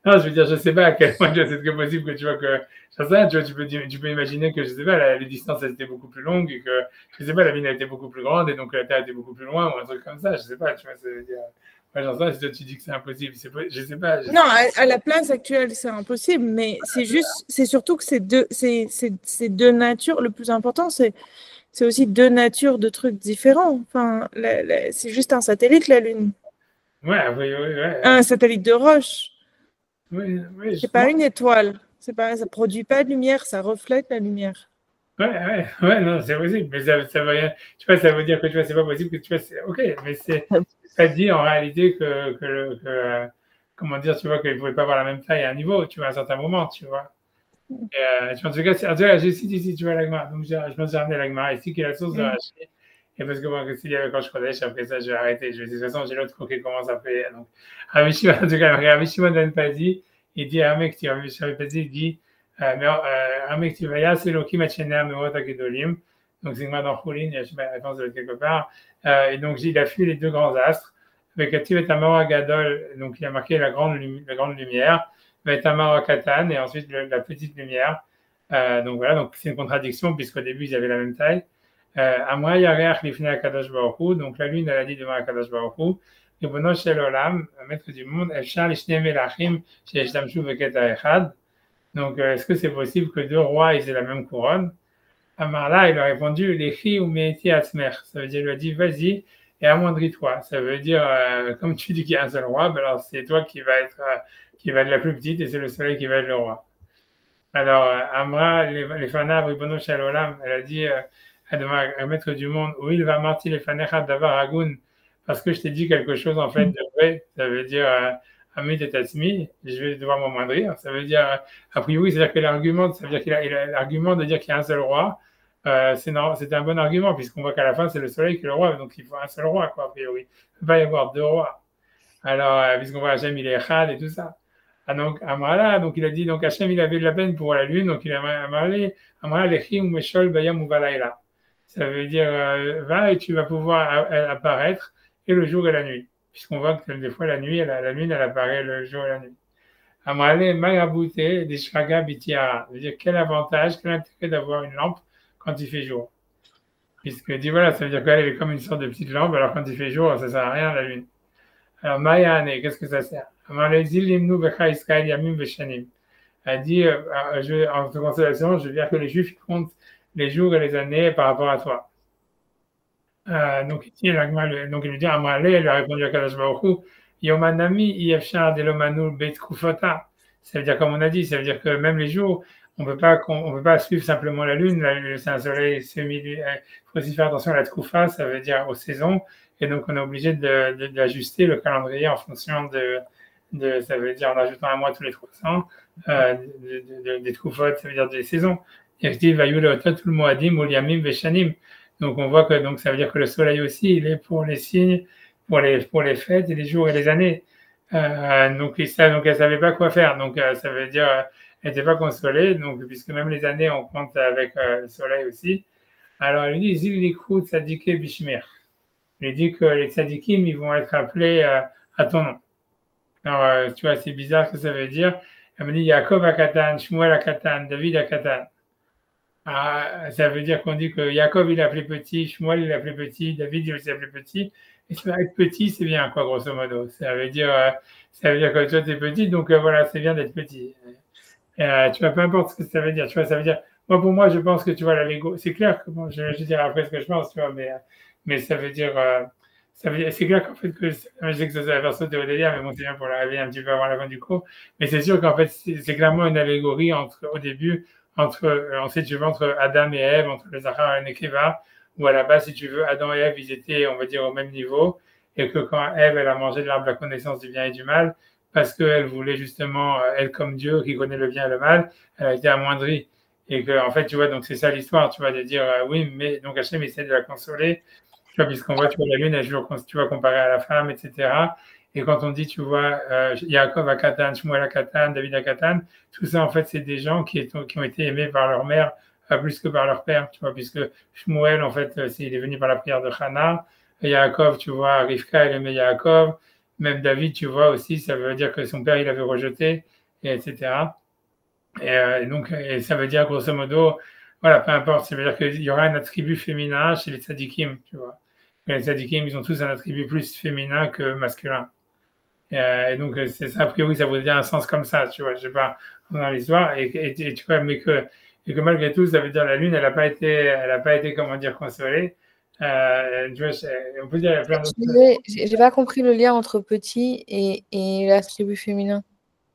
Non, je veux dire, je sais pas à quel point c'est possible que tu vois que, j'en sais rien, tu vois, tu peux imaginer que, je sais pas, les distances elles étaient beaucoup plus longues et que, je sais pas, la Lune a été beaucoup plus grande et donc la Terre était beaucoup plus loin ou un truc comme ça, je sais pas, tu vois, ça veut dire, ouais, j'en sais rien, si toi tu dis que c'est impossible, je sais pas. Non, à la place actuelle, c'est impossible, mais c'est surtout que c'est deux natures, le plus important, c'est aussi deux natures de trucs différents. Enfin, c'est juste un satellite, la Lune. Ouais. Un satellite de roche. Oui. C'est pas une étoile. Ça produit pas de lumière, ça reflète la lumière. Ouais, non, c'est possible, mais ça veut rien. Tu vois, ça veut dire que tu vois, c'est pas possible que tu vois, ok, mais ça dit en réalité comment dire, tu vois, qu'ils ne pouvaient pas avoir la même taille à un niveau, tu vois, à un certain moment, tu vois. Et, en tout cas, j'ai cité ici, tu vois, l'agma. Donc, je me suis ramené l'agma ici, qui est la source de Rachid. Et parce que moi, quand je connais, après ça, je vais arrêter. De toute façon, j'ai l'autre qui commence après. Donc, Rabbi Shimon, en tout cas, Rabbi Shimon ben Pazi, il dit à un mec, Rabbi Shimon ben Pazi, il dit, un mec qui va y c'est l'okim atchener meot agedolim. Donc, c'est moi dans Choulin, je sais pas la réponse de quelque part. Et donc, il a fui les deux grands astres. Avec Ativ et Amar Gadol, donc il a marqué la grande lumière. Tamar Katan et ensuite la petite lumière. Donc voilà, donc c'est une contradiction puisqu'au début ils avaient la même taille. Amra Yareach Lifnei Akadosh Baruch Hu, donc la lune elle a dit devant Akadosh Baruch Hu, Ribono Shel Olam, maître du monde, Efshar Lishnei Melachim Sheyeshtamshu Beketa Echad. Donc est-ce que c'est possible que deux rois aient la même couronne? Amarla il a répondu Lechi ou Meiti Atzmer, ça veut dire il lui a dit vas-y et amoindris-toi. Ça veut dire comme tu dis qu'il y a un seul roi, ben alors c'est toi qui va être la plus petite et c'est le soleil qui va être le roi. Alors, Amra, les Fanav, Ribono Shel Olam, elle a dit à maître du monde, où il va marti les Fanecha Davar Agun, parce que je t'ai dit quelque chose en fait de vrai, ça veut dire Amit et Tatsmi, je vais devoir m'amoindrir, ça veut dire, a priori, c'est-à-dire que l'argument, ça veut dire qu'il a l'argument de dire qu'il y a un seul roi, c'est un bon argument, puisqu'on voit qu'à la fin, c'est le soleil qui est le roi, donc il faut un seul roi, quoi, a priori. Il ne peut pas y avoir deux rois. Alors, puisqu'on voit Hachem, il est Echad et tout ça. Ah, donc, Amrala, donc il a dit, donc Hachem, il avait de la peine pour la lune, donc il a Amrala, Lechim, Meshol, Bayam ou Valaïla. Ça veut dire, va et tu vas pouvoir apparaître, et le jour et la nuit. puisqu'on voit que des fois la nuit, la lune, elle apparaît le jour et la nuit. Amrale Magabouté, des Shraga Bitiara. C'est-à-dire, quel avantage, quel intérêt d'avoir une lampe quand il fait jour? Puisque dit voilà, ça veut dire qu'elle est comme une sorte de petite lampe, alors quand il fait jour, ça sert à rien la lune. Alors Mayane, qu'est-ce que ça sert? Amrale Zilimnu Becha Israël Yamim Veshanim. Elle dit, en te consolation, je veux dire que les Juifs comptent les jours et les années par rapport à toi. Donc, ici, donc il lui dit, Amrale, elle lui a répondu à Kadosh Baruch Hu, Yomanami, Yefshar Delomanu Bet Kufota. Ça veut dire, comme on a dit, ça veut dire que même les jours, on peut pas suivre simplement la lune. C'est un soleil semi. Il faut aussi faire attention à la Tkufa, ça veut dire aux saisons. Et donc, on est obligé d'ajuster le calendrier en fonction ça veut dire en ajoutant un mois tous les 300, des Tkufot, ça veut dire des saisons. Et je dis, Vayou Leotot, tout le Moadim, Uliamim, Veshanim. Donc, on voit que donc, ça veut dire que le soleil aussi, il est pour les signes, pour les fêtes et les jours et les années. Donc, elle ne savait pas quoi faire. Donc, ça veut dire, elle n'était pas consolée. Donc, puisque même les années, on compte avec le soleil aussi. Alors, elle lui dit, Zil Likud Tzadike Bishmir. Il lui dit que les tzadikim, ils vont être appelés à ton nom. Alors, tu vois, c'est bizarre ce que ça veut dire. Elle me dit, Yaakov Akatan, Shmuel Akatan, David Akatan. Ça veut dire qu'on dit que Yaakov, il est appelé petit, Shmuel, il est appelé petit, David, il est appelé petit. Et être petit, c'est bien, quoi, grosso modo. Ça veut dire que toi, tu es petit, donc voilà, c'est bien d'être petit. Tu vois, peu importe ce que ça veut dire. Tu vois, ça veut dire, pour moi, je pense que, tu vois, la Lego, c'est clair que, bon, je dirai après ce que je pense, tu vois, mais ça veut dire, c'est clair qu'en fait, je sais que ça va faire sauter au délire, mais bon, c'est bien pour la réveiller un petit peu avant la fin du cours. Mais c'est sûr qu'en fait, c'est clairement une allégorie au début, ensuite, tu veux, entre Adam et Ève, entre le Zachar et le Nekeva, où à la base, si tu veux, Adam et Ève, ils étaient, on va dire, au même niveau, et que quand Ève, elle a mangé de l'arbre de la connaissance du bien et du mal, parce qu'elle voulait justement, elle comme Dieu, qui connaît le bien et le mal, elle a été amoindrie. Et que, en fait, tu vois, donc c'est ça l'histoire, tu vois, de dire, oui, mais donc Hachem essaie de la consoler, tu vois, puisqu'on voit, tu vois, la lune, elle joue, tu vois, comparée à la femme, etc. Et quand on dit, tu vois, Yaakov à Katan, Shmuel à Katan, David à Katan, tout ça, en fait, c'est des gens qui ont été aimés par leur mère plus que par leur père, tu vois, puisque Shmuel, en fait, il est venu par la prière de Hana. Yaakov, tu vois, Rivka, elle aimait Yaakov. Même David, tu vois, aussi, ça veut dire que son père, il avait rejeté, etc. Et donc, ça veut dire, grosso modo, voilà, peu importe, ça veut dire qu'il y aura un attribut féminin chez les tzadikim, tu vois. Les tzadikim, ils ont tous un attribut plus féminin que masculin. Et donc, c'est ça, a priori, ça voudrait dire un sens comme ça, tu vois, je sais pas, dans l'histoire, et tu vois, et que malgré tout, ça veut dire la lune, elle n'a pas été, comment dire, consolée. Tu vois, on peut dire, il y a plein d'autres choses. J'ai pas compris le lien entre petit et l'attribut féminin.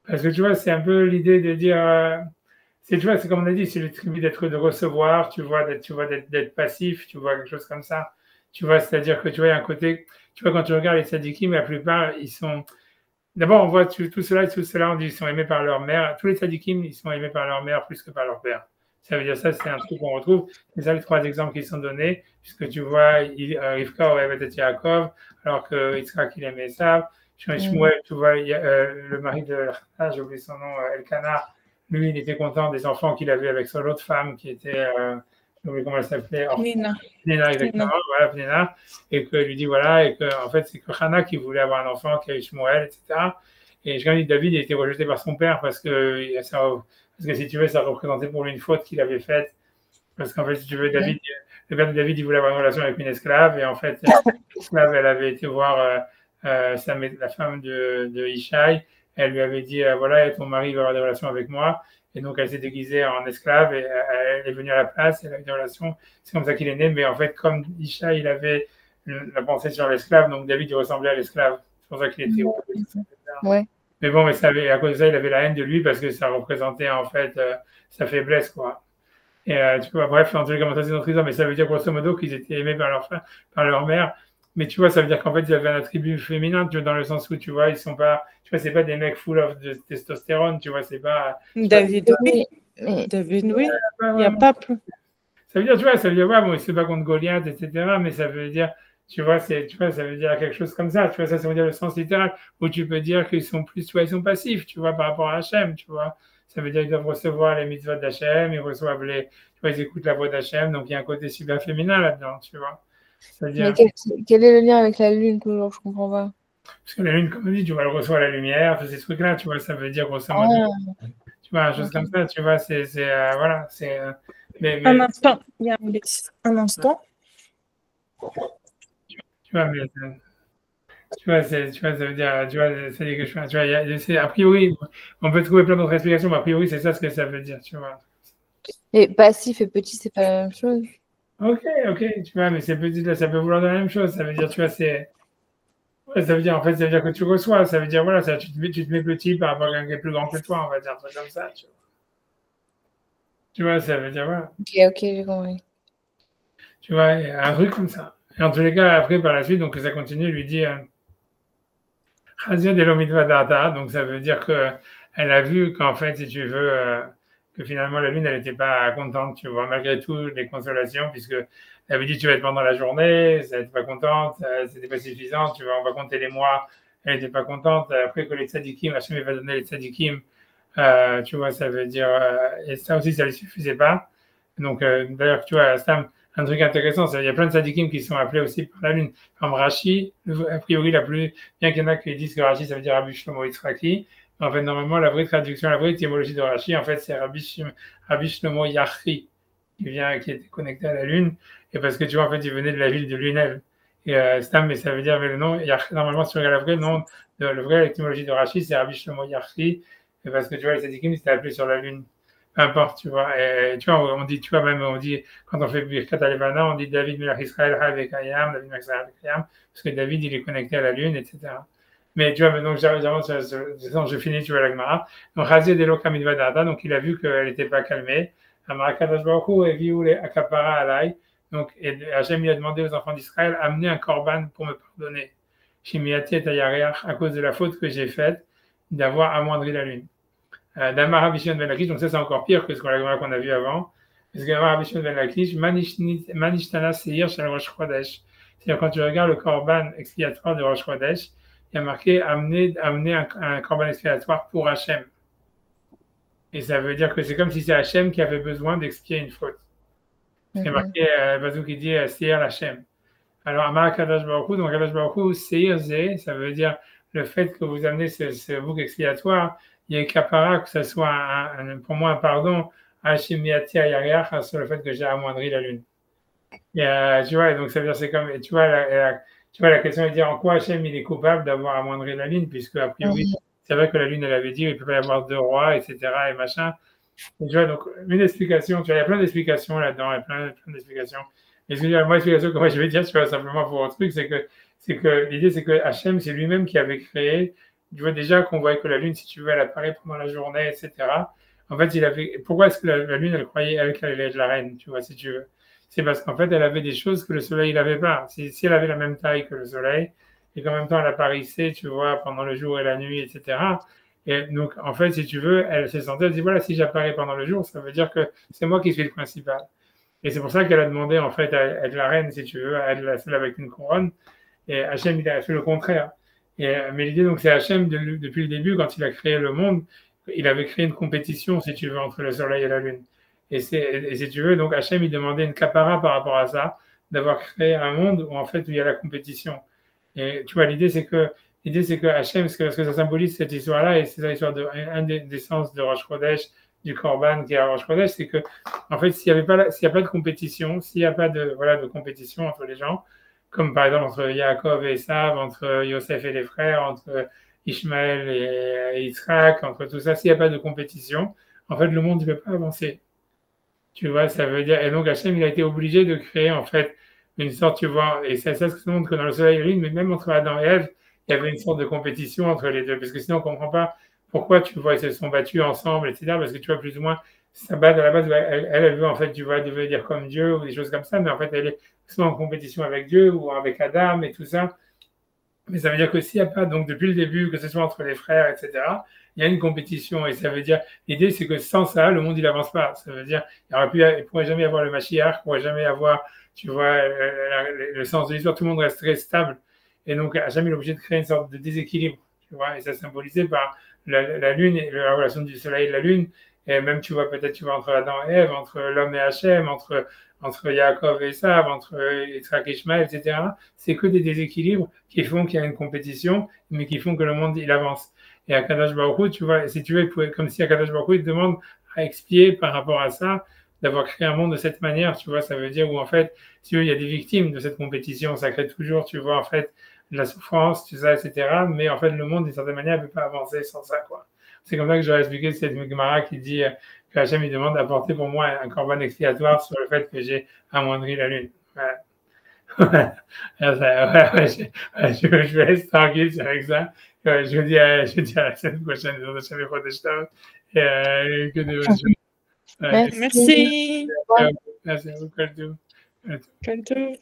Parce que tu vois, c'est un peu l'idée de dire, tu vois, c'est comme on a dit, c'est l'attribut de recevoir, tu vois, d'être passif, tu vois, quelque chose comme ça. Tu vois, c'est-à-dire que tu vois, il y a un côté, tu vois, quand tu regardes les tzadikim, la plupart, ils sont. D'abord, on voit tout cela, on dit qu'ils sont aimés par leur mère. Tous les tzadikim, ils sont aimés par leur mère plus que par leur père. Ça veut dire ça, c'est un truc qu'on retrouve. C'est ça les trois exemples qui sont donnés, puisque tu vois, Rivka aurait été Yaakov, alors que Yitzhak, il aimait Esav. Shmuel, tu vois, le mari de j'ai oublié son nom, Elkanah, lui, il était content des enfants qu'il avait avec son autre femme qui était, j'ai oublié comment elle s'appelait. Nina. Pnina, exactement, voilà, Pnina, et que lui dit voilà, et que en fait c'est que Hana qui voulait avoir un enfant, qui a eu Shmuel, etc. Et je dis David il a été rejeté par son père parce que si tu veux, ça représentait pour lui une faute qu'il avait faite. Parce qu'en fait, si tu veux, le père de David, il voulait avoir une relation avec une esclave, et en fait, l'esclave, elle avait été voir la femme de Ishaï, elle lui avait dit voilà, ton mari va avoir des relations avec moi. Et donc, elle s'est déguisée en esclave et elle est venue à la place, elle a eu des relations. C'est comme ça qu'il est né. Mais en fait, comme Isha, il avait la pensée sur l'esclave, donc David, il ressemblait à l'esclave. C'est pour ça qu'il était haut. Ouais. Mais bon, à cause de ça, il avait la haine de lui parce que ça représentait en fait sa faiblesse, quoi. Et tu vois, bref, en tout cas, c'est notre histoire, mais ça veut dire grosso modo qu'ils étaient aimés par leur mère. Mais tu vois, ça veut dire qu'en fait, ils avaient un attribut féminin, tu vois, dans le sens où, tu vois, ils sont pas, tu vois, c'est pas des mecs full of de testostérone, tu vois, c'est pas. David, oui. David, oui. Il n'y a pas plus. Ça veut dire, tu vois, ouais, bon, c'est pas contre Goliath, etc., mais ça veut dire, tu vois, ça veut dire quelque chose comme ça, tu vois, ça veut dire le sens littéral, où tu peux dire qu'ils sont plus, tu vois, ils sont passifs, tu vois, par rapport à Hachem, tu vois. Ça veut dire qu'ils doivent recevoir les mitzvot d'Hachem, ils reçoivent tu vois, ils écoutent la voix d'Hachem, donc il y a un côté super féminin là-dedans, tu vois. Mais quel est le lien avec la lune, toujours? Je comprends pas. Parce que la lune, comme on dit, tu vois, elle reçoit la lumière, tous ces trucs-là, tu vois, ça veut dire grosso modo, Ah, tu vois, une chose ok. comme ça, tu vois, voilà, Un mais, instant, il y a un bêtise. Un instant. tu vois, tu vois, ça veut dire, tu vois, c'est que tu vois, a priori, on peut trouver plein d'autres explications, mais a priori, c'est ça ce que ça veut dire, tu vois. Et passif et petit, c'est pas la même chose. Ok, tu vois, mais c'est petit, là, ça peut vouloir dire la même chose, ça veut dire, tu vois, ouais, ça veut dire, en fait, ça veut dire que tu reçois, ça veut dire, voilà, tu te mets petit par rapport à quelqu'un qui est plus grand que toi, on va dire, un truc comme ça, tu vois, ça veut dire, voilà, Ok, j'ai compris. tu vois, et un truc comme ça. Et en tous les cas, après, par la suite, donc, ça continue, lui dit, Chazia de l'Omidva Data, donc ça veut dire qu'elle a vu qu'en fait, si tu veux, que finalement la Lune, elle n'était pas contente, tu vois, malgré tout, les consolations, puisque elle avait dit tu vas être pendant la journée, elle n'était pas contente, c'était pas suffisant, tu vois, on va compter les mois, elle n'était pas contente. Après que les tzadikim, Hachem va donner les tzadikim, tu vois, ça veut dire, et ça aussi, ça ne lui suffisait pas. Donc, d'ailleurs, tu vois, c'est un truc intéressant, il y a plein de tzadikim qui sont appelés aussi par la Lune, comme Rashi, a priori la plus. Bien qu'il y en a qui disent que Rashi, ça veut dire Rabbi Shlomo Yitzhaki. En fait, normalement, la vraie traduction, la vraie étymologie de Rashi, en fait, c'est Rabbi Shlomo Yachi, qui était connecté à la Lune. Et parce que tu vois, en fait, il venait de la ville de Lunel. Et Stam, mais ça veut dire, mais le nom, normalement, si tu regardes le vrai nom, le vrai étymologie de Rashi, c'est Rabbi Shlomo Yachi. Et parce que tu vois, les Sadikim, c'était appelé sur la Lune. Peu importe, tu vois. Et tu vois, on dit, tu vois, même, on dit, quand on fait Birkat Alevana, on dit David Melach Israël Havekayam, David Melach Israël Havekayam, parce que David, il est connecté à la Lune, etc. Mais tu vois, donc j'avance, je finis, tu vois, la Gemara. Donc, Razé de Lokamidvadata, donc il a vu qu'elle n'était pas calmée. Amarakadosh Baruch Hu, et Vioule Akapara Alay. Donc, Hachem lui a demandé aux enfants d'Israël, amenez un korban pour me pardonner. Shimiati et Ayareach, à cause de la faute que j'ai faite d'avoir amoindri la lune. D'Amar Rabbi Shimon ben Lakish, donc ça c'est encore pire que ce qu'on a vu avant. Parce que Amar Rabbi Shimon ben Lakish, Manishtana Seir Shel Rosh Chodesh. C'est-à-dire quand tu regardes le korban expiatoire de Rosh Chodesh, il y a marqué amener un korban expiatoire pour Hachem. Et ça veut dire que c'est comme si c'est Hachem qui avait besoin d'expier une faute. Parce qu'il y a marqué, Bazou qui dit Seir Hachem. Alors, Amar Kadash Baruch Hu, donc Kadash Baruch Hu, Seir Zé, ça veut dire le fait que vous amenez ce bouc expiatoire, il y a capara, que ce soit pour moi un pardon, Hashimiati Ayariach, sur le fait que j'ai amoindri la lune. Et, tu vois, donc ça veut dire c'est comme, et tu vois, la question est de dire en quoi Hachem il est coupable d'avoir amoindri la lune, puisque a priori, c'est vrai que la lune elle avait dit il ne peut pas y avoir deux rois, etc. et machin. Et tu vois, donc une explication, tu vois, il y a plein d'explications là-dedans, il y a plein d'explications. Et moi, l'explication que moi je vais dire, tu vois, simplement pour un truc, c'est que l'idée, c'est que Hachem, c'est lui-même qui avait créé, tu vois, déjà qu'on voyait que la lune, si tu veux, elle apparaît pendant la journée, etc. En fait, pourquoi est-ce que la lune, elle croyait avec qu'elle allait être la reine, tu vois, si tu veux? C'est parce qu'en fait, elle avait des choses que le soleil n'avait pas. Si elle avait la même taille que le soleil, et qu'en même temps, elle apparaissait, tu vois, pendant le jour et la nuit, etc. Et donc, en fait, si tu veux, elle s'est sentie, elle dit, voilà, si j'apparais pendant le jour, ça veut dire que c'est moi qui suis le principal. Et c'est pour ça qu'elle a demandé, en fait, à être la reine, si tu veux, à être celle avec une couronne. Et Hachem, il a fait le contraire. Mais l'idée, donc, c'est Hachem, depuis le début, quand il a créé le monde, il avait créé une compétition, si tu veux, entre le soleil et la lune. Et si tu veux, donc, Hachem, il demandait une capara par rapport à ça, d'avoir créé un monde où, en fait, où il y a la compétition. Et tu vois, l'idée, c'est que Hachem, ce que ça symbolise, cette histoire-là, et c'est la histoire un des sens de Rosh Chodesh, du Korban qui est à Rosh Chodesh, c'est que, en fait, s'il n'y a pas de compétition, s'il n'y a pas de compétition entre les gens, comme par exemple entre Yaakov et Esav, entre Yosef et les frères, entre Ishmaël et Yitzhak, entre tout ça, s'il n'y a pas de compétition, en fait, le monde ne peut pas avancer. Tu vois, ça veut dire, et donc Hachem, il a été obligé de créer, en fait, une sorte, tu vois, et c'est ça ce que ça montre que dans le soleil et la lune, mais même entre Adam et Ève, il y avait une sorte de compétition entre les deux, parce que sinon on ne comprend pas pourquoi, tu vois, ils se sont battus ensemble, etc., parce que tu vois, plus ou moins, ça bat à la base, elle veut, en fait, tu vois, devenir comme Dieu, ou des choses comme ça, mais en fait, elle est soit en compétition avec Dieu, ou avec Adam, et tout ça, mais ça veut dire que s'il n'y a pas, donc depuis le début, que ce soit entre les frères, etc., il y a une compétition. Et ça veut dire, l'idée, c'est que sans ça, le monde, il n'avance pas. Ça veut dire, il ne pourrait jamais y avoir le Mashiach, il ne pourrait jamais avoir, tu vois, le sens de l'histoire, tout le monde resterait stable. Et donc, Hachem, il est obligé de créer une sorte de déséquilibre, tu vois, et ça symbolisé par la lune, et la relation du soleil et de la lune. Et même, tu vois, peut-être, tu vois, entre Adam et Ève, entre l'homme et Hachem, entre entre Yaakov et Esav, entre Yitzhak et Ishmael, etc. C'est que des déséquilibres qui font qu'il y a une compétition, mais qui font que le monde, il avance. Et Akadosh Baruch Hu, tu vois, si tu veux, comme si Akadosh Baruch Hu, il te demande à expier par rapport à ça, d'avoir créé un monde de cette manière, tu vois, ça veut dire où, en fait, si tu veux, il y a des victimes de cette compétition, ça crée toujours, tu vois, en fait, de la souffrance, tout ça, etc. Mais en fait, le monde, d'une certaine manière, ne peut pas avancer sans ça, quoi. C'est comme ça que j'aurais expliqué cette Gemara qui dit que Hachem, il demande d'apporter pour moi un corban expiatoire sur le fait que j'ai amoindri la lune. Voilà. Je vais laisse tranquille avec ça. Je vous dis à la semaine prochaine. Que de bonnes choses. Merci. Merci à vous. Quel tour.